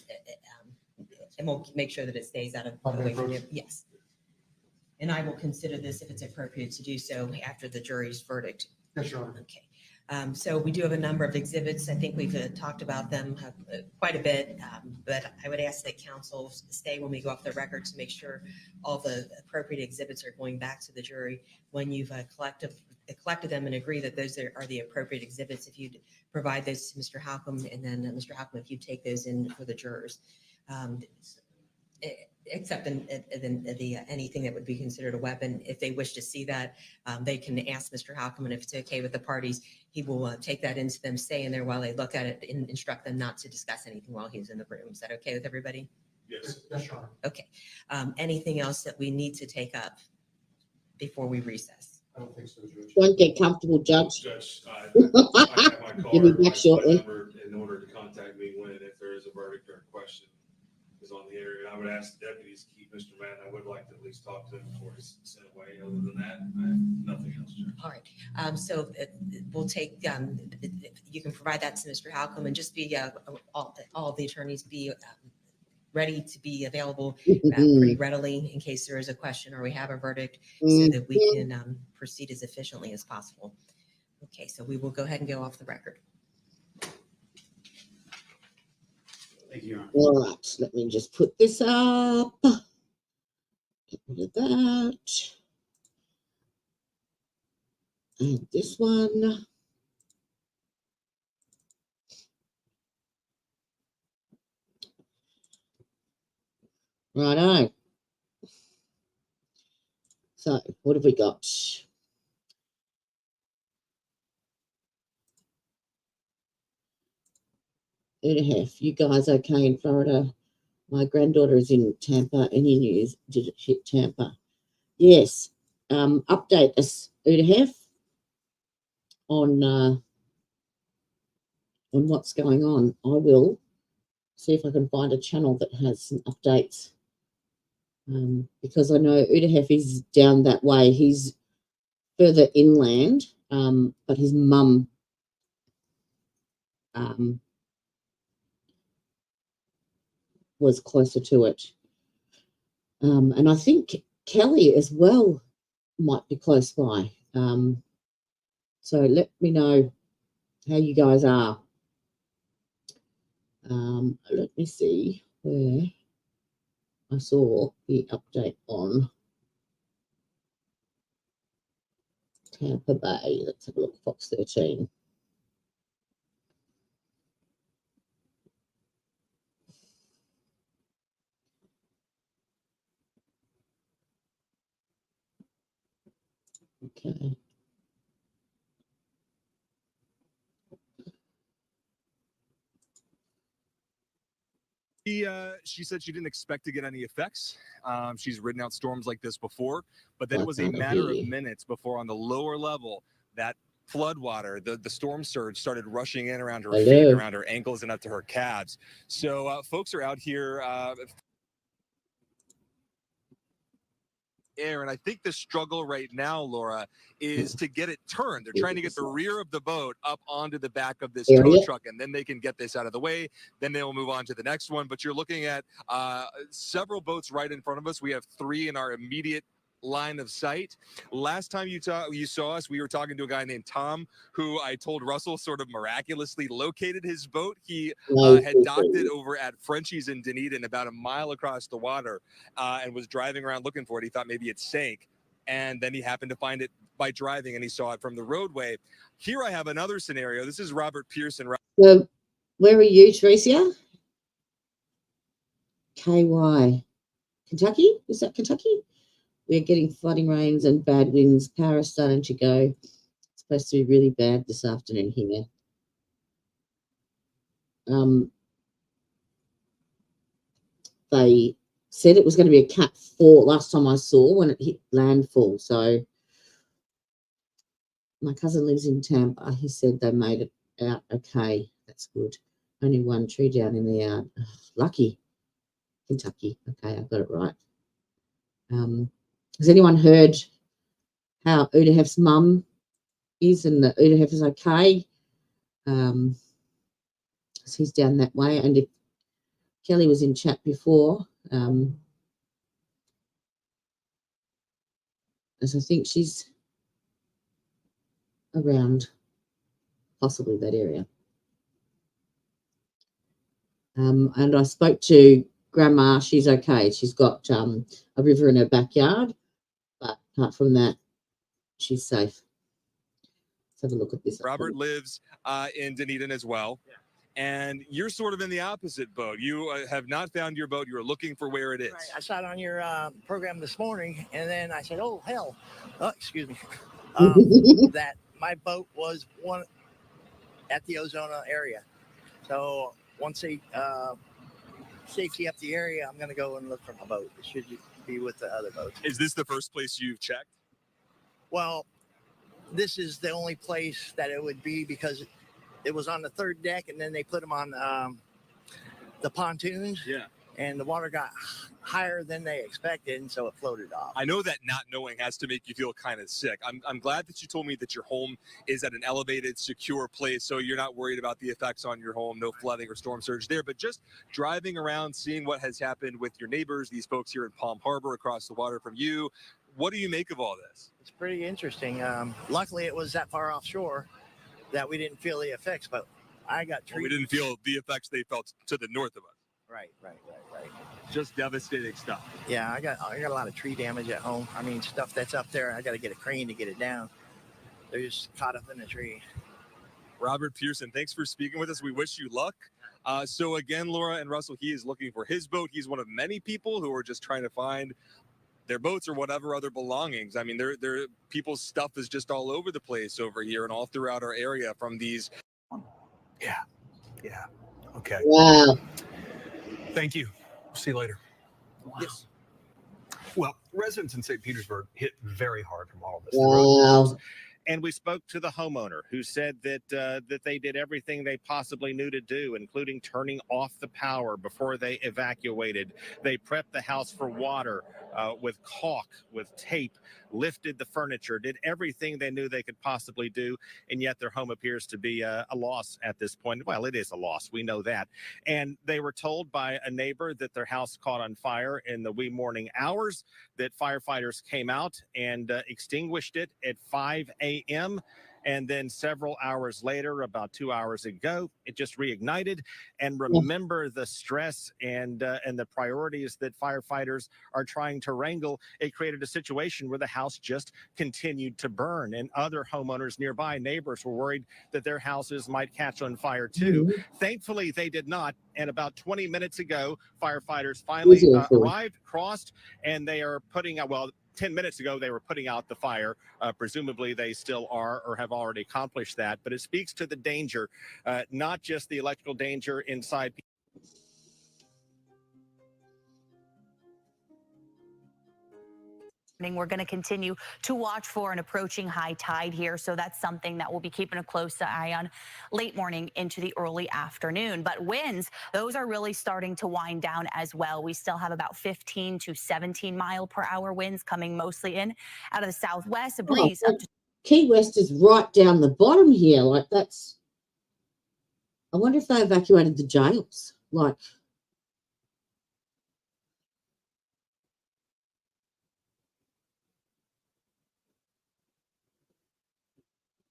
and we'll make sure that it stays out of away from you. Yes. And I will consider this if it's appropriate to do so after the jury's verdict. Yes, Your Honor. Okay. So we do have a number of exhibits. I think we've talked about them quite a bit, but I would ask that counsel stay when we go off the record to make sure all the appropriate exhibits are going back to the jury. When you've collected them and agree that those are the appropriate exhibits, if you'd provide those to Mr. Halcomb, and then Mr. Halcomb, if you take those in for the jurors. Except in the anything that would be considered a weapon. If they wish to see that, they can ask Mr. Halcomb, and if it's okay with the parties, he will take that into them, stay in there while they look at it, and instruct them not to discuss anything while he's in the room. Is that okay with everybody? Yes. Yes, Your Honor. Okay. Anything else that we need to take up before we recess? I don't think so, Judge. Don't get comfortable, Judge. Judge, I have my Give me card, my back shortly. phone number in order to contact me when and if there is a verdict or a question is on the area. I would ask the deputies to keep Mr. Madden. I would like to at least talk to him before he's sent away. Other than that, I have nothing else, Judge. All right. So we'll take, you can provide that to Mr. Halcomb, and just be, all the attorneys be ready to be available pretty readily in case there is a question or we have a verdict, so that we can proceed as efficiently as possible. Okay, so we will go ahead and go off the record. Thank you, Your Honor. All right, let me just put this up. Get rid of that. And this one. Righto. So, what have we got? Ineffective. You guys okay in Florida? My granddaughter is in Tampa. Any news? Did it hit Tampa? Yes. Update us, Ineffective, on what's going on. I will see if I can find a channel that has some updates. Because I know Udahef is down that way. He's further inland, but his mum was closer to it. And I think Kelly as well might be close by. So let me know how you guys are. Let me see where I saw the update on Tampa Bay. Let's have a look, Fox 13. Okay. She said she didn't expect to get any effects. She's ridden out storms like this before, but then it was a matter of minutes before on the lower level that flood water, the storm surge started rushing in around her feet, around her ankles, and up to her calves. So folks are out here air, and I think the struggle right now, Laura, is to get it turned. They're trying to get the rear of the boat up onto the back of this tow truck, and then they can get this out of the way. Then they'll move on to the next one. But you're looking at several boats right in front of us. We have 3 in our immediate line of sight. Last time you saw us, we were talking to a guy named Tom, who I told Russell sort of miraculously located his boat. He had docked it over at Frenchie's in Dunedin, about a mile across the water, and was driving around looking for it. He thought maybe it sank, and then he happened to find it by driving, and he saw it from the roadway. Here I have another scenario. This is Robert Pearson. So where are you, Tricia? KY. Kentucky? Is that Kentucky? We're getting flooding rains and bad winds. Power is starting to go. It's supposed to be really bad this afternoon here. They said it was going to be a Cat 4 last time I saw when it hit landfall. So my cousin lives in Tampa. He said they made it out okay. That's good. Only one tree down in the yard. Ugh, lucky. Kentucky. Okay, I got it right. Has anyone heard how Udahef's mum is and that Udahef is okay? So he's down that way. And if Kelly was in chat before, as I think she's around possibly that area. And I spoke to Grandma. She's okay. She's got a river in her backyard, but apart from that, she's safe. Let's have a look at this. Robert lives in Dunedin as well. And you're sort of in the opposite boat. You have not found your boat. You're looking for where it is. Right. I saw it on your program this morning, and then I said, oh, hell. Oh, excuse me. That my boat was one at the Ozona area. So once they safety up the area, I'm going to go and look for my boat. It should be with the other boats. Is this the first place you've checked? Well, this is the only place that it would be because it was on the third deck, and then they put them on the pontoons. Yeah. And the water got higher than they expected, and so it floated off. I know that not knowing has to make you feel kind of sick. I'm glad that you told me that your home is at an elevated, secure place, so you're not worried about the effects on your home, no flooding or storm surge there. But just driving around, seeing what has happened with your neighbors, these folks here in Palm Harbor across the water from you, what do you make of all this? It's pretty interesting. Luckily, it was that far offshore that we didn't feel the effects, but I got treated. We didn't feel the effects they felt to the north of us. Right. Just devastating stuff. Yeah, I got a lot of tree damage at home. I mean, stuff that's up there, I got to get a crane to get it down. They're just caught up in a tree. Robert Pearson, thanks for speaking with us. We wish you luck. So again, Laura and Russell, he is looking for his boat. He's one of many people who are just trying to find their boats or whatever other belongings. I mean, their people's stuff is just all over the place over here and all throughout our area from these. Yeah. Okay. Wow. Thank you. See you later. Wow. Yes. Well, residents in St. Petersburg hit very hard from all of this. Wow. And we spoke to the homeowner who said that they did everything they possibly knew to do, including turning off the power before they evacuated. They prepped the house for water with caulk, with tape, lifted the furniture, did everything they knew they could possibly do. And yet their home appears to be a loss at this point. Well, it is a loss. We know that. And they were told by a neighbor that their house caught on fire in the wee morning hours, that firefighters came out and extinguished it at 5 a.m. And then several hours later, about 2 hours ago, it just reignited. And remember the stress and the priorities that firefighters are trying to wrangle. It created a situation where the house just continued to burn, and other homeowners nearby, neighbors, were worried that their houses might catch on fire too. Thankfully, they did not. And about 20 minutes ago, firefighters finally arrived, crossed, and they are putting out, well, 10 minutes ago, they were putting out the fire. Presumably, they still are or have already accomplished that. But it speaks to the danger, not just the electrical danger inside. We're going to continue to watch for an approaching high tide here. So that's something that we'll be keeping a close eye on late morning into the early afternoon. But winds, those are really starting to wind down as well. We still have about 15 to 17 mile per hour winds coming mostly in out of the southwest. A breeze up to Key West is right down the bottom here. Like that's, I wonder if they evacuated the jails. Like,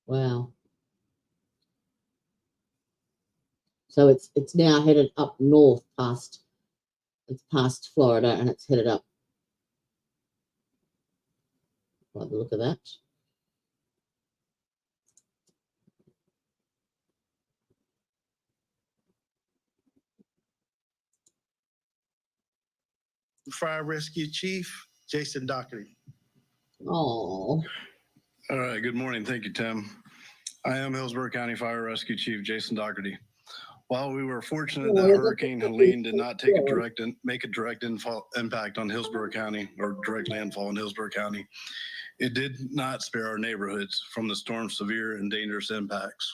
wow. So it's now headed up north past Florida, and it's headed up. By the look of that. Fire Rescue Chief Jason Doherty. Oh. All right. Good morning. Thank you, Tim. I am Hillsborough County Fire Rescue Chief Jason Doherty. While we were fortunate that Hurricane Helene did not make a direct impact on Hillsborough County or direct landfall in Hillsborough County, it did not spare our neighborhoods from the storm's severe and dangerous impacts.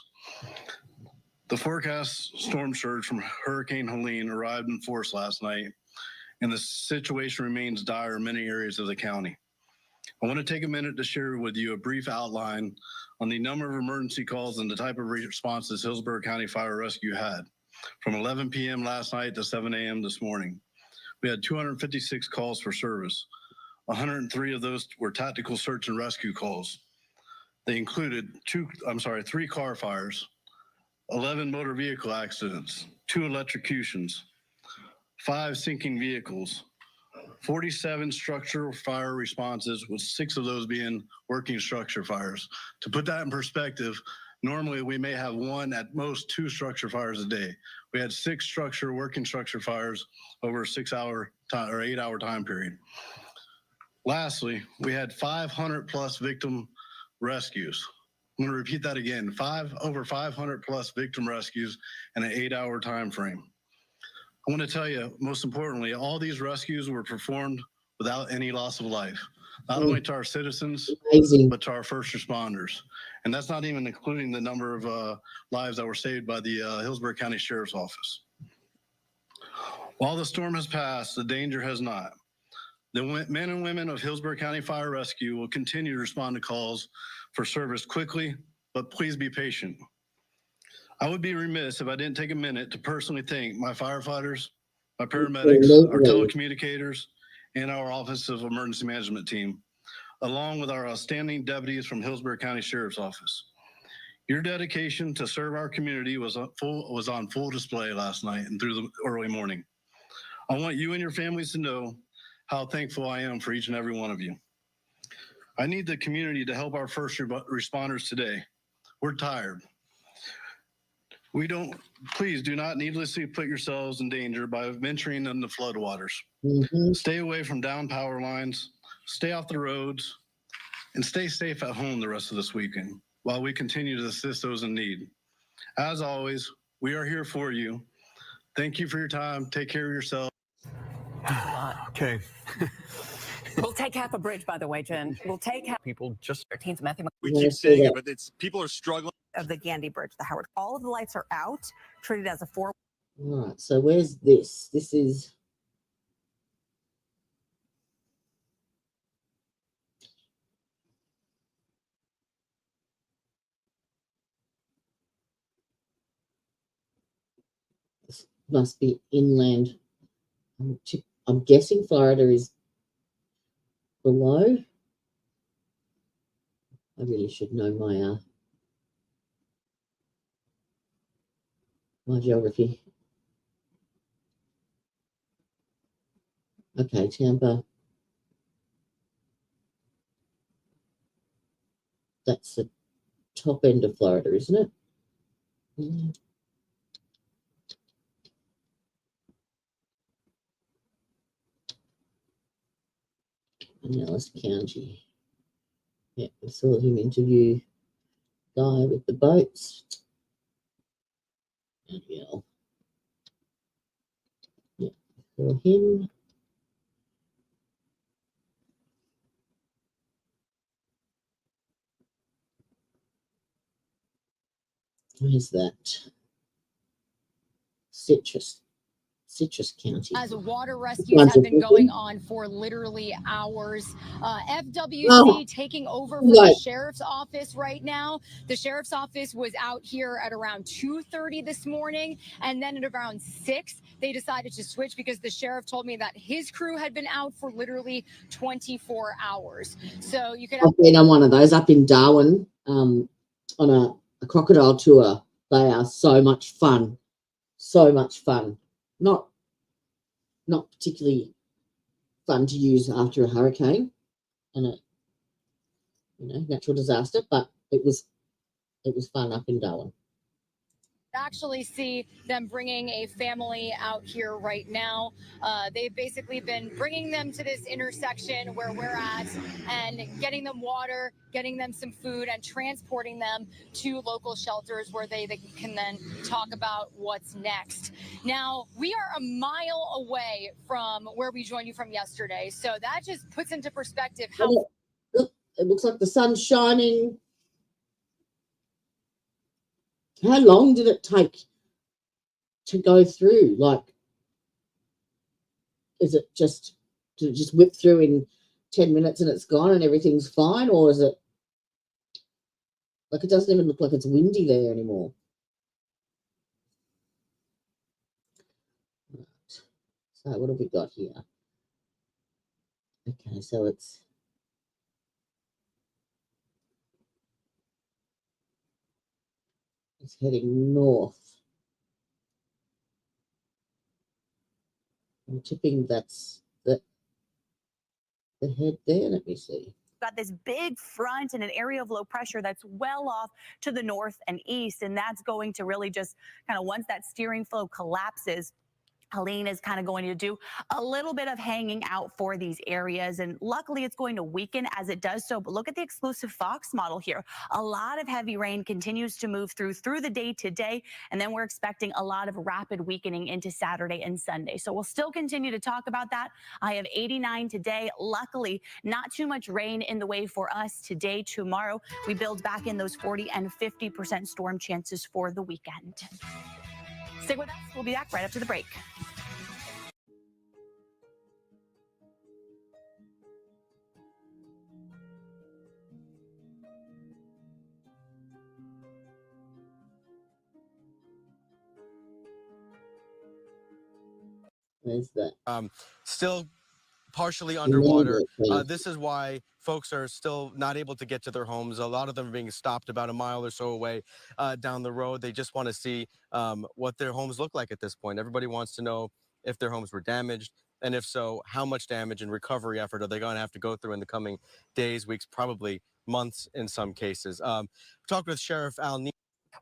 The forecast storm surge from Hurricane Helene arrived in force last night, and the situation remains dire in many areas of the county. I want to take a minute to share with you a brief outline on the number of emergency calls and the type of responses Hillsborough County Fire Rescue had from 11 p.m. last night to 7 a.m. this morning. We had 256 calls for service. 103 of those were tactical search and rescue calls. They included three car fires, 11 motor vehicle accidents, 2 electrocutions, 5 sinking vehicles, 47 structural fire responses, with 6 of those being working structure fires. To put that in perspective, normally we may have 1 at most 2 structure fires a day. We had 6 working structure fires over a 6-hour time or 8-hour time period. Lastly, we had 500 plus victim rescues. I'm going to repeat that again, over 500 plus victim rescues in an 8-hour time frame. I want to tell you, most importantly, all these rescues were performed without any loss of life, not only to our citizens, but to our first responders. And that's not even including the number of lives that were saved by the Hillsborough County Sheriff's Office. While the storm has passed, the danger has not. The men and women of Hillsborough County Fire Rescue will continue to respond to calls for service quickly, but please be patient. I would be remiss if I didn't take a minute to personally thank my firefighters, my paramedics, our telecommunicators, and our Office of Emergency Management team, along with our outstanding deputies from Hillsborough County Sheriff's Office. Your dedication to serve our community was on full display last night and through the early morning. I want you and your families to know how thankful I am for each and every one of you. I need the community to help our first responders today. We're tired. Please do not needlessly put yourselves in danger by venturing in the floodwaters. Stay away from down power lines, stay off the roads, and stay safe at home the rest of this weekend while we continue to assist those in need. As always, we are here for you. Thank you for your time. Take care of yourself. Okay. We'll take half a bridge, by the way, Jen. We'll take half. People just. We keep saying it, but people are struggling. Of the Gandy Bridge, the Howard. All of the lights are out, treated as a 4. All right, so where's this? This is this must be inland. I'm guessing Florida is below. I really should know my geography. Okay, Tampa. That's the top end of Florida, isn't it? Pinellas County. Yeah, we saw him interview guy with the boats. Yeah, for him. Where's that? Citrus County. As water rescues have been going on for literally hours. FWC taking over from the sheriff's office right now. The sheriff's office was out here at around 2:30 this morning, and then at around 6, they decided to switch because the sheriff told me that his crew had been out for literally 24 hours. So you could. I've been on one of those up in Darwin on a crocodile tour. They are so much fun. So much fun. Not particularly fun to use after a hurricane and a natural disaster, but it was fun up in Darwin. Actually see them bringing a family out here right now. They've basically been bringing them to this intersection where we're at and getting them water, getting them some food, and transporting them to local shelters where they can then talk about what's next. Now, we are a mile away from where we joined you from yesterday, so that just puts into perspective how... Look, it looks like the sun's shining. How long did it take to go through? Like, did it just whip through in 10 minutes and it's gone and everything's fine? Or is it like, it doesn't even look like it's windy there anymore? Right. So what have we got here? Okay, so it's It's heading north. I'm tipping that's the head there. Let me see. Got this big front and an area of low pressure that's well off to the north and east, and that's going to really just kind of, once that steering flow collapses, Helene is kind of going to do a little bit of hanging out for these areas, and luckily it's going to weaken as it does so. But look at the exclusive Fox model here. A lot of heavy rain continues to move through the day today, and then we're expecting a lot of rapid weakening into Saturday and Sunday. So we'll still continue to talk about that. I have 89 today. Luckily, not too much rain in the way for us today. Tomorrow, we build back in those 40 and 50% storm chances for the weekend. Stick with us. We'll be back right after the break. Where's that? Still partially underwater. This is why folks are still not able to get to their homes. A lot of them are being stopped about a mile or so away down the road. They just want to see what their homes look like at this point. Everybody wants to know if their homes were damaged, and if so, how much damage and recovery effort are they going to have to go through in the coming days, weeks, probably months in some cases. Talked with Sheriff Al Neal.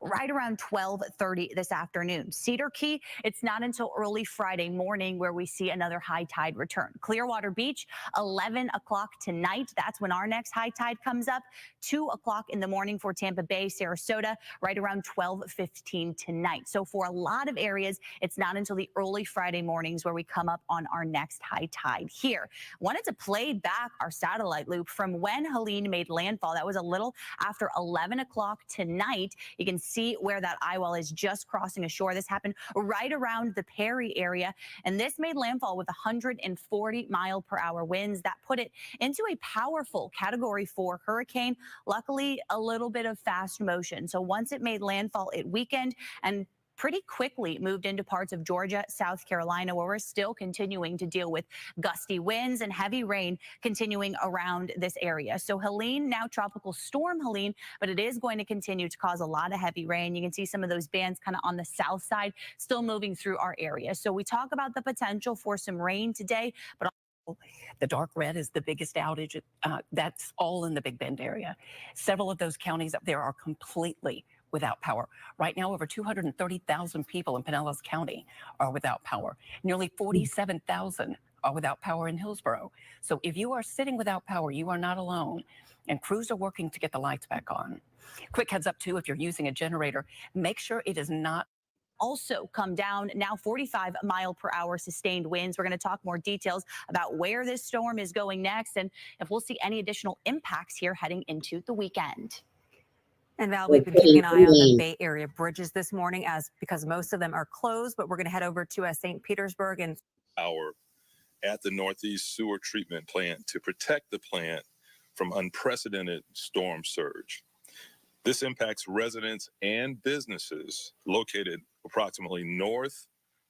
Right around 12:30 this afternoon. Cedar Key, it's not until early Friday morning where we see another high tide return. Clearwater Beach, 11 o'clock tonight. That's when our next high tide comes up. 2 o'clock in the morning for Tampa Bay, Sarasota, right around 12:15 tonight. So for a lot of areas, it's not until the early Friday mornings where we come up on our next high tide here. Wanted to play back our satellite loop from when Helene made landfall. That was a little after 11 o'clock tonight. You can see where that eye wall is just crossing ashore. This happened right around the Perry area, and this made landfall with 140-mile-per-hour winds. That put it into a powerful Category 4 hurricane. Luckily, a little bit of fast motion. So once it made landfall, it weakened and pretty quickly moved into parts of Georgia, South Carolina, where we're still continuing to deal with gusty winds and heavy rain continuing around this area. So Helene, now Tropical Storm Helene, but it is going to continue to cause a lot of heavy rain. You can see some of those bands kind of on the south side still moving through our area. So we talk about the potential for some rain today, but the dark red is the biggest outage. That's all in the Big Bend area. Several of those counties up there are completely without power. Right now, over 230,000 people in Pinellas County are without power. Nearly 47,000 are without power in Hillsborough. So if you are sitting without power, you are not alone. And crews are working to get the lights back on. Quick heads up, too, if you're using a generator, make sure it is not also come down. Now 45-mile-per-hour sustained winds. We're going to talk more details about where this storm is going next and if we'll see any additional impacts here heading into the weekend. And Val, we've been keeping an eye on the Bay Area bridges this morning because most of them are closed, but we're going to head over to St. Petersburg and power at the Northeast Sewer Treatment Plant to protect the plant from unprecedented storm surge. This impacts residents and businesses located approximately north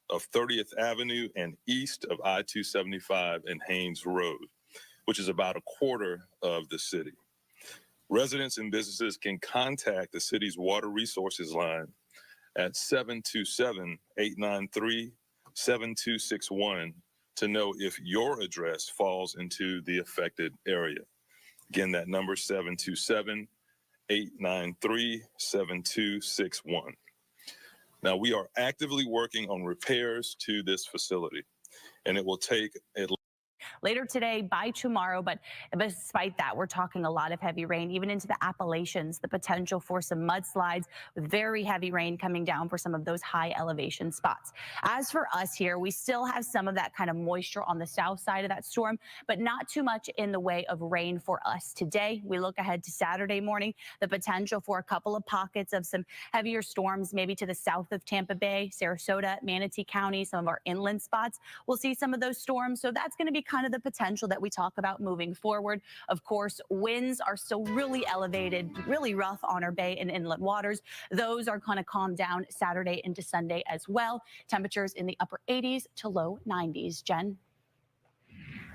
of 30th Avenue and east of I-275 and Haynes Road, which is about a quarter of the city. Residents and businesses can contact the city's water resources line at 727-893-7261 to know if your address falls into the affected area. Again, that number 727-893-7261. Now, we are actively working on repairs to this facility, and it will take at later today, by tomorrow. But despite that, we're talking a lot of heavy rain, even into the Appalachians, the potential for some mudslides with very heavy rain coming down for some of those high elevation spots. As for us here, we still have some of that kind of moisture on the south side of that storm, but not too much in the way of rain for us today. We look ahead to Saturday morning, the potential for a couple of pockets of some heavier storms, maybe to the south of Tampa Bay, Sarasota, Manatee County, some of our inland spots. We'll see some of those storms. So that's going to be kind of the potential that we talk about moving forward. Of course, winds are still really elevated, really rough on our bay and inland waters. Those are going to calm down Saturday into Sunday as well. Temperatures in the upper 80s to low 90s. Jen?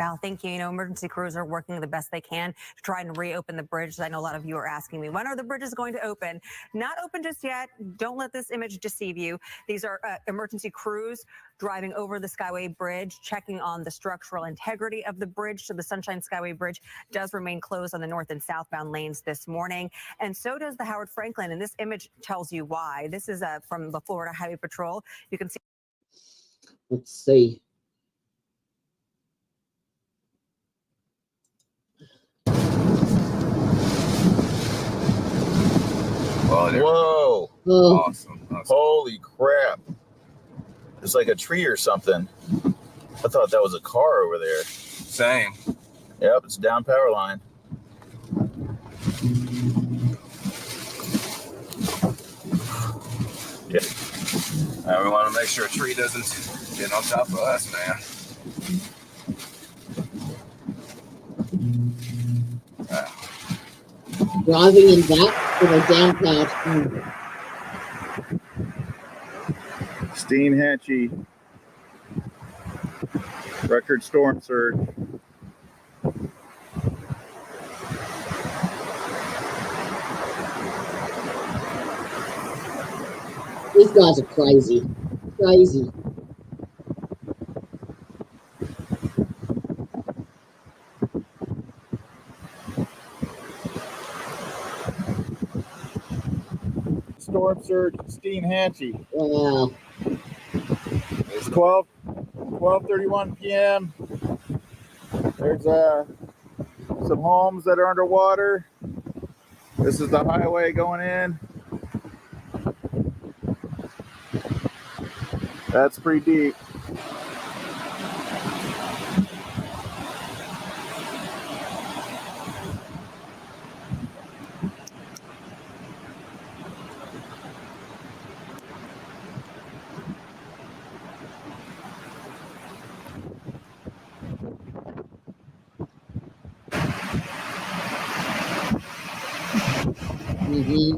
Val, thank you. You know, emergency crews are working the best they can to try and reopen the bridge. I know a lot of you are asking me, when are the bridges going to open? Not open just yet. Don't let this image deceive you. These are emergency crews driving over the Skyway Bridge, checking on the structural integrity of the bridge. So the Sunshine Skyway Bridge does remain closed on the north and southbound lanes this morning. And so does the Howard Franklin. And this image tells you why. This is from the Florida Highway Patrol. You can see. Let's see. Whoa. Oh. Awesome. Holy crap. It's like a tree or something. I thought that was a car over there. Same. Yep, it's down power line. Yeah. We want to make sure a tree doesn't get on top of us, man. Driving in that with a down powered. Steinhatchee. Record storm surge. These guys are crazy. Crazy. Storm surge, Steinhatchee. Wow. It's 12:31 p.m. There's some homes that are underwater. This is the highway going in. That's pretty deep.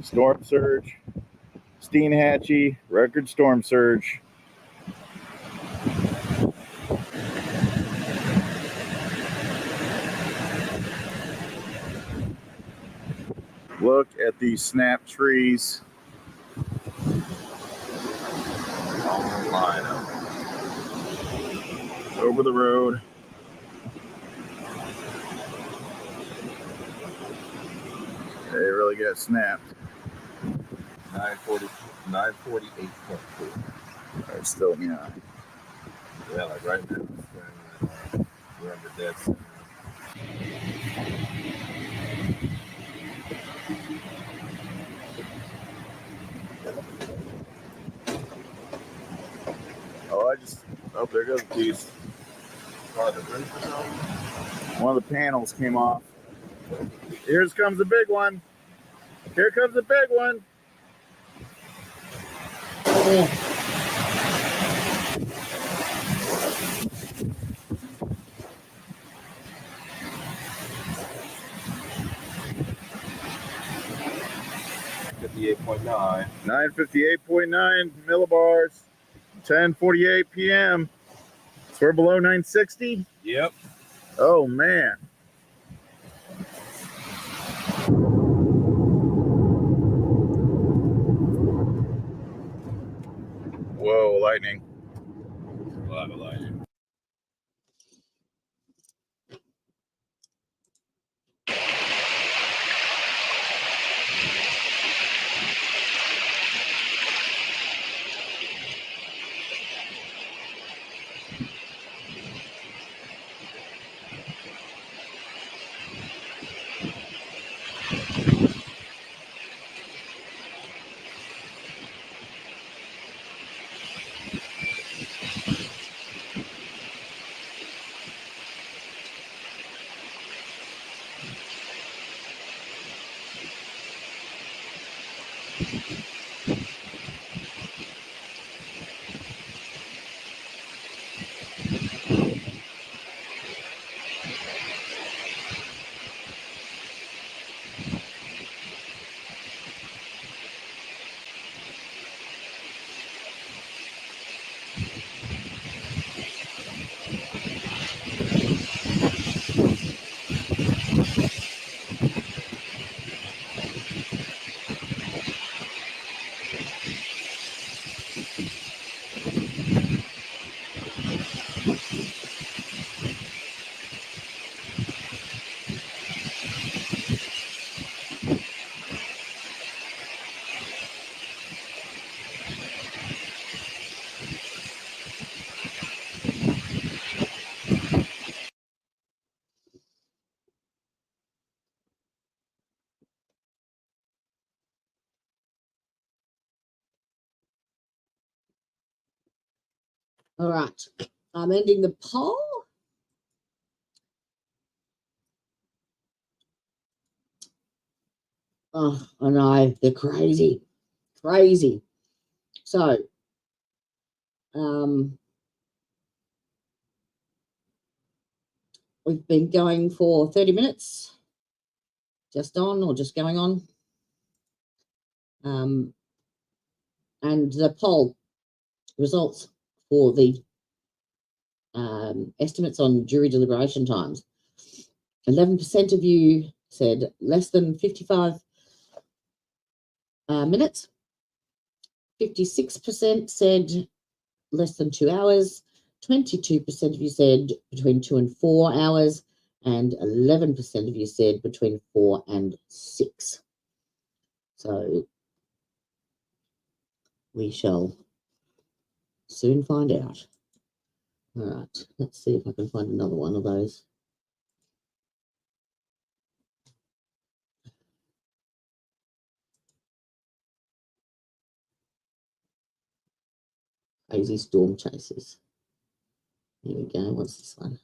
Storm surge, Steinhatchee, record storm surge. Look at these snap trees. All line up. Over the road. They really get snapped. 948.4. It's still, yeah. Yeah, like right now, we're under dead center. Oh, there goes a piece. One of the panels came off. Here comes a big one. Here comes a big one. Oh. $958.9. 958.9 millibars. 10:48 p.m. So we're below 960. Yep. Oh man. Whoa, lightning. A lot of lightning. All right. I'm ending the poll. Oh, I know. They're crazy. Crazy. So, we've been going for 30 minutes. Just on or just going on. And the poll results for the estimates on jury deliberation times. 11% of you said less than 55 minutes. 56% said less than 2 hours. 22% of you said between 2 and 4 hours. And 11% of you said between 4 and 6. So we shall soon find out. All right, let's see if I can find another one of those. Crazy storm chasers. Here we go. What's this one?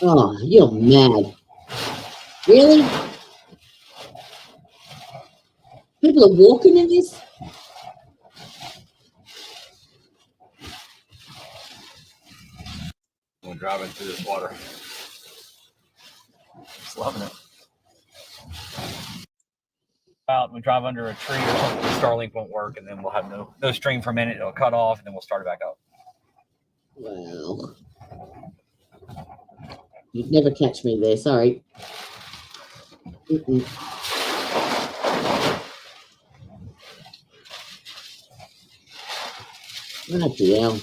Oh, you're mad. Really? People are walking in this? We're driving through this water. Just loving it. Out, we drive under a tree or something, Starlink won't work, and then we'll have no stream for a minute. It'll cut off, and then we'll start it back up. Well, you'd never catch me there. Sorry. Bloody hell.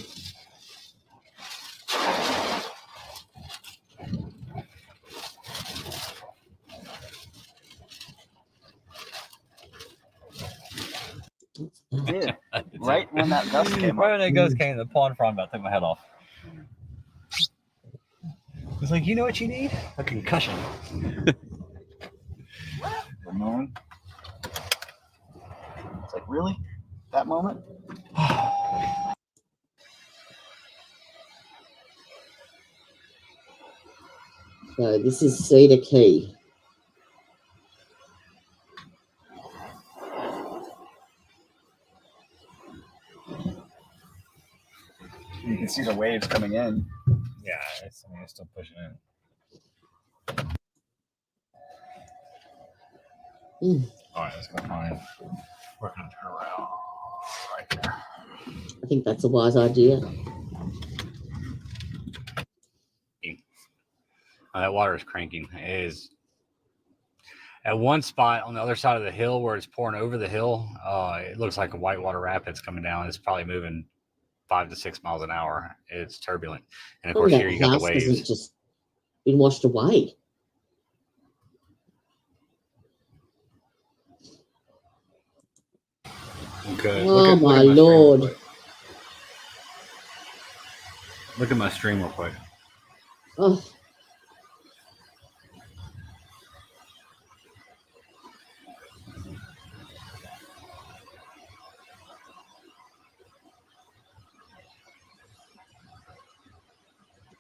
Yeah, right when that gust came right when that gust came, the pond frog about took my head off. It's like, you know what you need? A concussion. Annoying. It's like, really? That moment? So this is Cedar Key. You can see the waves coming in. Yeah, it's still pushing in. All right, let's go find. We're going to turn around right there. I think that's a wise idea. That water is cranking. It is at one spot on the other side of the hill where it's pouring over the hill. It looks like a whitewater rapids coming down. It's probably moving 5 to 6 miles an hour. It's turbulent, and of course here you got the waves. Hasn't just been washed away. Okay. Oh my Lord! Look at my stream real quick. Oh.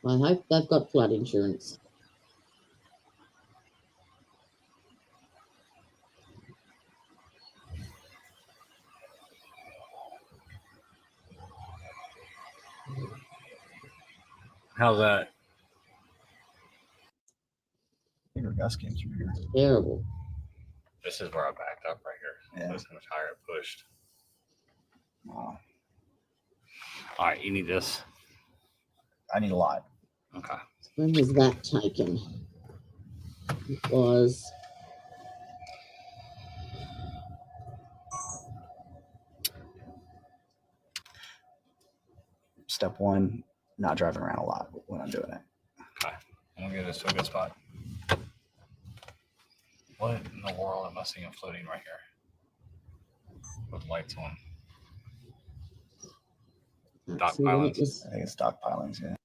I hope they've got flood insurance. How's that? Bigger gust came through here. Terrible. This is where I backed up right here. Yeah. That's how much higher it pushed. Wow. All right, you need this. I need a lot. Okay. When was that taken? It was Step one, not driving around a lot when I'm doing it. Okay. I'm going to get this to a good spot. What in the world am I seeing floating right here? With lights on. Dock pilings. I think it's dock pilings, yeah.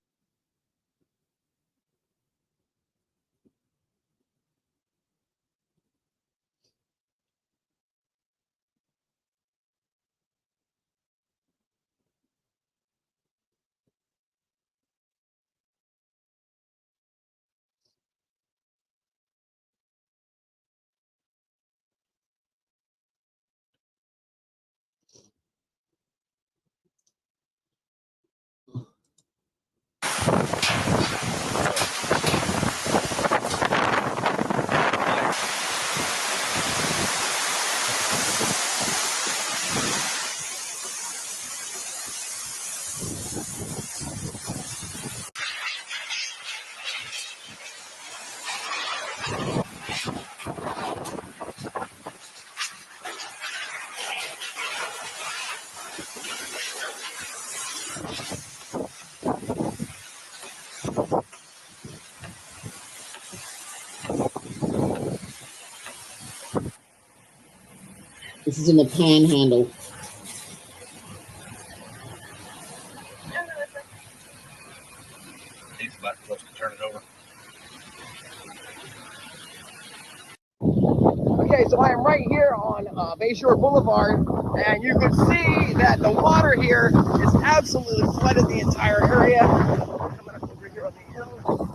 This is in the Panhandle. He's about supposed to turn it over. Okay, so I am right here on Bayshore Boulevard, and you can see that the water here is absolutely flooded the entire area. Coming up over here on the hill.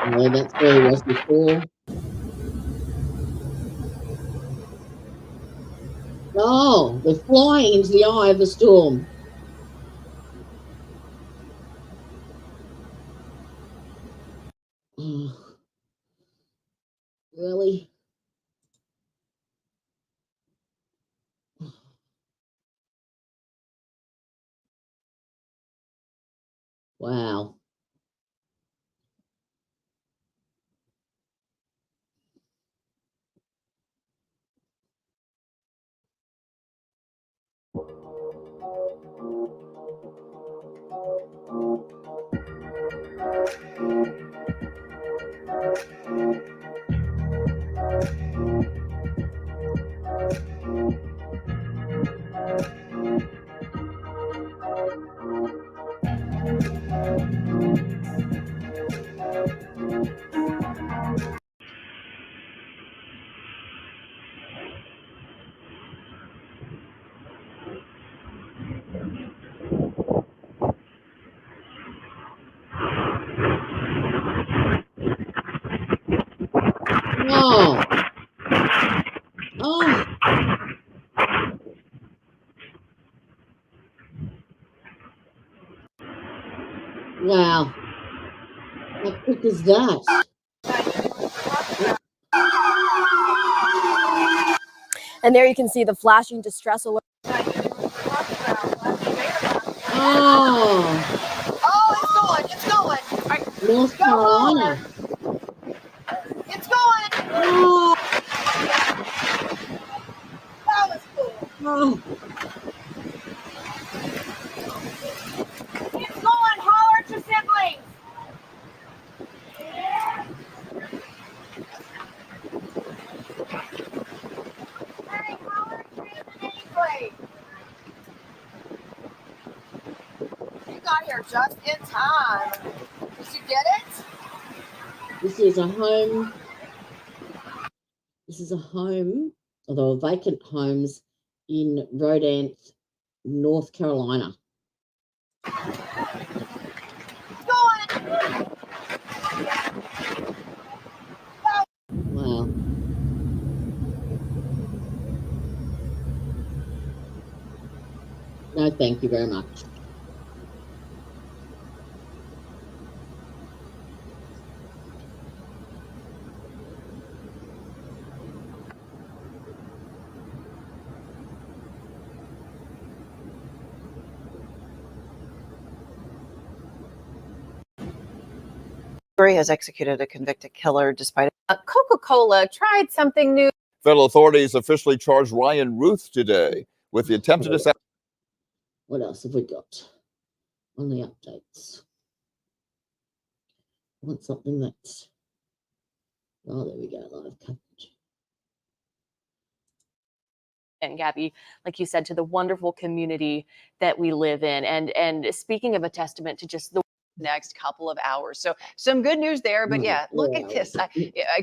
No, that's where he was before. Oh, they're flying into the eye of the storm. Oh, really? Wow. Oh. Oh. Wow. How quick is that? And there you can see the flashing distress alert. Oh. Oh, it's going. North Carolina. It's going. Oh. That was cool. Oh. It's going. Holler at your siblings. Hey, holler at your siblings. You got here just in time. Did you get it? This is a home. This is a home, although vacant homes in Rodanthe, North Carolina. Wow. No, thank you very much. Has executed a convicted killer despite Coca-Cola tried something new. Federal authorities officially charged Ryan Ruth today with the attempted assassination. What else have we got on the updates? I want something that's... Oh, there we go, live coverage. And Gabby, like you said, to the wonderful community that we live in. And speaking of a testament to just the next couple of hours. So some good news there, but yeah, look at this.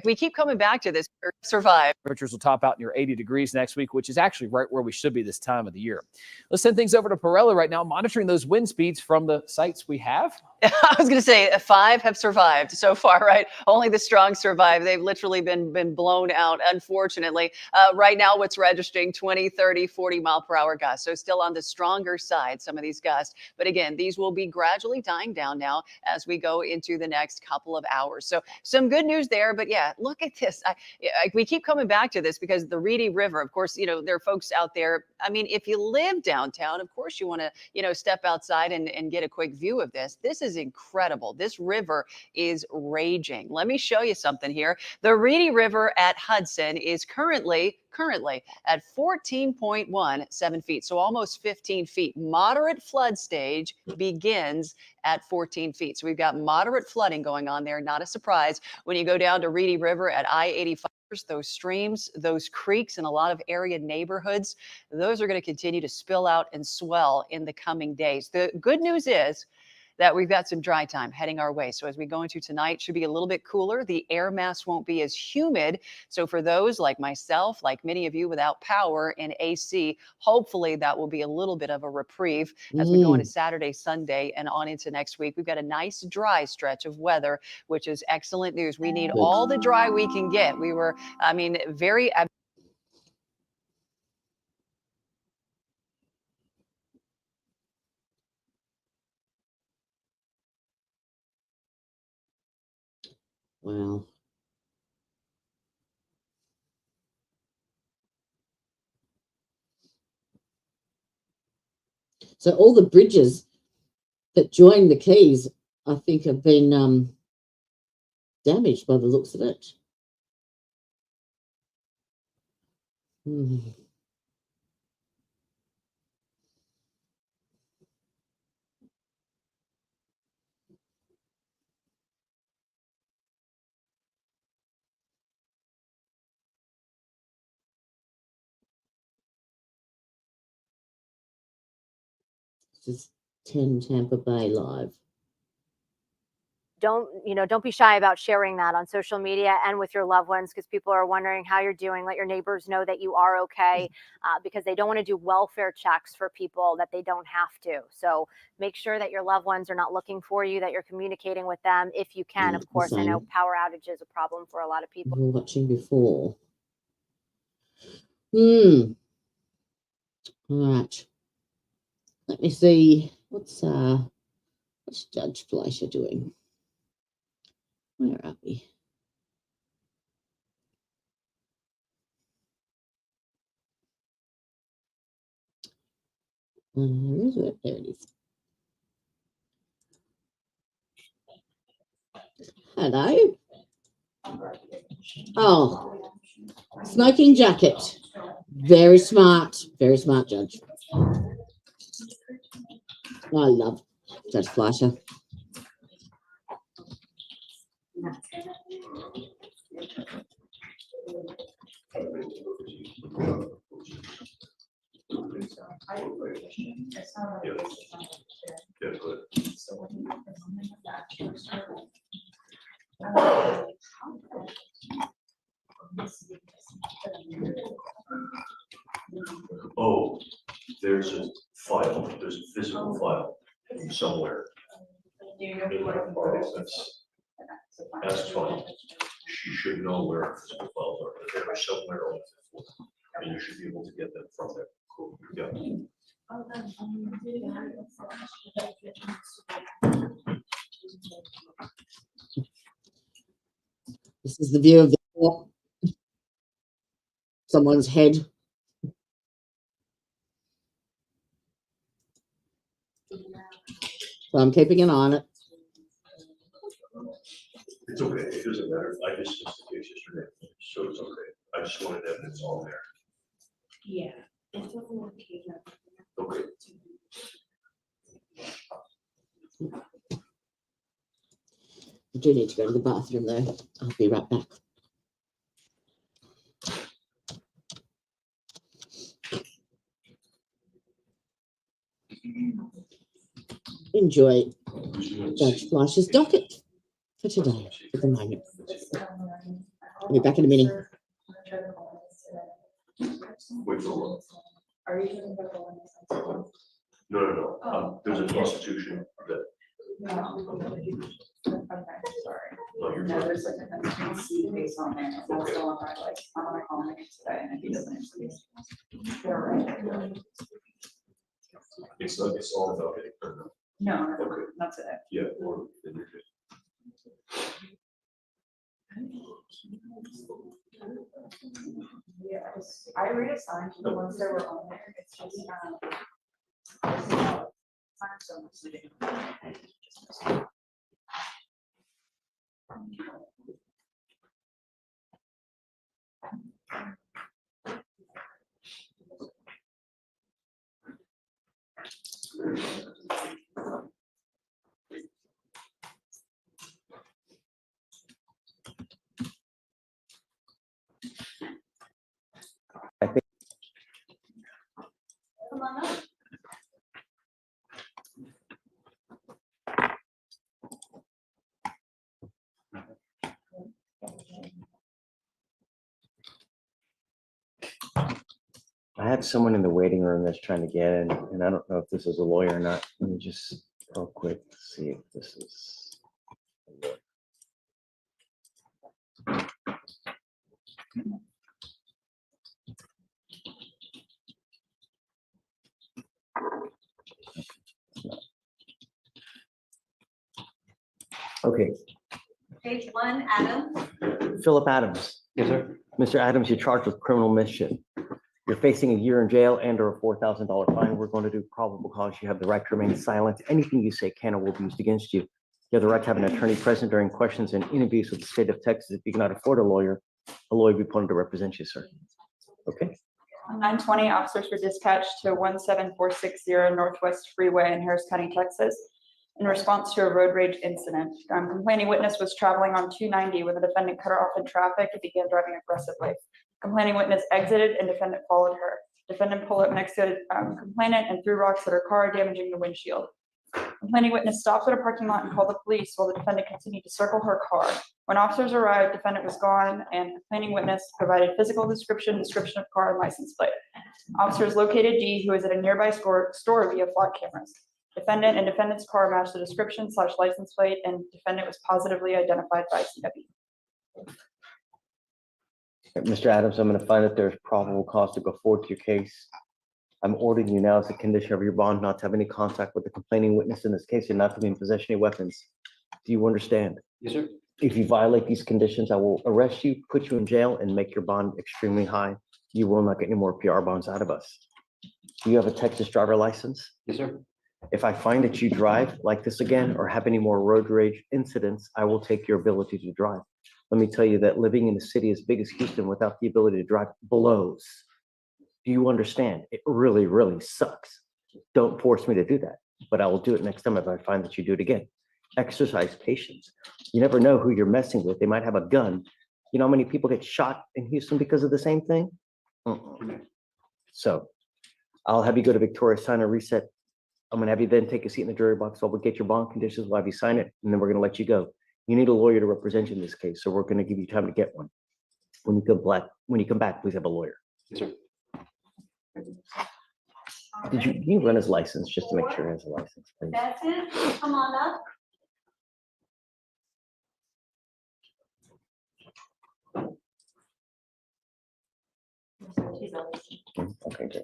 We keep coming back to this. Survive. Temperatures will top out near 80 degrees next week, which is actually right where we should be this time of the year. Let's send things over to Pirella right now, monitoring those wind speeds from the sites we have. I was going to say 5 have survived so far, right? Only the strong survive. They've literally been blown out, unfortunately. Right now, what's registering 20, 30, 40 mile per hour gusts. So still on the stronger side, some of these gusts. But again, these will be gradually dying down now as we go into the next couple of hours. So some good news there. But yeah, look at this. We keep coming back to this because the Reedy River, of course, you know, there are folks out there. I mean, if you live downtown, of course, you want to, you know, step outside and get a quick view of this. This is is incredible. This river is raging. Let me show you something here. The Reedy River at Hudson is currently at 14.17 feet, so almost 15 feet. Moderate flood stage begins at 14 feet. So we've got moderate flooding going on there. Not a surprise when you go down to Reedy River at I-85. Those streams, those creeks in a lot of area neighborhoods, those are going to continue to spill out and swell in the coming days. The good news is that we've got some dry time heading our way. So as we go into tonight, should be a little bit cooler. The air mass won't be as humid. So for those like myself, like many of you without power and AC, hopefully that will be a little bit of a reprieve as we go into Saturday, Sunday, and on into next week. We've got a nice dry stretch of weather, which is excellent news. We need all the dry we can get. We were, very Wow. So all the bridges that join the Keys, I think, have been damaged by the looks of it. This is 10 Tampa Bay Live. Don't be shy about sharing that on social media and with your loved ones, because people are wondering how you're doing. Let your neighbors know that you are okay, because they don't want to do welfare checks for people that they don't have to. So make sure that your loved ones are not looking for you, that you're communicating with them if you can. Of course, I know power outage is a problem for a lot of people. We were watching before. All right. Let me see. What's Judge Fleischer doing? Where are we? Where's it? There it is. Hello. Oh, smoking jacket. Very smart, Judge. I love Judge Fleischer. Oh, there's a file. There's a physical file somewhere. That's fine. She should know where her physical files are. But they are somewhere on the fifth floor, and you should be able to get them from there. Cool. Yeah. This is the view of the court. Someone's head. So I'm keeping an eye on it. It's okay. It doesn't matter. I dismissed the case yesterday, so it's okay. I just wanted evidence on there. Yeah. Okay. I do need to go to the bathroom though. I'll be right back. Enjoy Judge Fleischer's docket for today, for the moment. I'll be back in a minute. Wait for what? Are you talking about the one that's No. There's a constitution that. Okay, sorry. No, there's like a constituency based on there. That's the one where I'm gonna call him today, and if he doesn't answer these. They're right. It's all about it. No, Okay. that's it. Yeah, or then you're good. Yes, I reassigned the ones that were on there. It's just Come on up. I have someone in the waiting room that's trying to get in, and I don't know if this is a lawyer or not. Let me just real quick see if this is a lawyer. Okay, Page 1, Adam. Philip Adams. Yes, sir. Mr. Adams, you're charged with criminal mischief. You're facing a year in jail and or a $4,000 fine. We're going to do probable cause. You have the right to remain silent. Anything you say can or will be used against you. You have the right to have an attorney present during questions and interviews with the state of Texas. If you cannot afford a lawyer will be appointed to represent you, sir. Okay. On 9/20, officers were dispatched to 17460 Northwest Freeway in Harris County, Texas, in response to a road rage incident. Complaining witness was traveling on 290 when the defendant cut her off in traffic and began driving aggressively. Complaining witness exited and defendant followed her. Defendant pulled up next to complainant and threw rocks at her car, damaging the windshield. Complaining witness stopped at a parking lot and called the police while the defendant continued to circle her car. When officers arrived, defendant was gone and complaining witness provided physical description of car and license plate. Officers located D, who was at a nearby store via flock cameras. Defendant and defendant's car matched the description/license plate, and defendant was positively identified by CW. Mr. Adams, I'm going to find that there's probable cause to go forward to your case. I'm ordering you now as a condition of your bond not to have any contact with the complaining witness in this case and not to be in possession of weapons. Do you understand? Yes, sir. If you violate these conditions, I will arrest you, put you in jail, and make your bond extremely high. You will not get any more PR bonds out of us. Do you have a Texas driver license? Yes, sir. If I find that you drive like this again or have any more road rage incidents, I will take your ability to drive. Let me tell you that living in a city as big as Houston without the ability to drive blows. Do you understand? It really, really sucks. Don't force me to do that, but I will do it next time if I find that you do it again. Exercise patience. You never know who you're messing with. They might have a gun. You know how many people get shot in Houston because of the same thing? So I'll have you go to Victoria, sign a reset. I'm going to have you then take a seat in the jury box. I'll get your bond conditions. We'll have you sign it, and then we're going to let you go. You need a lawyer to represent you in this case, so we're going to give you time to get one. When you come back, please have a lawyer. Yes, sir. Can you run his license just to make sure he has a license, please? That's it. Come on up. Okay, good.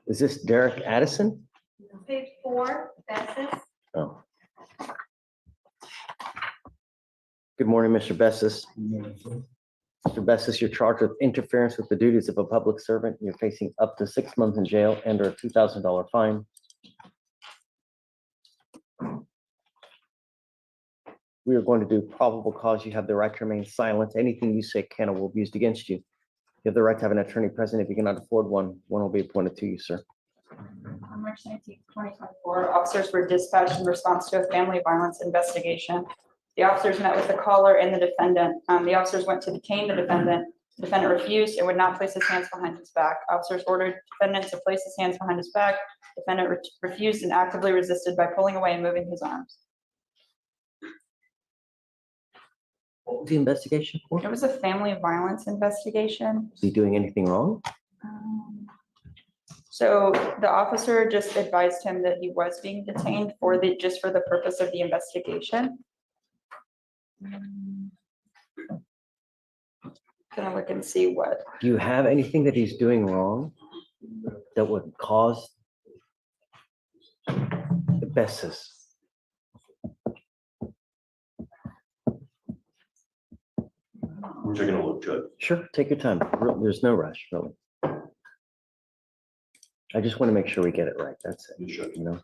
Is this Derek Addison? Page 4, Bessis. Oh. Good morning, Mr. Bessis. Mr. Bessis, you're charged with interference with the duties of a public servant. You're facing up to 6 months in jail and or a $2,000 fine. We are going to do probable cause. You have the right to remain silent. Anything you say can or will be used against you. You have the right to have an attorney present. If you cannot afford one will be appointed to you, sir. On March 19th, 2024, officers were dispatched in response to a family violence investigation. The officers met with the caller and the defendant. The officers went to detain the defendant. The defendant refused and would not place his hands behind his back. Officers ordered defendant to place his hands behind his back. Defendant refused and actively resisted by pulling away and moving his arms. What was the investigation for? It was a family violence investigation. Was he doing anything wrong? So the officer just advised him that he was being detained just for the purpose of the investigation. Gonna look and see what. Do you have anything that he's doing wrong that would cause the Bessis? I'm taking a look, Judge. Sure, take your time. There's no rush, really. I just want to make sure we get it right. That's it. You know.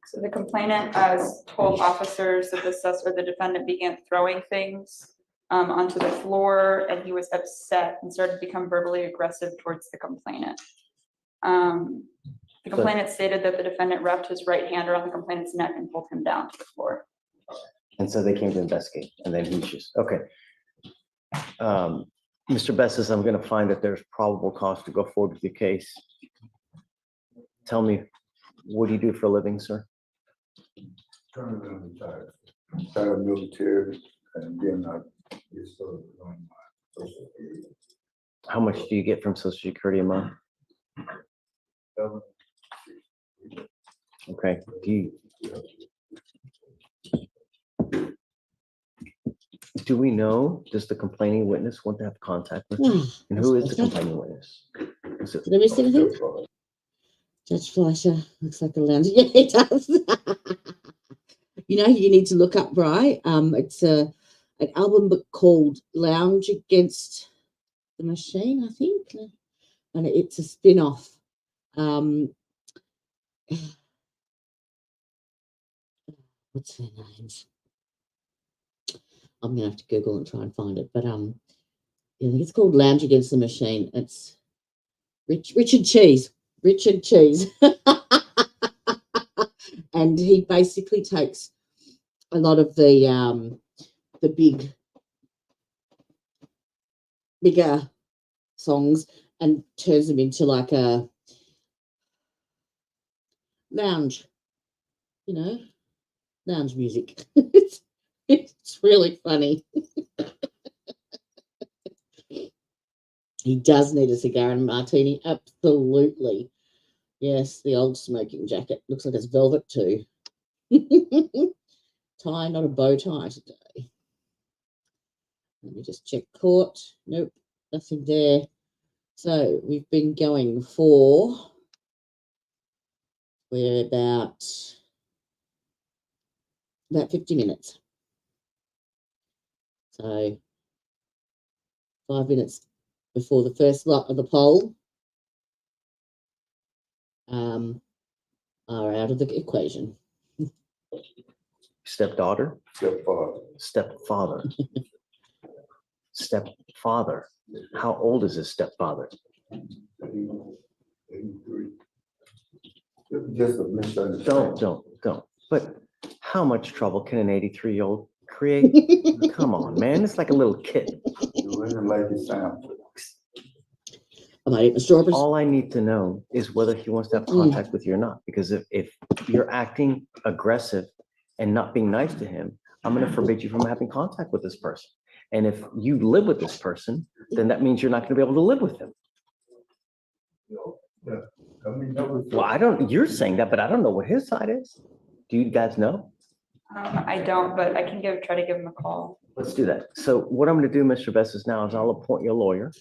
So the complainant has told officers that the defendant began throwing things onto the floor, and he was upset and started to become verbally aggressive towards the complainant. The complainant stated that the defendant wrapped his right hand around the complainant's neck and pulled him down to the floor. And so they came to investigate, and then he's just, okay. Mr. Bessis, I'm going to find that there's probable cause to go forward with your case. Tell me, what do you do for a living, sir? Currently, I'm retired. Retired military, and then I just started on my Social Security. How much do you get from Social Security a month? Okay. Do we know, does the complaining witness want to have contact with him? And who is the complaining witness? Is it? Did we see anything? Judge Fleischer looks like a lounge. Yeah, he does. You know, you need to look up, right? It's an album book called Lounge Against the Machine, I think. And it's a spin-off. What's their names? I'm gonna have to Google and try and find it. But I think it's called Lounge Against the Machine. It's Richard Cheese. And he basically takes a lot of the bigger songs and turns them into like a lounge, you know, lounge music. It's really funny. He does need a cigar and a martini, absolutely. Yes, the old smoking jacket. Looks like it's velvet too. Tie, not a bow tie today. Let me just check court. Nope, nothing there. So we've been going for, we're about 50 minutes. So 5 minutes before the first lot of the poll are out of the equation. Stepdaughter? Stepfather. Stepfather. Stepfather. How old is his stepfather? 83. Just a misunderstanding. Don't. But how much trouble can an 83-year-old create? Come on, man. It's like a little kid. You wouldn't like it sound. All I need to know is whether he wants to have contact with you or not. Because if you're acting aggressive and not being nice to him, I'm going to forbid you from having contact with this person. And if you live with this person, then that means you're not going to be able to live with him. Yeah. I mean, that was Well, you're saying that, but I don't know what his side is. Do you guys know? I don't, but I can try to give him a call. Let's do that. So what I'm going to do, Mr. Bessis, now is I'll appoint you a lawyer,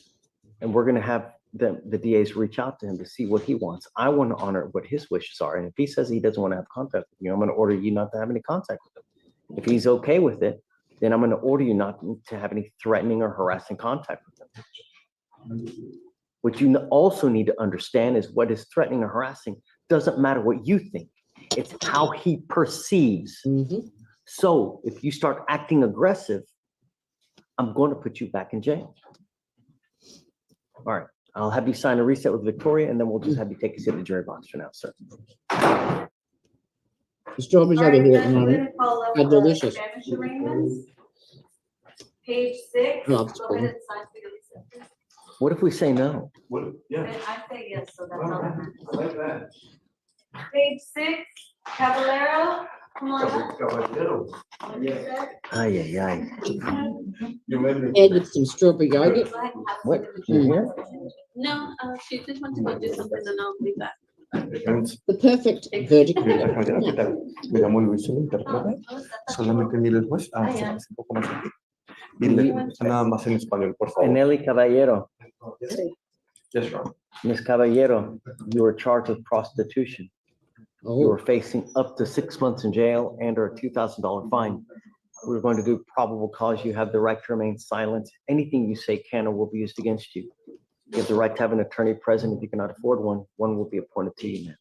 and we're going to have the DAs reach out to him to see what he wants. I want to honor what his wishes are. And if he says he doesn't want to have contact with you, I'm going to order you not to have any contact with him. If he's okay with it, then I'm going to order you not to have any threatening or harassing contact with him. What you also need to understand is what is threatening or harassing doesn't matter what you think. It's how he perceives. So if you start acting aggressive, I'm going to put you back in jail. All right. I'll have you sign a reset with Victoria, and then we'll just have you take a seat at the jury box for now, sir. The strawberries over here at the moment are delicious. Page 6. Loves Go ahead and sign for your receptor. What if we say no? And I say yes, so that's all that matters. like that. Page 6, Caballero, come on up. Caballero. Ay. Egg with some strawberry yogurt. What? You here? No, she just wants to go do something and I'll be back. The perfect verdict. Me llamo Luis, soy intérprete. Solamente mire el juez. Un poco más aquí. Dile nada más en español, por favor. Eneli Caballero. Yes, Ron. Miss Caballero, you were charged with prostitution. You are facing up to 6 months in jail and or a $2,000 fine. We're going to do probable cause. You have the right to remain silent. Anything you say can or will be used against you. You have the right to have an attorney present. If you cannot afford one, one will be appointed to you, ma'am.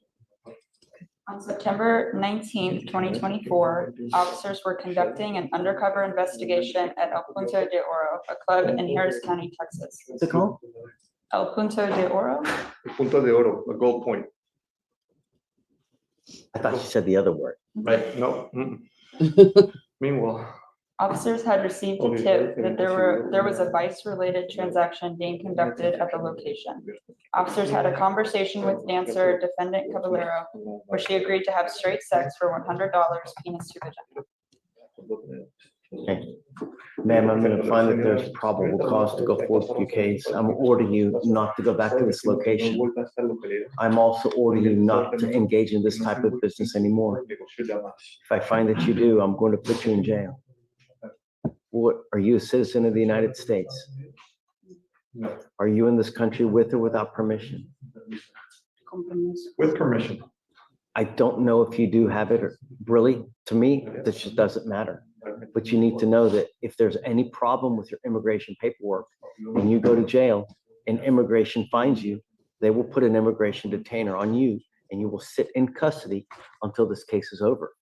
On September 19th, 2024, officers were conducting an undercover investigation at El Punto de Oro, a club in Harris County, Texas. What's it called? El Punto de Oro? Punto de Oro, a gold point. I thought you said the other word. Right, no. Meanwhile. Officers had received a tip that there was a vice-related transaction being conducted at the location. Officers had a conversation with dancer defendant Caballero, where she agreed to have straight sex for $100, penis to vagina. Okay. Ma'am, I'm going to find that there's probable cause to go forward with your case. I'm ordering you not to go back to this location. I'm also ordering you not to engage in this type of business anymore. If I find that you do, I'm going to put you in jail. What, are you a citizen of the United States? Are you in this country with or without permission? With permission. I don't know if you do have it, or really, to me, this just doesn't matter. But you need to know that if there's any problem with your immigration paperwork and you go to jail and immigration finds you, they will put an immigration detainer on you and you will sit in custody until this case is over.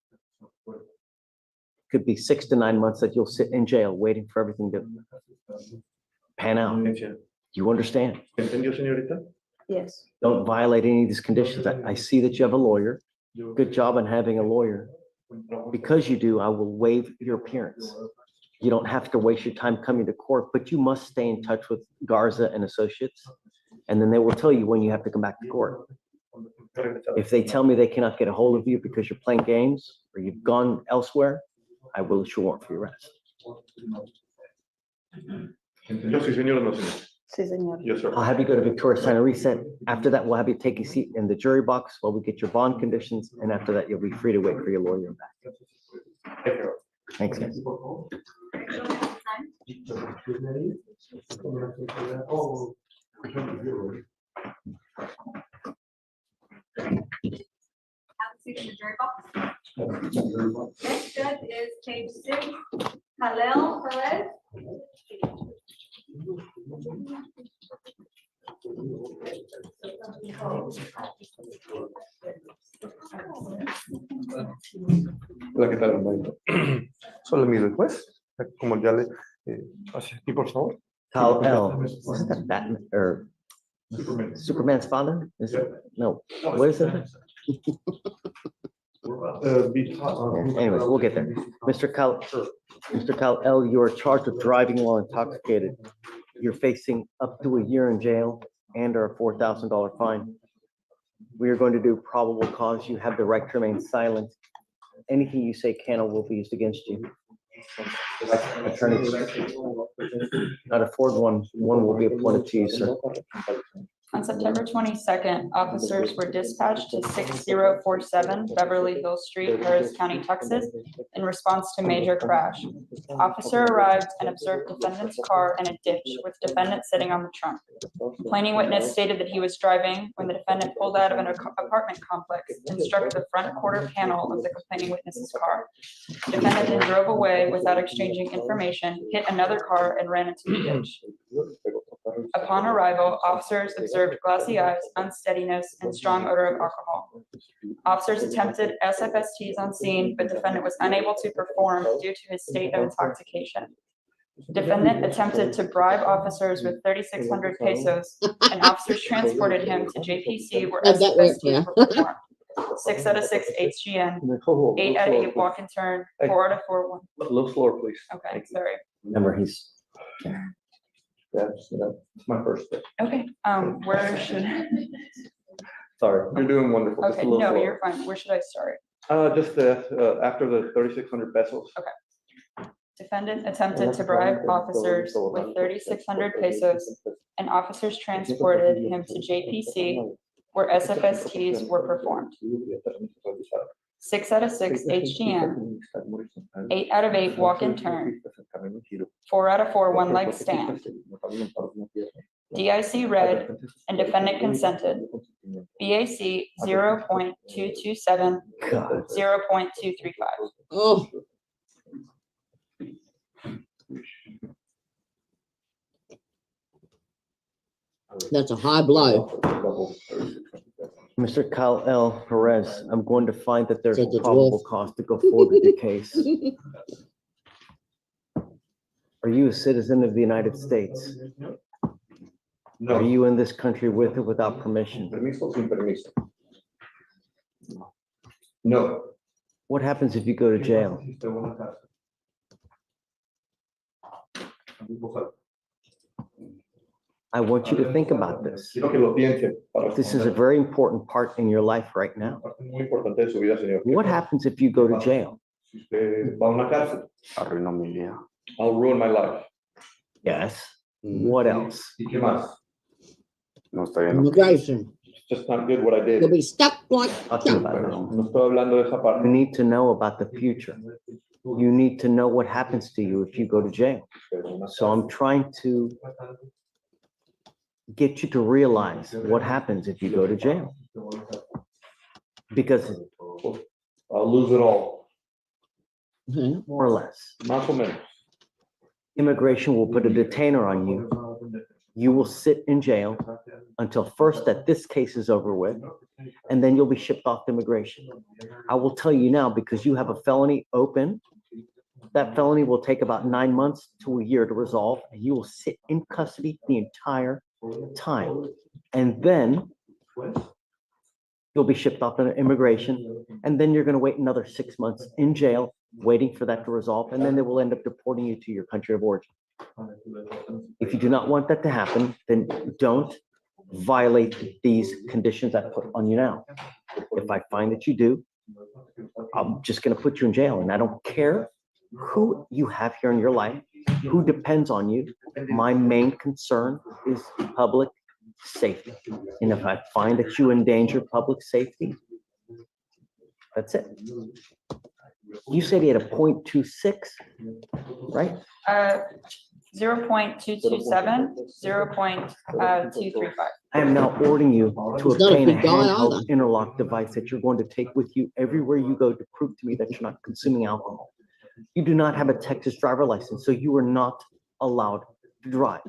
Could be 6 to 9 months that you'll sit in jail waiting for everything to pan out. You understand? Yes. Don't violate any of these conditions. I see that you have a lawyer. Good job on having a lawyer. Because you do, I will waive your appearance. You don't have to waste your time coming to court, but you must stay in touch with Garza and Associates, and then they will tell you when you have to come back to court. If they tell me they cannot get a hold of you because you're playing games or you've gone elsewhere, I will issue a warrant for your arrest. Yes, sir. I'll have you go to Victoria, sign a reset. After that, we'll have you take a seat in the jury box while we get your bond conditions, and after that, you'll be free to wait for your lawyer back. Thanks, guys. Next judge is page 6, Halel Perez. Hola, ¿qué tal, hermanito? Solo mi request, como ya le hace aquí, por favor. Kal-El, isn't that Batman or Superman's father? Is it? No, what is it? Anyways, we'll get there. Mr. Kal-El, you are charged with driving while intoxicated. You're facing up to a year in jail and or a $4,000 fine. We are going to do probable cause. You have the right to remain silent. Anything you say can or will be used against you. Attorney, not afford one. One will be appointed to you, sir. On September 22nd, officers were dispatched to 6047 Beverly Hills Street, Harris County, Texas, in response to major crash. Officer arrived and observed defendant's car in a ditch with defendant sitting on the trunk. Complaining witness stated that he was driving when the defendant pulled out of an apartment complex and struck the front quarter panel of the complaining witness's car. Defendant then drove away without exchanging information, hit another car, and ran into the ditch. Upon arrival, officers observed glassy eyes, unsteadiness, and strong odor of alcohol. Officers attempted SFSTs on scene, but defendant was unable to perform due to his state of intoxication. Defendant attempted to bribe officers with 3,600 pesos, and officers transported him to JPC where SFSTs were performed. 6 out of 6 HGN, 8 out of 8 walk and turn, 4 out of 4 1. A little slower, please. Okay, sorry. Remember, he's. That's my first step. Okay, where should? Sorry, you're doing wonderful. Just a Okay, little no, slower. you're fine. Where should I start? Just after the 3,600 pesos. Okay. Defendant attempted to bribe officers with 3,600 pesos, and officers transported him to JPC where SFSTs were performed. 6 out of 6 HGN, 8 out of 8 walk and turn, 4 out of 4 one leg stand. DIC read and defendant consented. BAC 0.227, 0.235. Oh. That's a high blow. Mr. Kyle L. Perez, I'm going to find that there's Said the probable dwarf. cause to go forward with the case. Are you a citizen of the United States? No. Are you in this country with or without permission? Permiso, sin permiso. No. What happens if you go to jail? I want you to think about this. Quiero que lo piensen para This is a responder. very important part in your life right now. Muy importante de su vida, señor. What happens if you go to jail? Si usted va a una cárcel, Arruinó mi vida. I'll ruin my life. Yes. What else? ¿Y qué más? No está bien. lo que- Immigration. It's just not good what I did. You'll be stuck like Talking junk. about it. No estoy hablando de esa You parte. need to know about the future. You need to know what happens to you if you go to jail. So I'm trying to get you to realize what happens if you go to jail. Because I'll lose it all. Mhm. more or less, Más o menos. immigration will put a detainer on you. You will sit in jail until first that this case is over with, and then you'll be shipped off to immigration. I will tell you now, because you have a felony open, that felony will take about 9 months to a year to resolve, and you will sit in custody the entire time. And then you'll be shipped off to immigration, and then you're going to wait another 6 months in jail, waiting for that to resolve, and then they will end up deporting you to your country of origin. If you do not want that to happen, then don't violate these conditions I put on you now. If I find that you do, I'm just going to put you in jail, and I don't care who you have here in your life, who depends on you. My main concern is public safety. And if I find that you endanger public safety, that's it. You said he had a 0.26, right? 0.227, 0.235. I am now ordering you to He's not a obtain a big guy handheld either. interlock device that you're going to take with you everywhere you go to prove to me that you're not consuming alcohol. You do not have a Texas driver license, so you are not allowed to drive.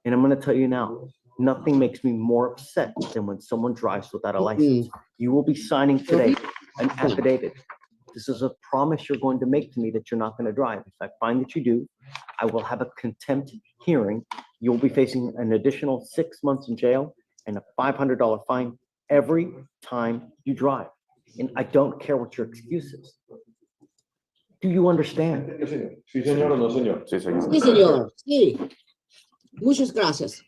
And I'm going to tell you now, nothing makes me more upset than when someone drives without a license. You will be signing today an affidavit. This is a promise you're going to make to me that you're not going to drive. If I find that you do, I will have a contempt hearing. You'll be facing an additional 6 months in jail and a $500 fine every time you drive. And I don't care what your excuse is. Do you understand? ¿Qué, señor? Sí, señor o no, señor. Sí, señor. Sí, señor. Sí. Muchas gracias.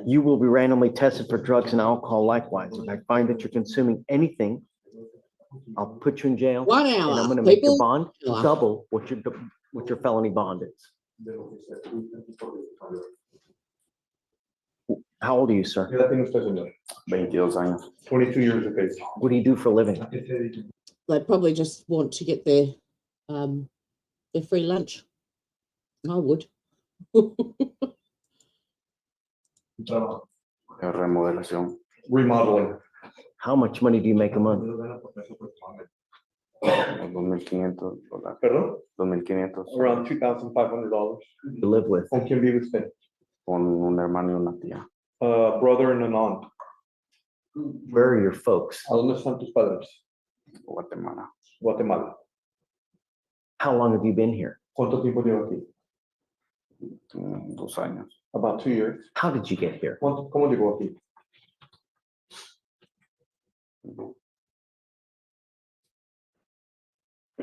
You will be randomly tested for drugs and alcohol likewise. If I find that you're consuming anything, I'll put you in jail. 1 And hour. I'm going to make your People, bond hour. double what your felony bond is. How old are you, sir? ¿Qué edad tiene usted, señor? 22 años. 22 years of age. What do you do for a living? They probably just want to get their free lunch. I would. Remodelación. Remodeling. How much money do you make a month? $2,500. ¿Perdón? $2,500. Around $2,500. You live with? ¿Con quién vive usted? Con un hermano y una tía. Brother and an aunt. Where are your folks? ¿A dónde están tus padres? Guatemala. Guatemala. How long have you been here? ¿Cuánto tiempo lleva aquí? 2 años. About 2 years. How did you get here? ¿Cómo llegó aquí?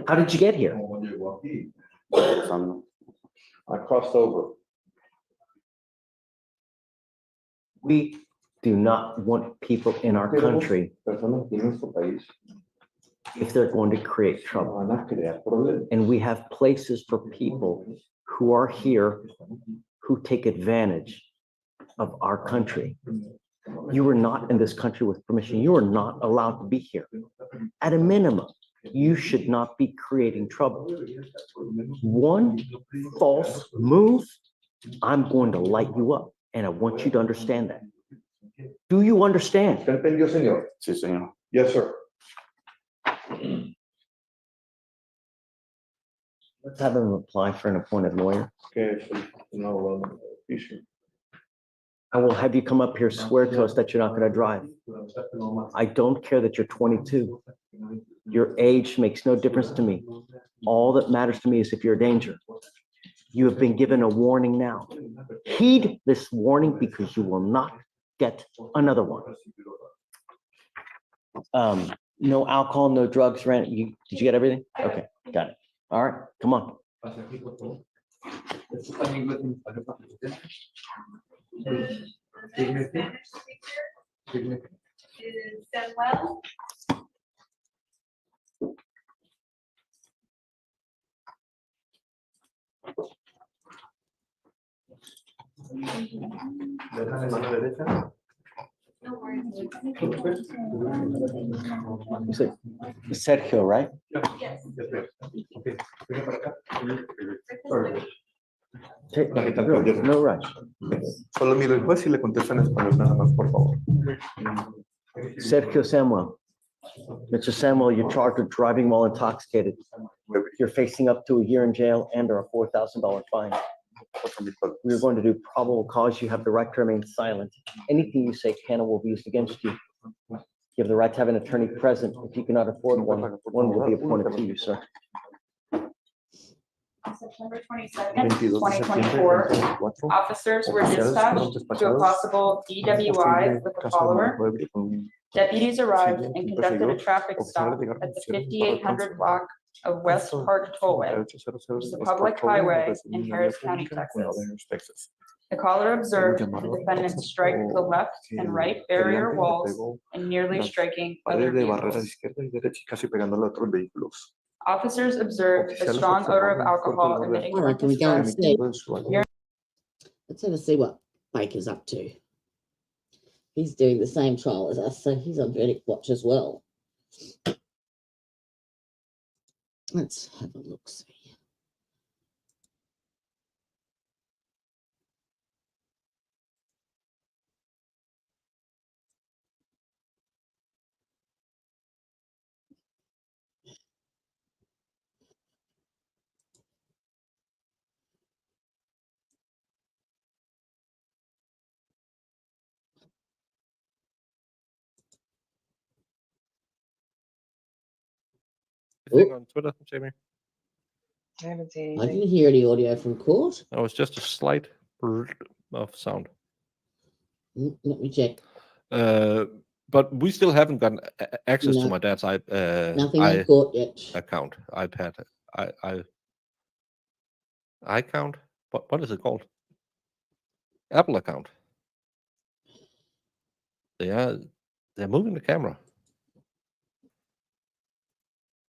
How did you get here? ¿Cómo llegó aquí? Cruzando. I crossed over. We do not want people in our country Personas aquí en nuestro país if they're going to create trouble. van a crear problemas. And we have places for people who are here who take advantage of our country. You are not in this country with permission. You are not allowed to be here. At a minimum, you should not be creating trouble. One false move, I'm going to light you up. And I want you to understand that. Do you understand? ¿Usted entendió, señor? Sí, señor. Yes, sir. Let's have him apply for an appointed lawyer. Okay, so no issue. I will have you come up here, swear to us that you're not gonna drive. I don't care that you're 22. Your age makes no difference to me. All that matters to me is if you're a danger. You have been given a warning now. Heed this warning because you will not get another one. No alcohol, no drugs, did you get everything? Okay, got it. All right, come on. Is Samuel. You said Sergio, right? Yes. No rush. Solo miro el juez y le contesto en español nada más, por favor. Sergio Samuel. Mr. Samuel, you're charged with driving while intoxicated. You're facing up to a year in jail and or a $4,000 fine. We're going to do probable cause. You have the right to remain silent. Anything you say can or will be used against you. You have the right to have an attorney present. If you cannot afford one, one will be appointed to you, sir. On September 22nd, 2024, officers were dispatched to a possible DWI with a follower. Deputies arrived and conducted a traffic stop at the 5800 block of West Park Tollway, which is a public highway in Harris County, Texas. The caller observed the defendant strike the left and right barrier walls and nearly striking other vehicles. Officers observed a strong odor of alcohol emitting All right, from can we his go and breath. see? Let's have a see what Baker's up to. He's doing the same trial as us, so he's on verdict watch as well. Let's have a look. See. Anything on Twitter, Jamie? I haven't seen I didn't hear any audio from court. Oh, it's just a slight of sound. Let me check. But we still haven't gotten access to No. my dad's Nothing on court yet. account, iPad, iCount. What is it called? Apple account. They're moving the camera.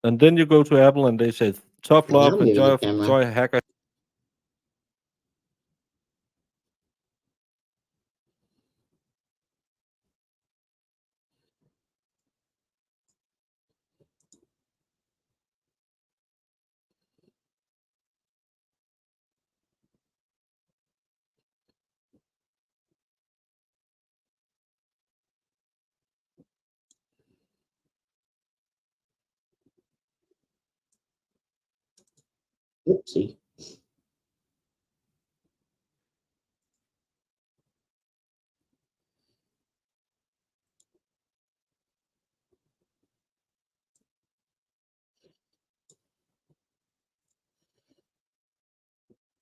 And then you go to Apple and they say, tough They are love, moving the camera. enjoy hacker. Oopsie.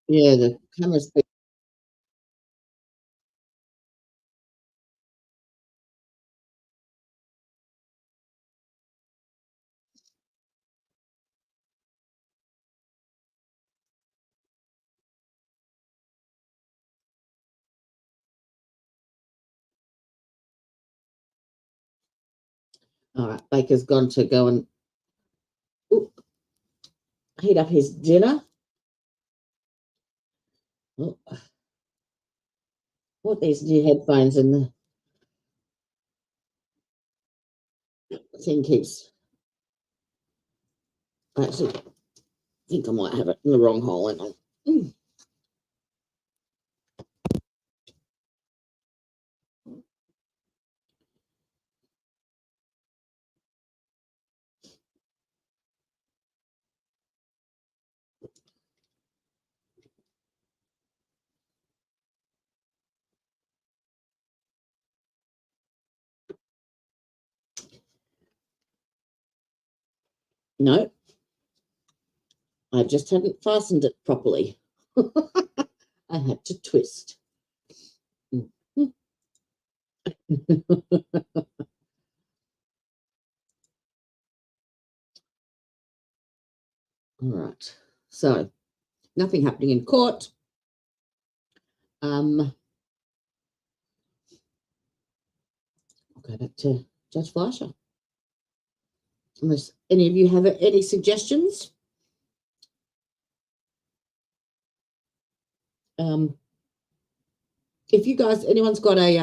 Yeah, the camera's big. All right, Baker's gone to go and heat up his dinner. Oh. What these new headphones and the thing keeps. I actually think I might have it in the wrong hole. Hang on. No, I just hadn't fastened it properly. I had to twist. All right, so nothing happening in court. I'll go back to Judge Fleischer. Unless any of you have any suggestions. If you guys, anyone's got a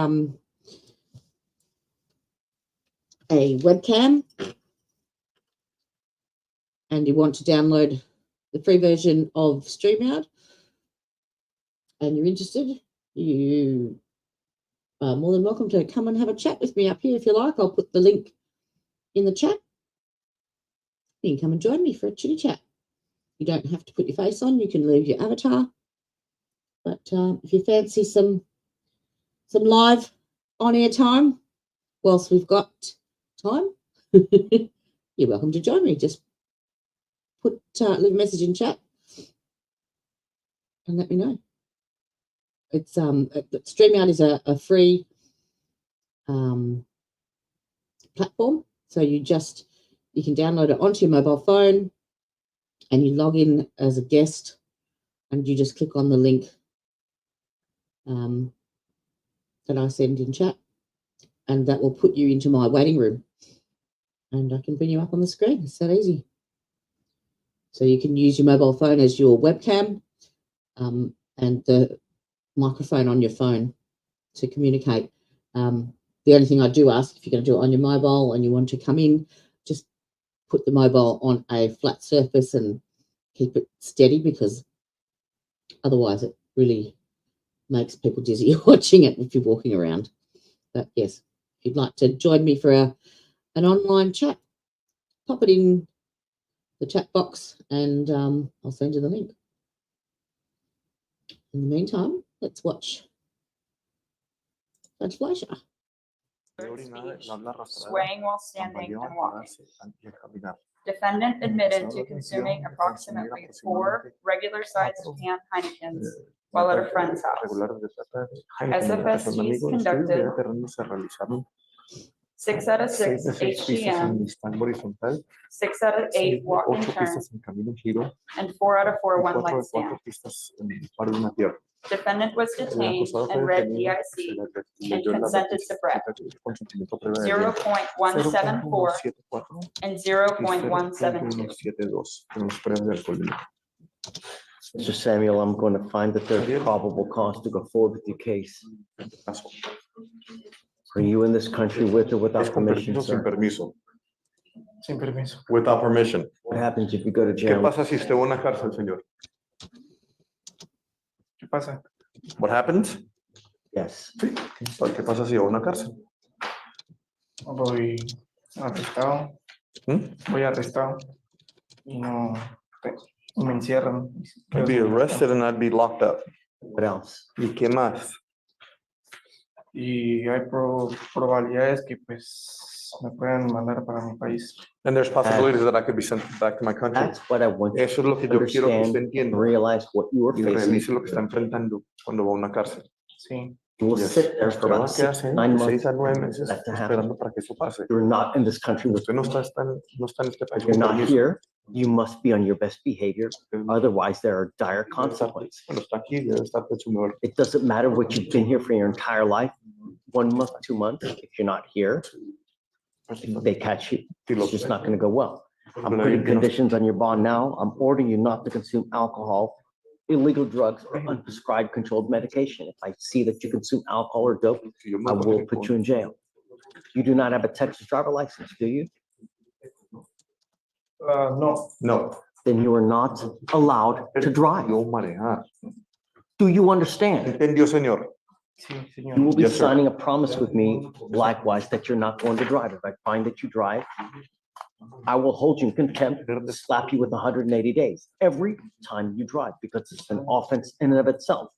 webcam and you want to download the free version of StreamYard and you're interested, you are more than welcome to come and have a chat with me up here if you like. I'll put the link in the chat. You can come and join me for a chitty chat. You don't have to put your face on. You can leave your avatar. But if you fancy some live on-air time whilst we've got time, you're welcome to join me. Just leave a message in chat and let me know. It's StreamYard is a free platform, so you can download it onto your mobile phone and you log in as a guest and you just click on the link that I send in chat, and that will put you into my waiting room and I can bring you up on the screen. It's that easy. So you can use your mobile phone as your webcam and the microphone on your phone to communicate. The only thing I do ask, if you're going to do it on your mobile and you want to come in, just put the mobile on a flat surface and keep it steady, because otherwise it really makes people dizzy watching it if you're walking around. But yes, if you'd like to join me for an online chat, pop it in the chat box and I'll send you the link. In the meantime, let's watch Judge Fleischer. Swaying while standing and walking. Defendant admitted to consuming approximately 4 regular-sized can Heinekens while at a friend's house. SFSTs conducted 6 out of 6 HGM, 6 out of 8 walk and turn, and 4 out of 4 one-leg stand. Defendant was detained and read DIC and consented to breath 0.174 and 0.172. Mr. Samuel, I'm going to find that there's probable cause to go forward with your case. Are you in this country with or without permission, sir? Sin permiso. Without permission. What happens if you go to jail? ¿Qué pasa si usted va a una cárcel, señor? ¿Qué pasa? What happens? Yes. Sí. ¿Qué pasa si va a una cárcel? Voy arrestado. Voy arrestado. Y no me encierran. I'd be arrested and I'd be locked up. What else? ¿Y qué más? Y hay probabilidades que pues me puedan mandar para mi país. And there's possibilities that I could be sent back to my country. That's what I want you Eso es lo que to yo quiero que usted understand, entienda. realize what you are Y facing. realice lo que está enfrentando cuando va a una cárcel. Sí. You will sit there for about 6 to 9 months. 6 a 9 meses That's to happen. esperando para que eso pase. You're not in this country with Usted no está en este país. You're not here. You must be on your best behavior. Otherwise, there are dire consequences. It doesn't matter what you've been here for your entire life. 1 month, 2 months. If you're not here, if they catch you, it's just not going to go well. I'm putting conditions on your bond now. I'm ordering you not to consume alcohol, illegal drugs, or unprescribed controlled medication. If I see that you consume alcohol or dope, I will put you in jail. You do not have a Texas driver license, do you? No. No. Then you are not allowed to drive. Do you understand? Entendió, señor. Sí, señor. You will be Yes, sir. signing a promise with me, likewise, that you're not going to drive. If I find that you drive, I will hold you in contempt, slap you with 180 days every time you drive, because it's an offense in and of itself.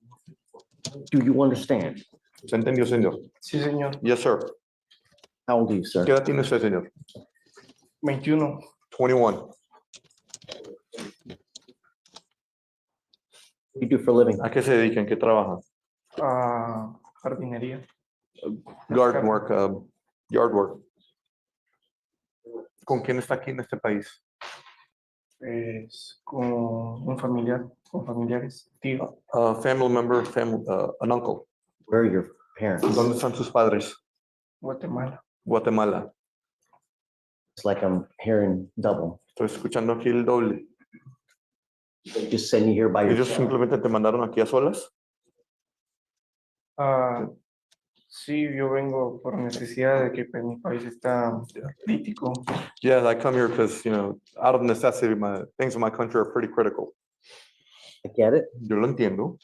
Do you understand? ¿Se entendió, señor? Sí, señor. Yes, sir. How old are you, sir? ¿Qué edad tiene usted, señor? 21. 21. You do for a living? ¿A qué se dedican? ¿Qué trabajan? Jardinería. Garden work, yard work. ¿Con quién está aquí en este país? Pues con un familiar, con familiares, tío. A family member, an uncle. Where are your parents? ¿Dónde están sus padres? Guatemala. Guatemala. It's like I'm hearing double. Estoy escuchando aquí el doble. They just send you here by ¿Ellos yourself. simplemente te mandaron aquí a solas? Sí, yo vengo por necesidad de que pues, mi país está crítico. Yeah, I come here because, out of necessity, things in my country are pretty critical. I get it. Yo lo entiendo.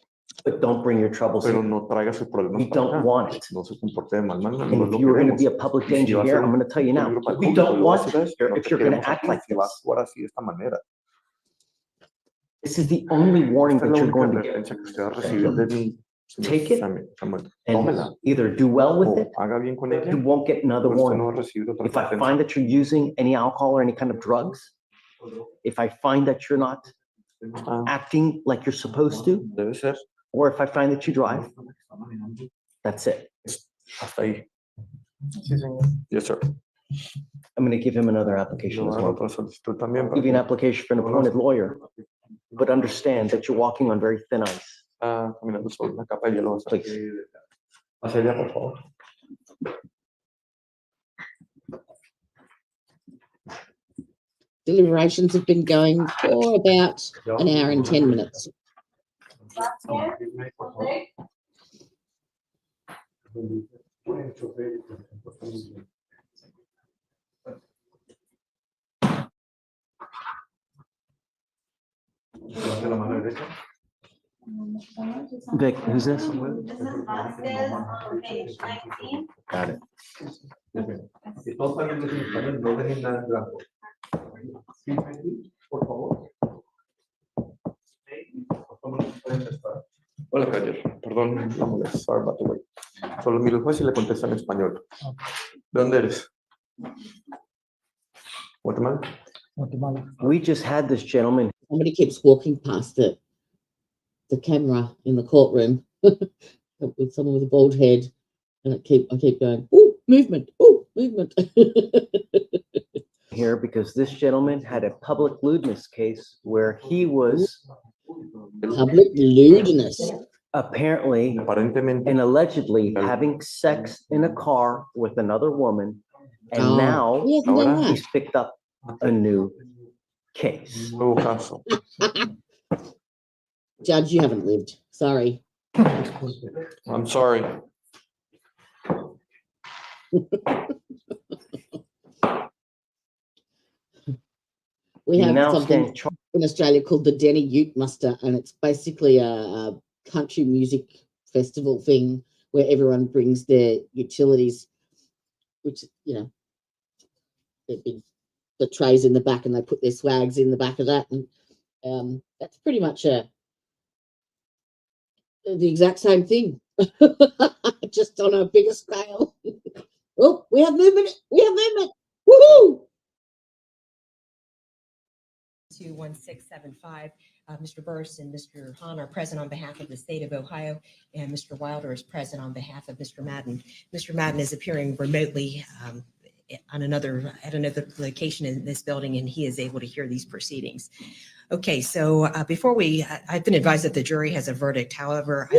But don't bring your troubles Pero here. no traiga sus problemas. We don't want it. No se comporte de mal manera. And if you were going to be a public danger here, I'm going to tell you now, we don't want you here if you're going to act like this. This is the only warning that you're going to get. Take it and either do well with it, or you won't get another warning. If I find that you're using any alcohol or any kind of drugs, if I find that you're not acting like you're supposed to, or if I find that you drive, that's it. Yes, sir. I'm going to give him another application as well. Give you an application for an appointed lawyer, but understand that you're walking on very thin ice. Please. Deliberations have been going for about an hour and 10 minutes. Vic, who's this? This is Vasquez on page 19. Got it. Hola, Javier. Perdón, no molestes. Sorry about the wait. Solo miro el juez y le contesta en español. ¿De dónde eres? Guatemala. We just had this gentleman. Somebody keeps walking past the camera in the courtroom with someone with a bald head, and I keep going, ooh, movement, ooh, movement. Here because this gentleman had a public lewdness case where he was public lewdness, apparently and allegedly having sex in a car with another woman, and now he's picked up a new case. Judge, you haven't lived. Sorry. I'm sorry. We have something in Australia called the Denny Ute Muster, and it's basically a country music festival thing where everyone brings their utilities, which, the trays in the back, and they put their swags in the back of that. And that's pretty much the exact same thing, just on a bigger scale. Oh, we have movement. We have movement. Woohoo! 21675. Mr. Burris and Mr. Hahn are present on behalf of the state of Ohio, and Mr. Wilder is present on behalf of Mr. Madden. Mr. Madden is appearing remotely at another location in this building, and he is able to hear these proceedings. Okay, so I've been advised that the jury has a verdict. However,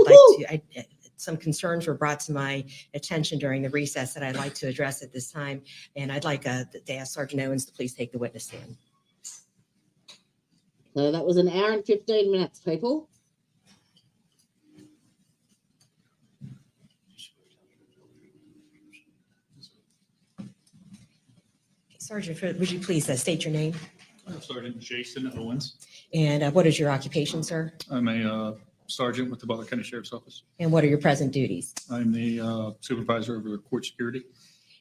some concerns were brought to my attention during the recess that I'd like to address at this time, and I'd like to ask Sergeant Owens to please take the witness stand. So that was an hour and 15 minutes, people. Sergeant, would you please state your name? Sergeant Jason Owens. And what is your occupation, sir? I'm a sergeant with the Butler County Sheriff's Office. And what are your present duties? I'm the supervisor over court security.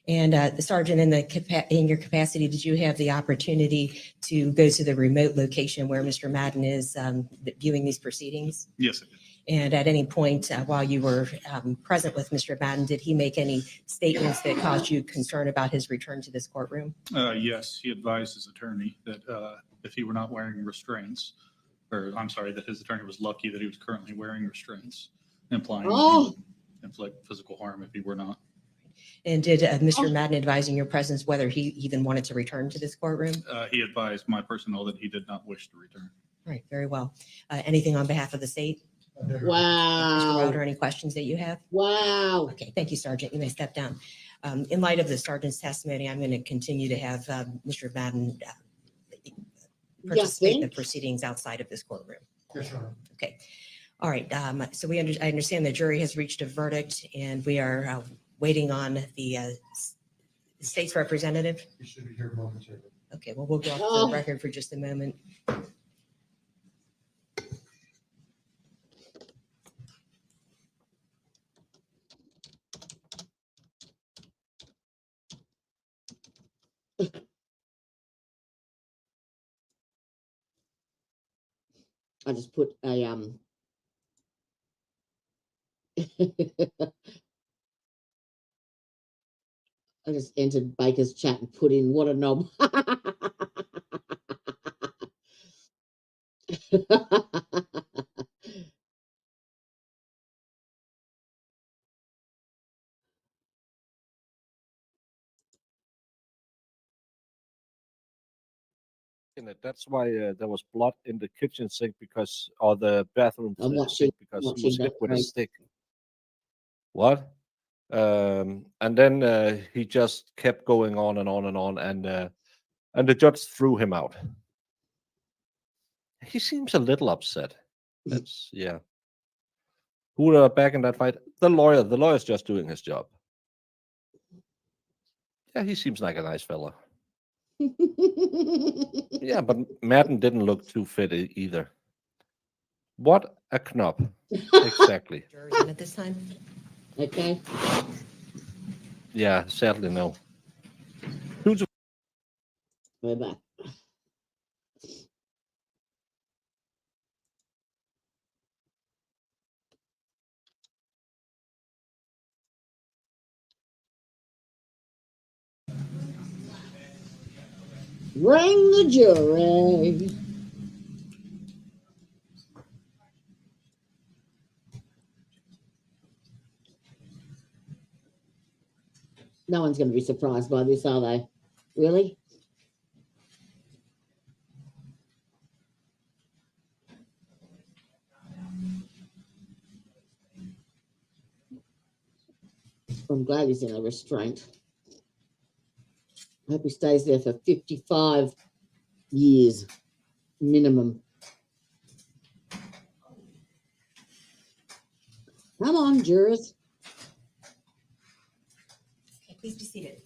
And the sergeant, in your capacity, did you have the opportunity to go to the remote location where Mr. Madden is viewing these proceedings? Yes, I did. And at any point while you were present with Mr. Madden, did he make any statements that caused you concern about his return to this courtroom? Yes, he advised his attorney that if he were not wearing restraints or I'm sorry, that his attorney was lucky that he was currently wearing restraints, implying that Oh. he would inflict physical harm if he were not. And did Mr. Madden advise in your presence whether he even wanted to return to this courtroom? He advised my personnel that he did not wish to return. All right, very well. Anything on behalf of the state? Mr. Wow. Wilder, any questions that you have? Wow. Okay, thank you, Sergeant. You may step down. In light of the sergeant's testimony, I'm going to continue to have Mr. Madden participate in the proceedings outside of this courtroom. Yes, Your Honor. Okay. All right. So I understand the jury has reached a verdict, and we are waiting on the state's representative. You should be here momentarily. Okay, well, we'll go off the record for just a moment. I just put a I just entered Baker's chat and put in what a knob. In it. That's why there was blood in the kitchen sink or the bathroom sink because he was hit with a stick. What? And then he just kept going on and on and on, and the judge threw him out. He seems a little upset. That's yeah. Who are back in that fight? The lawyer. The lawyer's just doing his job. Yeah, he seems like a nice fella. Yeah, but Madden didn't look too fit either. What a knob. Exactly. At this time. Okay. Yeah, sadly no. We're back. Bring the jury. No one's going to be surprised by this, are they? Really? I'm glad he's in a restraint. I hope he stays there for 55 years minimum. Come on, jurors. Okay, please be seated.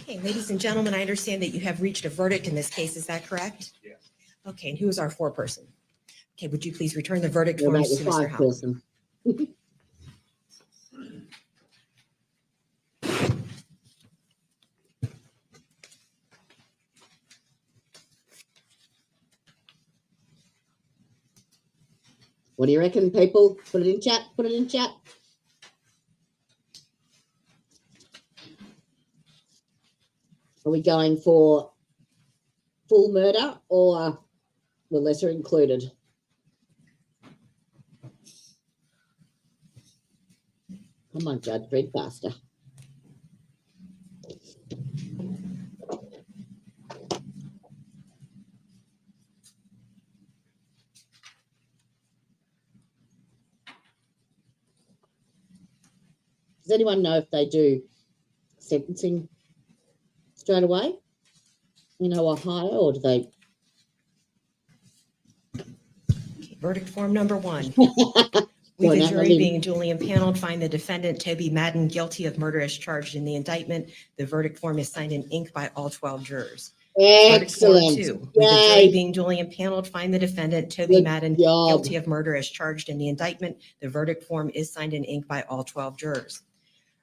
Okay, ladies and gentlemen, I understand that you have reached a verdict in this case. Is that correct? Yes. Okay, and who is our foreperson? Okay, would you please return the verdict We'll forms make to the Mr. five Howell? person. What do you reckon, people? Put it in chat. Put it in chat. Are we going for full murder or the lesser included? Come on, Judge, read faster. Does anyone know if they do sentencing straight away in Ohio, or do they? Okay, verdict form number 1. We, the jury, being duly impaneled, find the defendant, Toby Madden, guilty of murder as charged in the indictment. The verdict form is signed in ink by all 12 jurors. Excellent. Verdict form 2. We, the jury, being duly impaneled, find the defendant, Toby Madden, guilty of murder as charged in the indictment. The verdict form is signed in ink by all 12 jurors.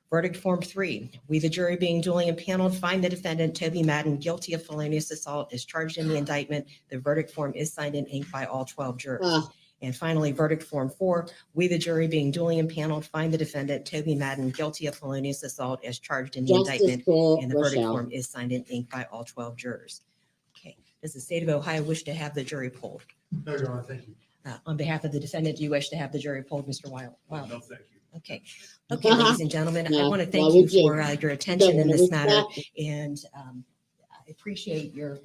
Verdict form 3. We, the jury, being duly impaneled, find the defendant, Toby Madden, guilty of felonious assault as charged in the indictment. The verdict form is signed in ink by all 12 jurors. And finally, verdict form 4, we, the jury, being duly impaneled, find the defendant, Toby Madden, guilty of felonious assault as charged in the indictment. And the verdict form is signed in ink by all 12 jurors. Okay, Does the state of Ohio wish to have the jury polled? No, Your Honor, thank you. On behalf of the defendant, do you wish to have the jury polled, Mr. Wild? No, thank you. Okay. Okay, ladies and gentlemen, I No, want to why thank you would you? for your attention Don't in wanna this risk matter. that. And I appreciate your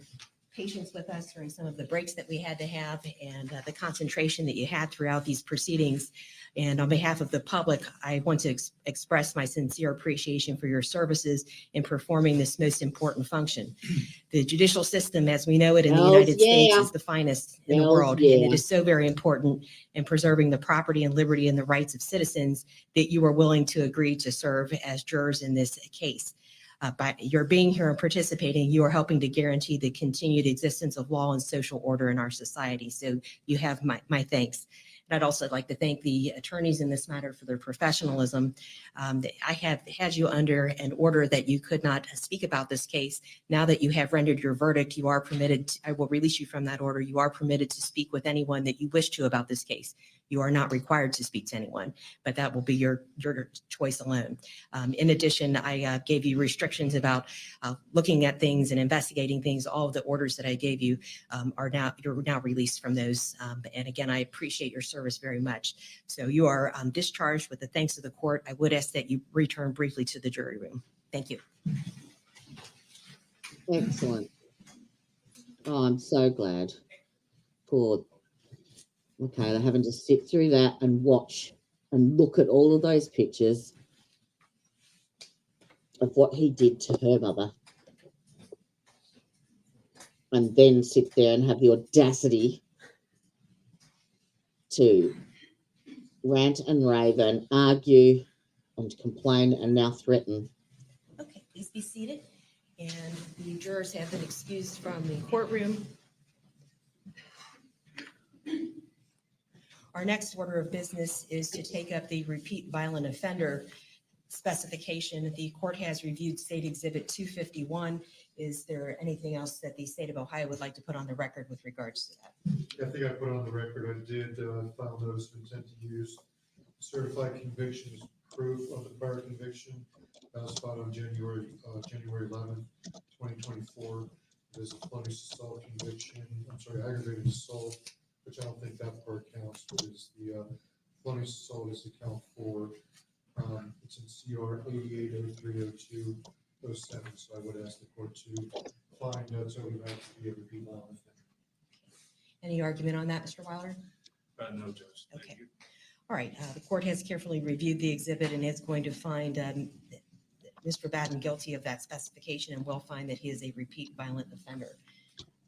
patience with us during some of the breaks that we had to have and the concentration that you had throughout these proceedings. And on behalf of the public, I want to express my sincere appreciation for your services in performing this most important function. The judicial system, as we know it in the Hells United States, yeah. is the finest in the Hells world. And it yeah. is so very important in preserving the property and liberty and the rights of citizens that you are willing to agree to serve as jurors in this case. By your being here and participating, you are helping to guarantee the continued existence of law and social order in our society. So you have my thanks. And I'd also like to thank the attorneys in this matter for their professionalism. I have had you under an order that you could not speak about this case. Now that you have rendered your verdict, you are permitted, I will release you from that order. You are permitted to speak with anyone that you wish to about this case. You are not required to speak to anyone, but that will be your choice alone. In addition, I gave you restrictions about looking at things and investigating things. All of the orders that I gave you you're now released from those. And again, I appreciate your service very much. So you are discharged with the thanks of the court. I would ask that you return briefly to the jury room. Thank you. Excellent. Oh, I'm so glad. Poor. Okay, they're having to sit through that and watch and look at all of those pictures of what he did to her mother. And then sit there and have the audacity to rant and rave and argue and complain and now threaten. Okay, please be seated. And the jurors have been excused from the courtroom. Our next order of business is to take up the repeat violent offender specification. The court has reviewed State Exhibit 251. Is there anything else that the state of Ohio would like to put on the record with regards to that? I think I put on the record, I did file notice of intent to use certified conviction as proof of the prior conviction. That was filed on January 11th, 2024. There's a felony assault conviction, aggravated assault, which I don't think that part counts, but it's the felony assault is the count 4. It's in CR 880302. Those sentences, so I would ask the court to find Toby Madden to be a repeat violent offender. Any argument on that, Mr. Wilder? No, Judge. Okay. All right. The court has carefully reviewed the exhibit and is going to find Mr. Madden guilty of that specification and will find that he is a repeat violent offender.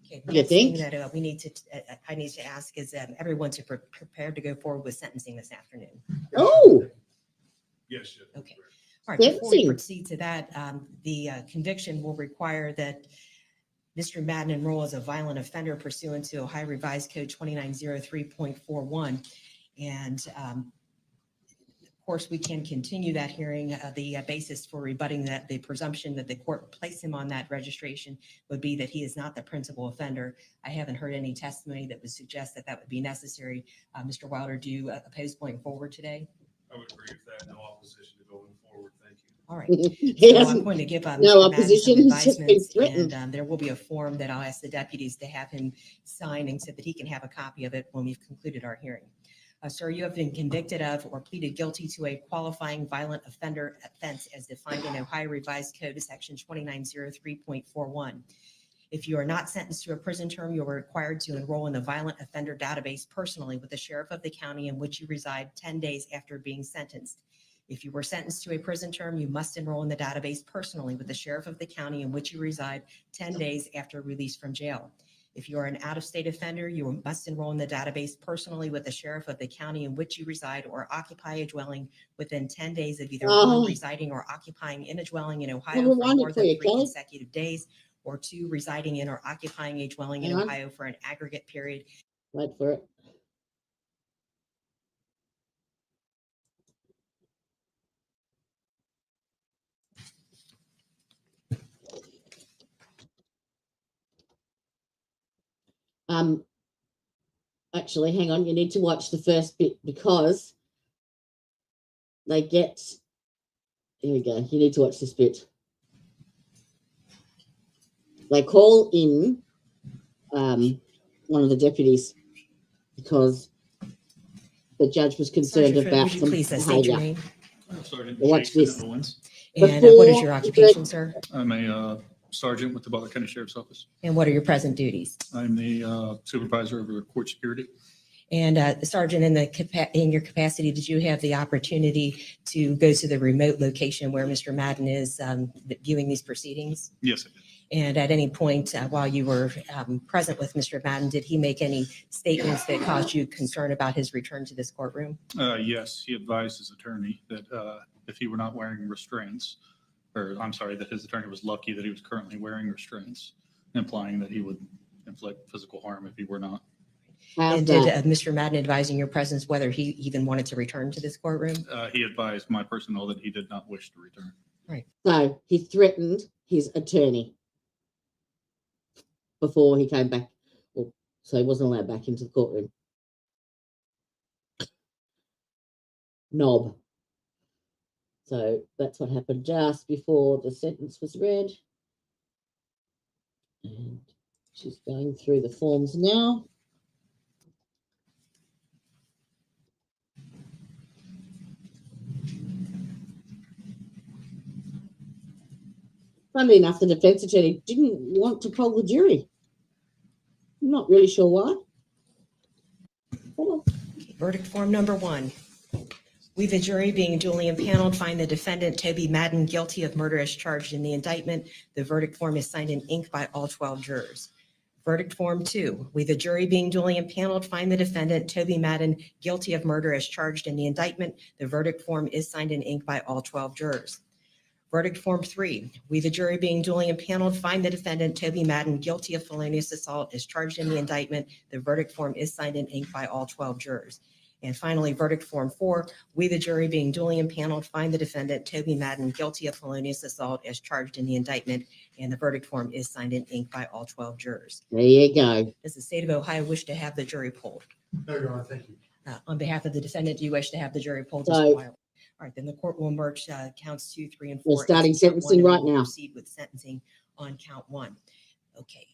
Okay. The next thing that I need to ask is everyone to prepare to go forward with sentencing this afternoon. Oh. Yes. Okay. All right. Before we proceed to that, the conviction will require that Mr. Madden enroll as a violent offender pursuant to Ohio Revised Code 2903.41. And of course, we can continue that hearing. The basis for rebutting that, the presumption that the court placed him on that registration would be that he is not the principal offender. I haven't heard any testimony that would suggest that that would be necessary. Mr. Wilder, do you oppose going forward today? I would agree with that. No opposition to going forward. Thank you. All right. So I'm going to give no Mr. opposition. Madden He's some just been advisements, threatened. and there will be a form that I'll ask the deputies to have him sign and so that he can have a copy of it when we've concluded our hearing. Sir, you have been convicted of or pleaded guilty to a qualifying violent offender offense as defined in Ohio Revised Code section 2903.41. If you are not sentenced to a prison term, you are required to enroll in the violent offender database personally with the sheriff of the county in which you reside 10 days after being sentenced. If you were sentenced to a prison term, you must enroll in the database personally with the sheriff of the county in which you reside 10 days after release from jail. If you are an out-of-state offender, you must enroll in the database personally with the sheriff of the county in which you reside or occupy a dwelling within 10 days of either one, residing or occupying in a dwelling in Ohio for more than 3 consecutive days, or 2, residing in or occupying a dwelling in Ohio for an aggregate period. Wait for it. Actually, hang on, you need to watch the first bit because they get, here we go, you need to watch this bit. They call in one of the deputies because the judge was concerned Sergeant, about would you some please state your behaviour. name? Sergeant Watch Jason this. Owens. And what is your Before- occupation, sir? I'm a sergeant with the Butler County Sheriff's Office. And what are your present duties? I'm the supervisor over court security. And Sergeant, in your capacity, did you have the opportunity to go to the remote location where Mr. Madden is viewing these proceedings? Yes, I did. And at any point while you were present with Mr. Madden, did he make any statements that caused you concern about his return to this courtroom? Yes, he advised his attorney that if he were not wearing restraints, or I'm sorry, that his attorney was lucky that he was currently wearing restraints, implying that he would inflict physical harm if he were not. And did Mr. Madden advise in your presence whether he even wanted to return to this courtroom? He advised my personnel that he did not wish to return. Right. So he threatened his attorney before he came back. Well, so he wasn't allowed back into the courtroom. Knob. So that's what happened just before the sentence was read. And she's going through the forms now. Funnily enough, the defence attorney didn't want to poll the jury. I'm not really sure why. Verdict form number 1. We, the jury, being duly impaneled, find the defendant, Toby Madden, guilty of murder as charged in the indictment. The verdict form is signed in ink by all 12 jurors. Verdict form 2. We, the jury, being duly impaneled, find the defendant, Toby Madden, guilty of murder as charged in the indictment. The verdict form is signed in ink by all 12 jurors. Verdict form 3. We, the jury, being duly impaneled, find the defendant, Toby Madden, guilty of felonious assault as charged in the indictment. The verdict form is signed in ink by all 12 jurors. And finally, verdict form 4, we, the jury, being duly impaneled, find the defendant, Toby Madden, guilty of felonious assault as charged in the indictment, and the verdict form is signed in ink by all 12 jurors. There you go. Does the state of Ohio wish to have the jury polled? No, Your Honor, thank you. On behalf of the defendant, do you wish to have the jury polled? So- Mr. Wilder? All right, then the court will merge counts 2, 3, and 4. We're starting into count sentencing one, and right we will now. Proceed with sentencing on count 1. Okay.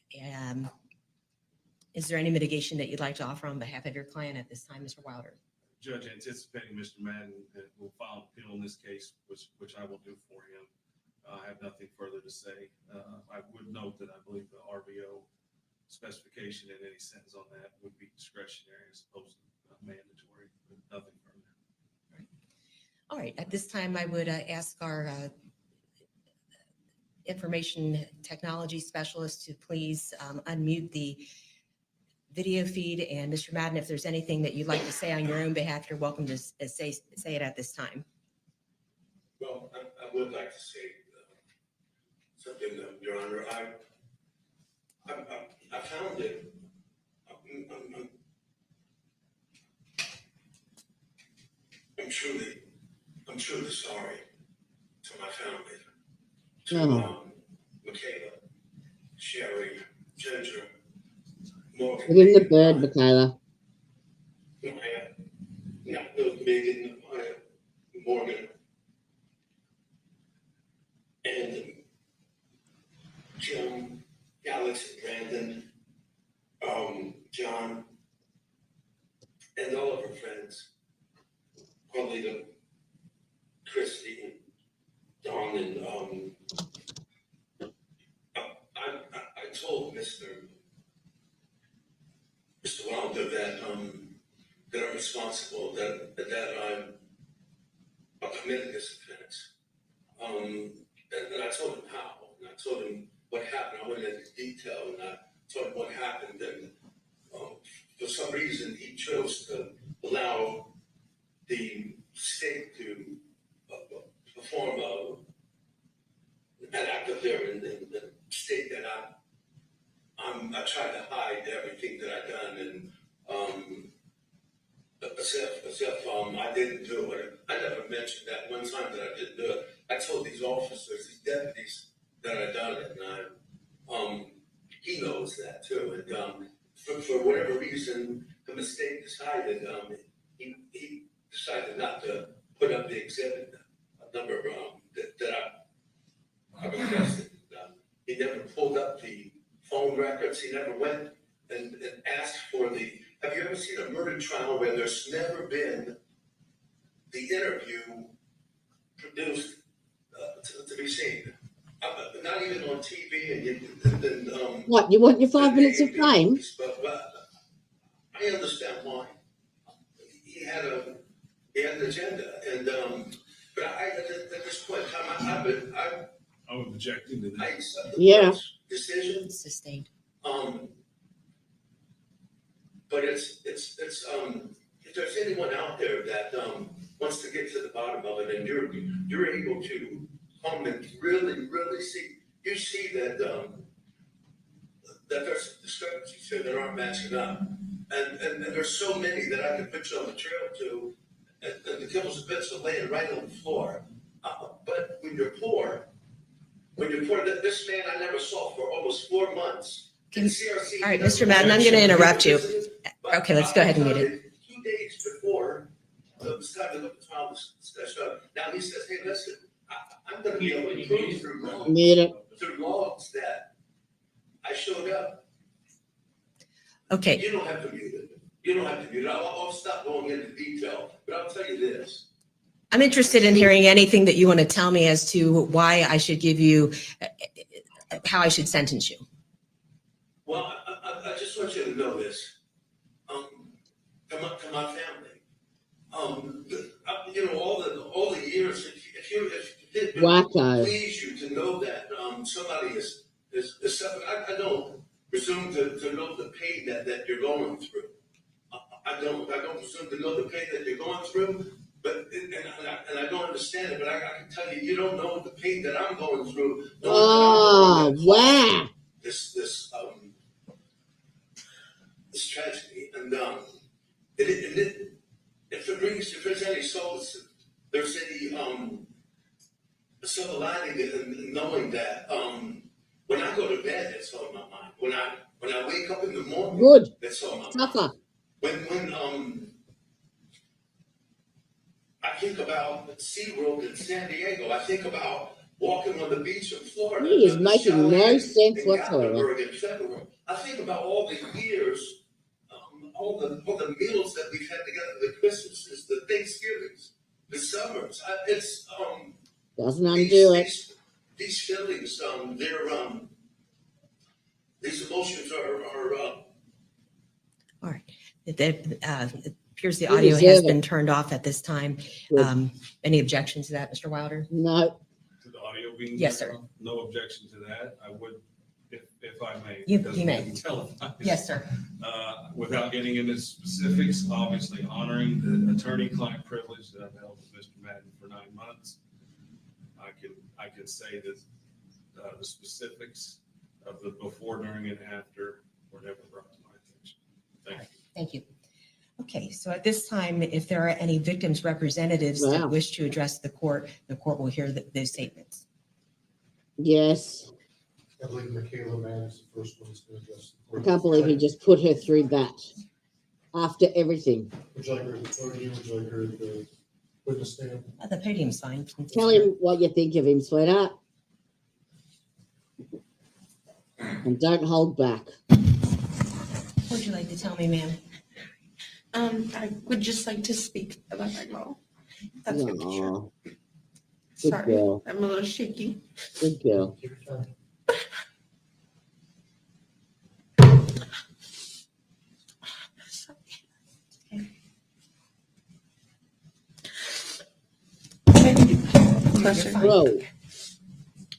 Is there any mitigation that you'd like to offer on behalf of your client at this time, Mr. Wilder? Judge, anticipating Mr. Madden will file an appeal in this case, which I will do for him. I have nothing further to say. I would note that I believe the RVO specification and any sentence on that would be discretionary as opposed to mandatory, but nothing further. All right, at this time, I would ask our information technology specialist to please unmute the video feed. And Mr. Madden, if there's anything that you'd like to say on your own behalf, you're welcome to say it at this time. Well, I would like to say something, Your Honor. I found it. I'm truly sorry to my family, to Michaela, Sherry, Ginger, Morgan. Give him the bird, Michaela. Megan, Morgan, and Jim, Alex, Brandon, John, and all of her friends, Carlita, Christy, and Dawn, and I told Mr. Wilder that I'm responsible, that I'm committing this offense. And I told him how, and I told him what happened. I went into detail, and I told him what happened. And for some reason, he chose to allow the state to perform an act of their and state that I tried to hide everything that I done, and as if I didn't do it. I never mentioned that one time that I didn't do it. I told these officers, these deputies, that I done it, and he knows that too. And for whatever reason, the mistake decided he decided not to put up the exhibit number that I requested. He never pulled up the phone records. He never went and ask for have you ever seen a murder trial where there's never been the interview produced to be seen? Not even on TV What, you want your 5 minutes of fame? But I understand why. He had an agenda, and but at this point in time, I'm objecting to I that. accept the Yeah. court's decision. Sustained. But it's if there's anyone out there that wants to get to the bottom of it, and you're able to come and really see that that there's discrepancies here that aren't matching up, and there's so many that I can put you on the trail to, and the kibbles and bits are laying right on the floor. But when you're poor, this man I never saw for almost 4 months. All right, Mr. Madden, I'm going to interrupt you. Okay, let's go ahead and mute it. 2 days before it was time to look at the trial discussion. Now he says, "Hey, listen, I'm going to be able to prove through logs that I showed up." Okay. You don't have to mute it. You don't have to mute it. I'll stop going into detail, but I'll tell you this. I'm interested in hearing anything that you want to tell me as to why I should give you, how I should sentence you. Well, I just want you to know this. To my family. You know, all the years, if you did please you to know that somebody is suffering. I don't presume to know the pain that you're going through. I don't presume to know the pain that you're going through. But and I don't understand it, but I can tell you, you don't know the pain that I'm going through. Oh, wow. This tragedy, and if there's any solace, there's any silver lining in knowing that when I go to bed, it's on my mind. When I wake up in the morning, it's on my mind. When I think about SeaWorld in San Diego, I think about walking on the beach in Florida. He is making no sense whatsoever. I think about all the years, all the meals that we've had together, the Christmases, the Thanksgivings, the summers. Doesn't undo it. These feelings, these emotions are. All right. It appears the audio has been turned off at this time. Any objections to that, Mr. Wilder? No. To the audio being yes, sir. No objection to that. I would, if I may. You may. Yes, sir. Without getting into specifics, obviously honoring the attorney-client privilege that I've held with Mr. Madden for 9 months, I can say that the specifics of the before, during, and after were never brought to my attention. Thank you. Thank you. Okay, so at this time, if there are any victims' representatives that wish to address the court will hear those statements. Yes. I believe Michaela Mann is the first one who's going to address the court. I can't believe he just put her through that after everything. Would you like her at the podium? Would you like her at the witness stand? The podium's fine. Tell him what you think of him, sweetheart. And don't hold back. What would you like to tell me, ma'am? I would just like to speak about my mom. That's what Good Sorry, girl. I'm a little shaky. Good girl. Whoa.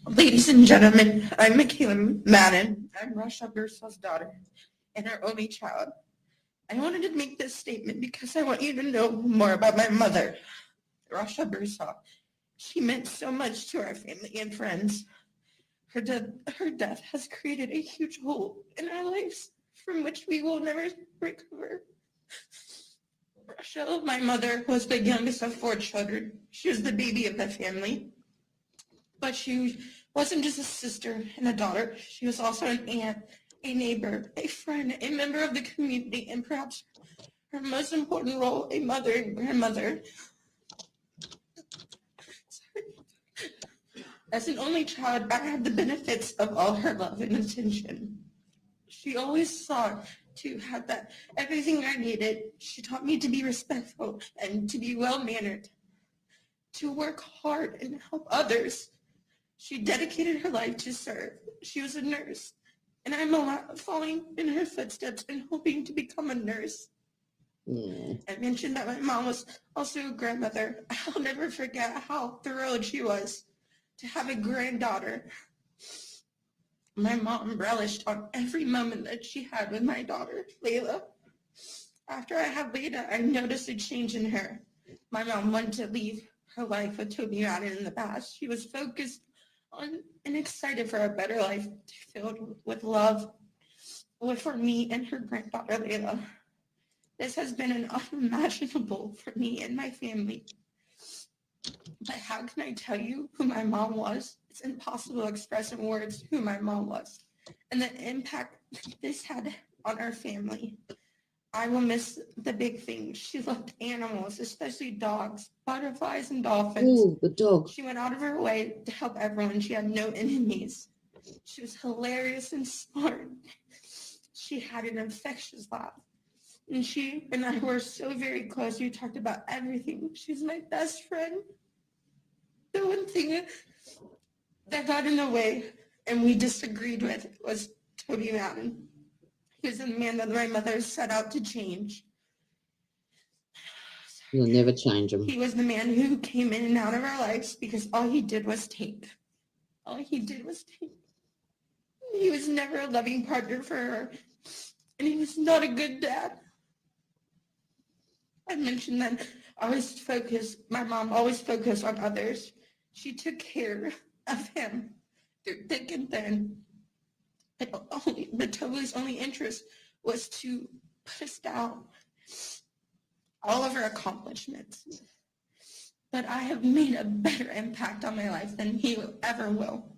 Ladies and gentlemen, I'm Michaela Madden. I'm Rachelle Brewsaugh's daughter and our only child. I wanted to make this statement because I want you to know more about my mother, Rachelle Brewsaugh. She meant so much to our family and friends. Her death has created a huge hole in our lives from which we will never recover. Rachelle, my mother, was the youngest of 4 children. She was the baby of the family. But she wasn't just a sister and a daughter. She was also an aunt, a neighbor, a friend, a member of the community, and perhaps her most important role, a mother and grandmother. As an only child, I had the benefits of all her love and attention. She always saw to have that everything I needed. She taught me to be respectful and to be well-mannered, to work hard and help others. She dedicated her life to serve. She was a nurse, and I'm following in her footsteps and hoping to become a nurse. I mentioned that my mom was also a grandmother. I'll never forget how thrilled she was to have a granddaughter. My mom relished on every moment that she had with my daughter, Layla. After I had Layla, I noticed a change in her. My mom wanted to leave her life with Toby Madden in the past. She was focused on and excited for a better life filled with love for me and her granddaughter, Layla. This has been unimaginable for me and my family. But how can I tell you who my mom was? It's impossible to express in words who my mom was and the impact this had on our family. I will miss the big things. She loved animals, especially dogs, butterflies, and dolphins. Ooh, the dog. She went out of her way to help everyone. She had no enemies. She was hilarious and smart. She had an infectious laugh. And she and I were so very close. We talked about everything. She's my best friend. The one thing that got in the way and we disagreed with was Toby Madden. He was the man that my mother set out to change. You'll never change him. He was the man who came in and out of our lives because all he did was take. All he did was take. He was never a loving partner for her, and he was not a good dad. I mentioned that my mom always focused on others. She took care of him through thick and thin. But Toby's only interest was to put us down. All of her accomplishments. But I have made a better impact on my life than he ever will.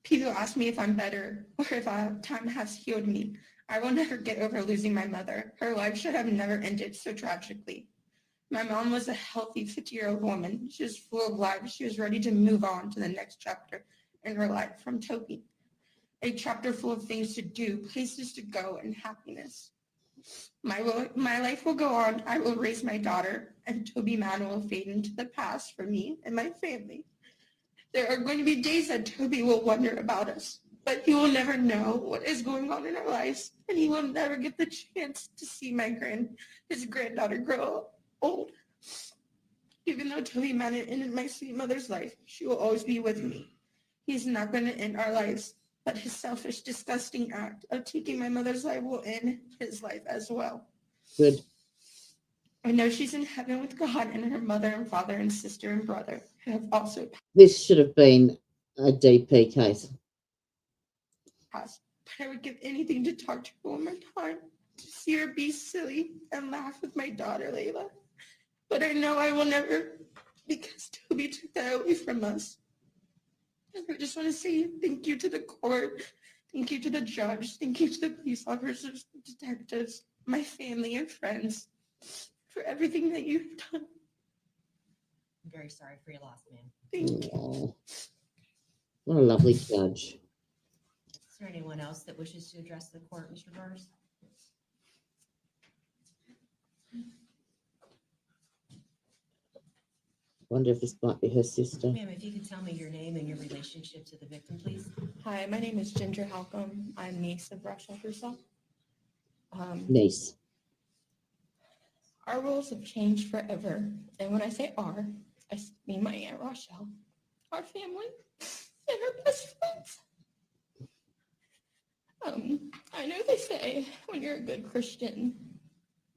People ask me if I'm better or if time has healed me. I will never get over losing my mother. Her life should have never ended so tragically. My mom was a healthy 50-year-old woman. She was full of life. She was ready to move on to the next chapter in her life from Toby. A chapter full of things to do, places to go, and happiness. My life will go on. I will raise my daughter, and Toby Madden will fade into the past for me and my family. There are going to be days that Toby will wonder about us, but he will never know what is going on in our lives, and he will never get the chance to see his granddaughter grow old. Even though Toby Madden ended my sweet mother's life, she will always be with me. He's not going to end our lives, but his selfish, disgusting act of taking my mother's life will end his life as well. Good. I know she's in heaven with God and her mother and father and sister and brother who have also This should have been a DP case. passed. But I would give anything to talk to her one more time, to see her be silly and laugh with my daughter, Layla. But I know I will never, because Toby took that away from us. And I just want to say thank you to the court, thank you to the judge, thank you to the police officers, detectives, my family and friends for everything that you've done. I'm very sorry for your loss, ma'am. Thank you. Oh, what a lovely judge. Is there anyone else that wishes to address the court, Mr. Burrs? Wonder if this might be her sister. Ma'am, if you could tell me your name and your relationship to the victim, please. Hi, my name is Ginger Halcomb. I'm niece of Rachelle Brewsaugh. Niece. Our roles have changed forever. And when I say our, I mean my Aunt Rachelle, our family, and her best friends. I know they say when you're a good Christian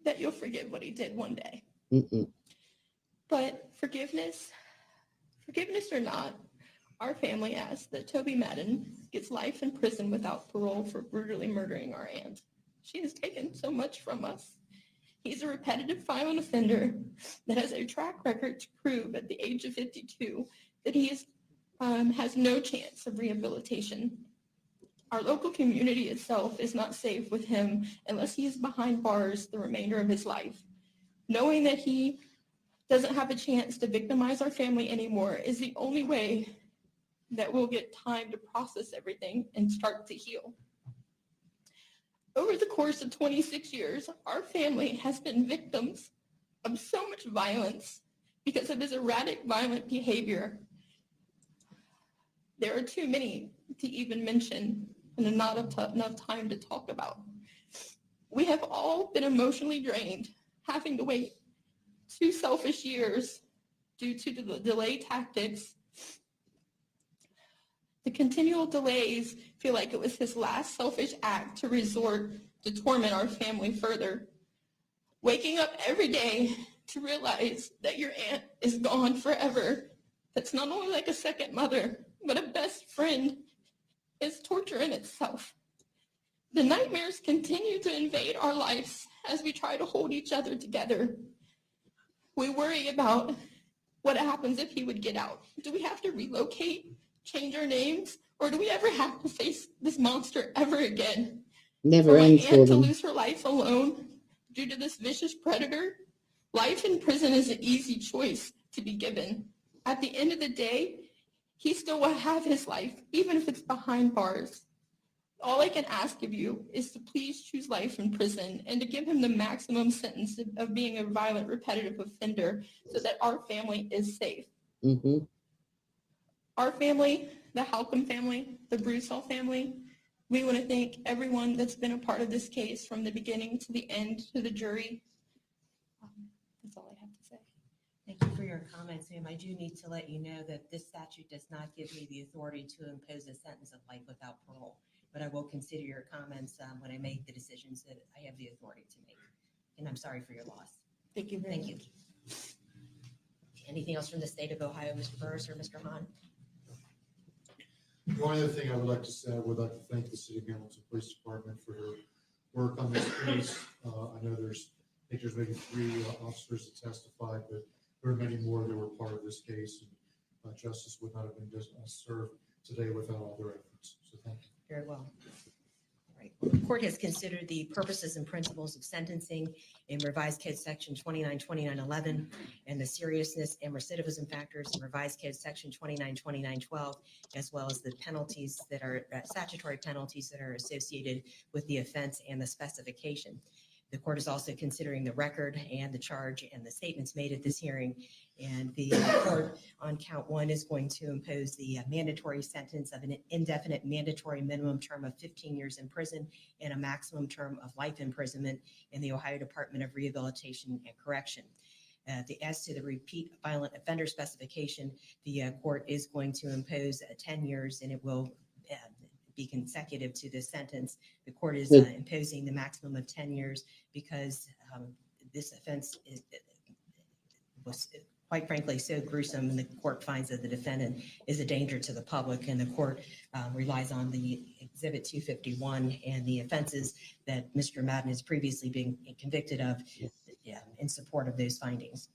that you'll forgive what he did one day. But forgiveness or not, our family asks that Toby Madden gets life in prison without parole for brutally murdering our aunt. She has taken so much from us. He's a repetitive violent offender that has a track record to prove at the age of 52 that he has no chance of rehabilitation. Our local community itself is not safe with him unless he is behind bars the remainder of his life. Knowing that he doesn't have a chance to victimize our family anymore is the only way that we'll get time to process everything and start to heal. Over the course of 26 years, our family has been victims of so much violence because of his erratic, violent behavior. There are too many to even mention and not enough time to talk about. We have all been emotionally drained, having to wait 2 selfish years due to the delay tactics. The continual delays feel like it was his last selfish act to resort to torment our family further. Waking up every day to realize that your aunt is gone forever, that's not only like a second mother, but a best friend, is torture in itself. The nightmares continue to invade our lives as we try to hold each other together. We worry about what happens if he would get out. Do we have to relocate, change our names, or do we ever have to face this monster ever again? Never For my ends for aunt to them. lose her life alone due to this vicious predator, life in prison is an easy choice to be given. At the end of the day, he still will have his life, even if it's behind bars. All I can ask of you is to please choose life in prison and to give him the maximum sentence of being a violent, repetitive offender so that our family is safe. Mm-hmm. Our family, the Halcomb family, the Brewsaugh family, we want to thank everyone that's been a part of this case from the beginning to the end to the jury. That's all I have to say. Thank you for your comments, ma'am. I do need to let you know that this statute does not give me the authority to impose a sentence of life without parole, but I will consider your comments when I make the decisions that I have the authority to make. And I'm sorry for your loss. Thank you very much. Thank you. Anything else from the state of Ohio, Mr. Burris or Mr. Hahn? The only other thing I would like to say, I would like to thank the City of Hamilton Police Department for their work on this case. I know I think there's maybe 3 officers that testified, but there are many more that were part of this case, and justice would not have been served today without all their efforts. So thank you. Very well. All right. Well, the court has considered the purposes and principles of sentencing in Revised Code Section 292911 and the seriousness and recidivism factors in Revised Code Section 292912, as well as the penalties that are statutory penalties that are associated with the offense and the specification. The court is also considering the record and the charge and the statements made at this hearing. And the court on count 1 is going to impose the mandatory sentence of an indefinite mandatory minimum term of 15 years in prison and a maximum term of life imprisonment in the Ohio Department of Rehabilitation and Correction. As to the repeat violent offender specification, the court is going to impose 10 years, and it will be consecutive to this sentence. The court is imposing the maximum of 10 years because this offense was quite frankly so gruesome, and the court finds that the defendant is a danger to the public, and the court relies on the Exhibit 251 and the offenses that Mr. Madden has previously been convicted of in support of those findings.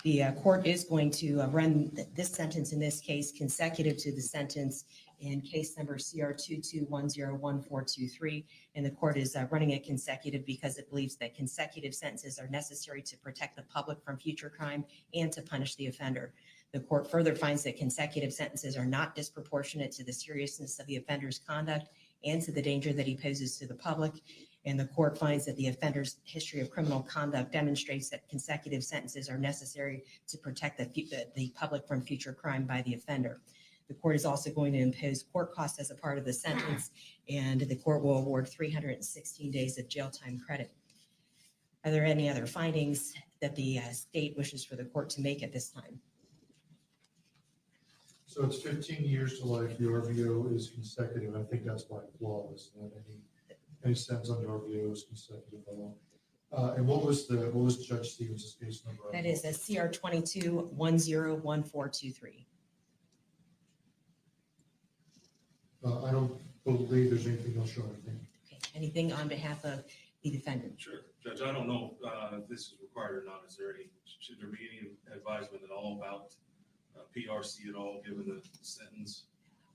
The court is going to run this sentence in this case consecutive to the sentence in case number CR 22101423, and the court is running it consecutive because it believes that consecutive sentences are necessary to protect the public from future crime and to punish the offender. The court further finds that consecutive sentences are not disproportionate to the seriousness of the offender's conduct and to the danger that he poses to the public. And the court finds that the offender's history of criminal conduct demonstrates that consecutive sentences are necessary to protect the public from future crime by the offender. The court is also going to impose court costs as a part of the sentence, and the court will award 316 days of jail time credit. Are there any other findings that the state wishes for the court to make at this time? So it's 15 years to life. The RVO is consecutive. I think that's by law. Isn't that any sentence on the RVO is consecutive by law? And what was Judge Stevens' case number? That is a CR 22101423. I don't believe there's anything else showing. Okay. Anything on behalf of the defendant? Sure, Judge. I don't know if this is required or not. Should there be any advisement at all about PRC at all, given the sentence?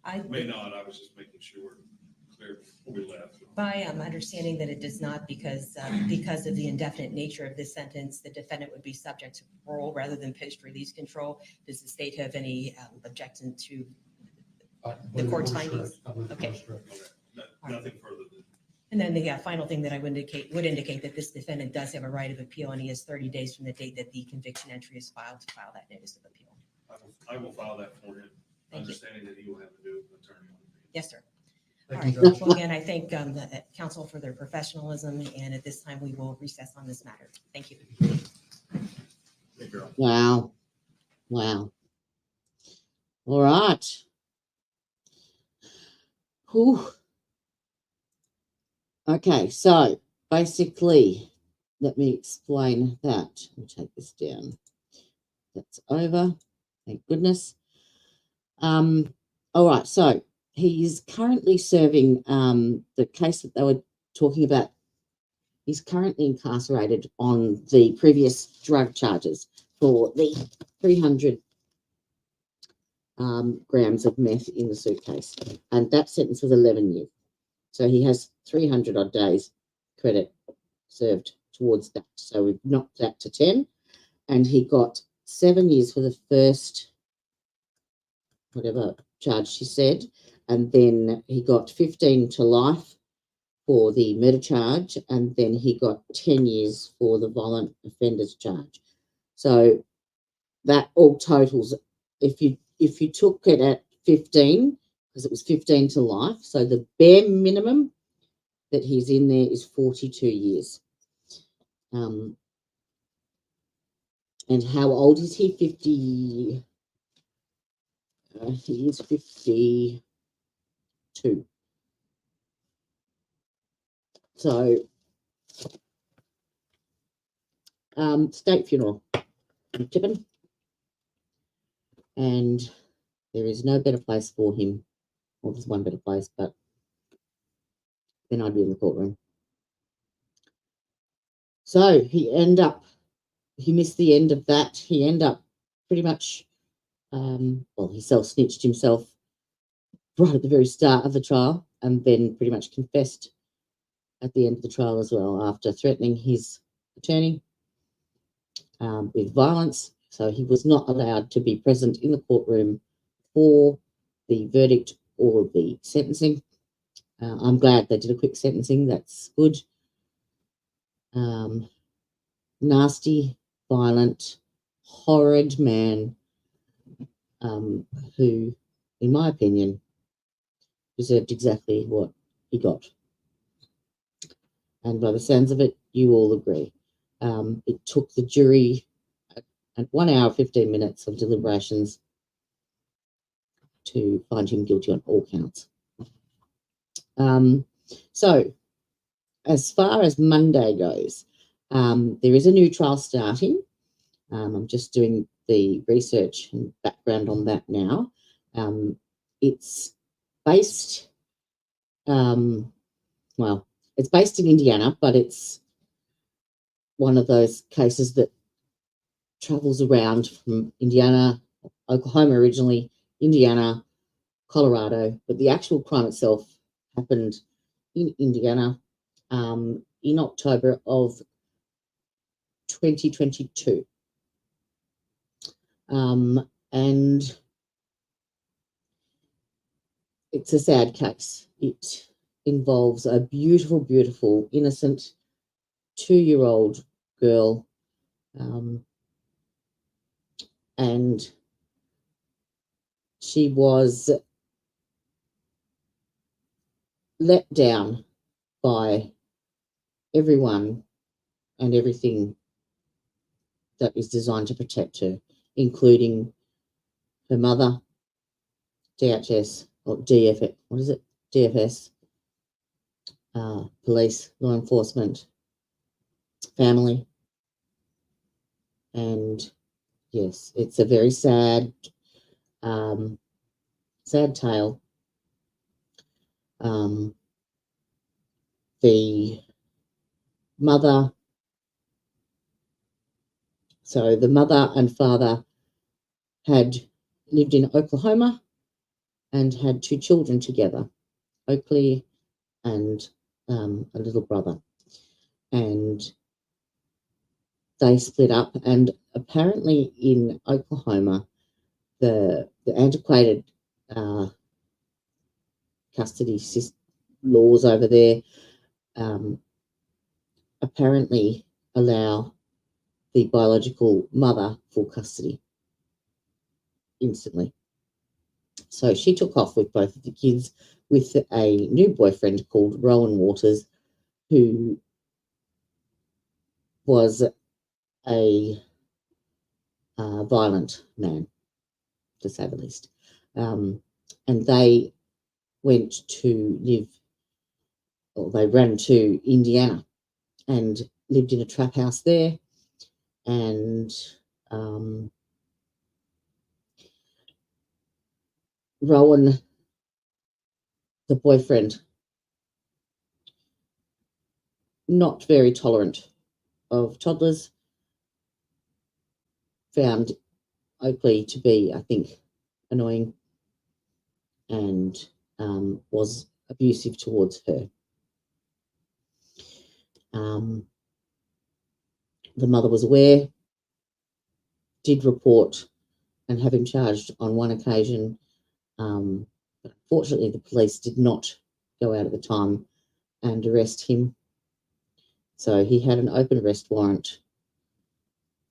I may not. I was just making sure we're clear before we left. By understanding that it does not, because of the indefinite nature of this sentence, the defendant would be subject to parole rather than post-release control. Does the state have any objection to the court's findings? Okay. Nothing further And then the final thing that I would indicate that this defendant does have a right of appeal, and he has 30 days from the date that the conviction entry is filed to file that notice of appeal. I will file that for him, Thank you. understanding that he will have to do an attorney. Yes, sir. All Thank right. you, Well, again, I thank the counsel for their professionalism, and at this time, we will recess on this matter. Thank you. Wow. Wow. All right. Whew. Okay, so basically, let me explain that. I'll take this down. That's over. Thank goodness. All right, so he is currently serving the case that they were talking about. He's currently incarcerated on the previous drug charges for the 300 grams of meth in the suitcase, and that sentence was 11 years. So he has 300 odd days credit served towards that. So we've knocked that to 10, and he got 7 years for the first whatever charge she said, and then he got 15 to life for the murder charge, and then he got 10 years for the violent offenders charge. So that all totals, if you took it at 15, because it was 15 to life, so the bare minimum that he's in there is 42 years. And how old is he? 50. He is 52. So, state funeral in Tippin, and there is no better place for him. Well, there's one better place, but then I'd be in the courtroom. So he missed the end of that. He ended up pretty much, he self-snitched himself right at the very start of the trial, and then pretty much confessed at the end of the trial as well, after threatening his attorney with violence. So he was not allowed to be present in the courtroom for the verdict or the sentencing. I'm glad they did a quick sentencing. That's good. Nasty, violent, horrid man who, in my opinion, deserved exactly what he got. And by the sounds of it, you all agree. It took the jury at 1 hour, 15 minutes of deliberations to find him guilty on all counts. So, as far as Monday goes, there is a new trial starting. I'm just doing the research and background on that now. It's based, it's based in Indiana, but it's one of those cases that travels around from Indiana, Oklahoma originally, Indiana, Colorado, but the actual crime itself happened in Indiana in October of 2022. And it's a sad case. It involves a beautiful, beautiful, innocent 2-year-old girl, and she was let down by everyone and everything that is designed to protect her, including her mother, DHS, or DFS, what is it? DFS, police, law enforcement, family. And yes, it's a very sad, sad tale. The mother and father had lived in Oklahoma and had 2 children together, Oakley and a little brother. And they split up, and apparently in Oklahoma, the antiquated custody laws over there apparently allow the biological mother full custody instantly. So she took off with both of the kids with a new boyfriend called Rowan Waters, who was a violent man, to say the least. And they went to live, or they ran to Indiana and lived in a trap house there. And Rowan, the boyfriend, not very tolerant of toddlers, found Oakley to be, I think, annoying and was abusive towards her. The mother was aware, did report and have him charged on one occasion. But unfortunately, the police did not go out at the time and arrest him. So he had an open arrest warrant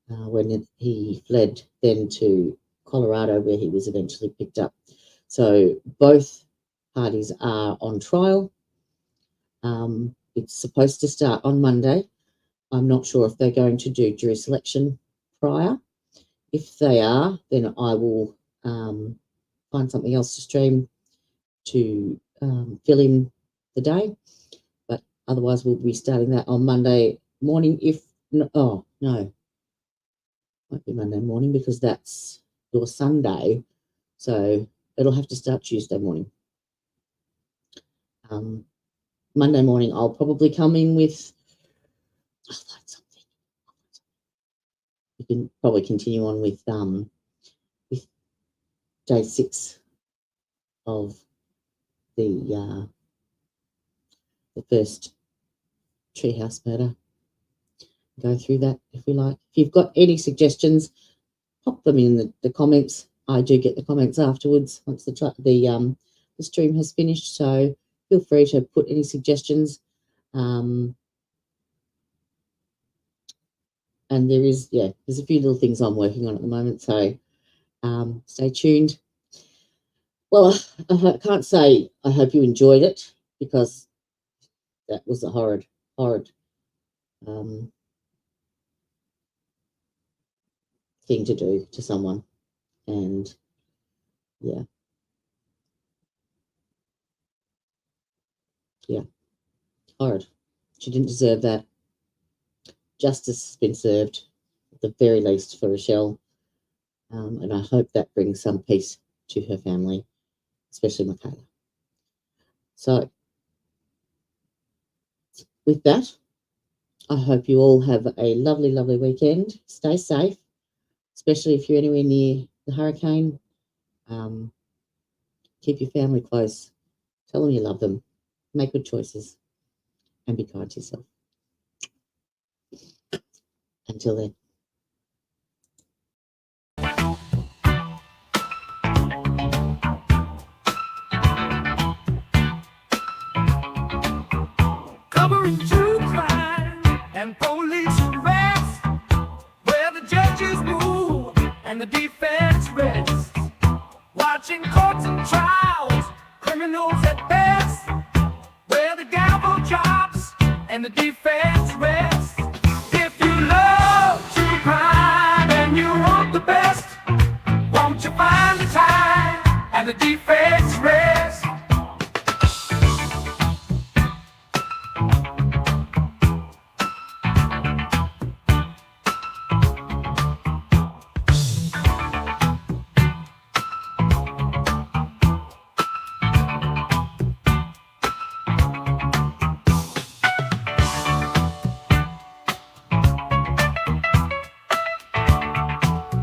when he fled then to Colorado, where he was eventually picked up. So both parties are on trial. It's supposed to start on Monday. I'm not sure if they're going to do jury selection prior. If they are, then I will find something else to stream to fill in the day. But otherwise, we'll be starting that on Monday morning. Might be Monday morning because that's your Sunday. So it'll have to start Tuesday morning. Monday morning, I'll probably come in with something. You can probably continue on with day 6 of the first treehouse murder. Go through that if we like. If you've got any suggestions, pop them in the comments. I do get the comments afterwards once the stream has finished, so feel free to put any suggestions. And there's a few little things I'm working on at the moment, so stay tuned. Well, I can't say I hope you enjoyed it, because that was a horrid thing to do to someone. And horrid. She didn't deserve that. Justice has been served, at the very least, for Rachelle. And I hope that brings some peace to her family, especially Michaela. So, with that, I hope you all have a lovely, lovely weekend. Stay safe, especially if you're anywhere near the hurricane. Keep your family close. Tell them you love them. Make good choices. And be kind to yourself. Until then. Covering true crime and police arrest, where the judges move and the defense rests. Watching courts and trials, criminals at best, where the gavel drops and the defense rests.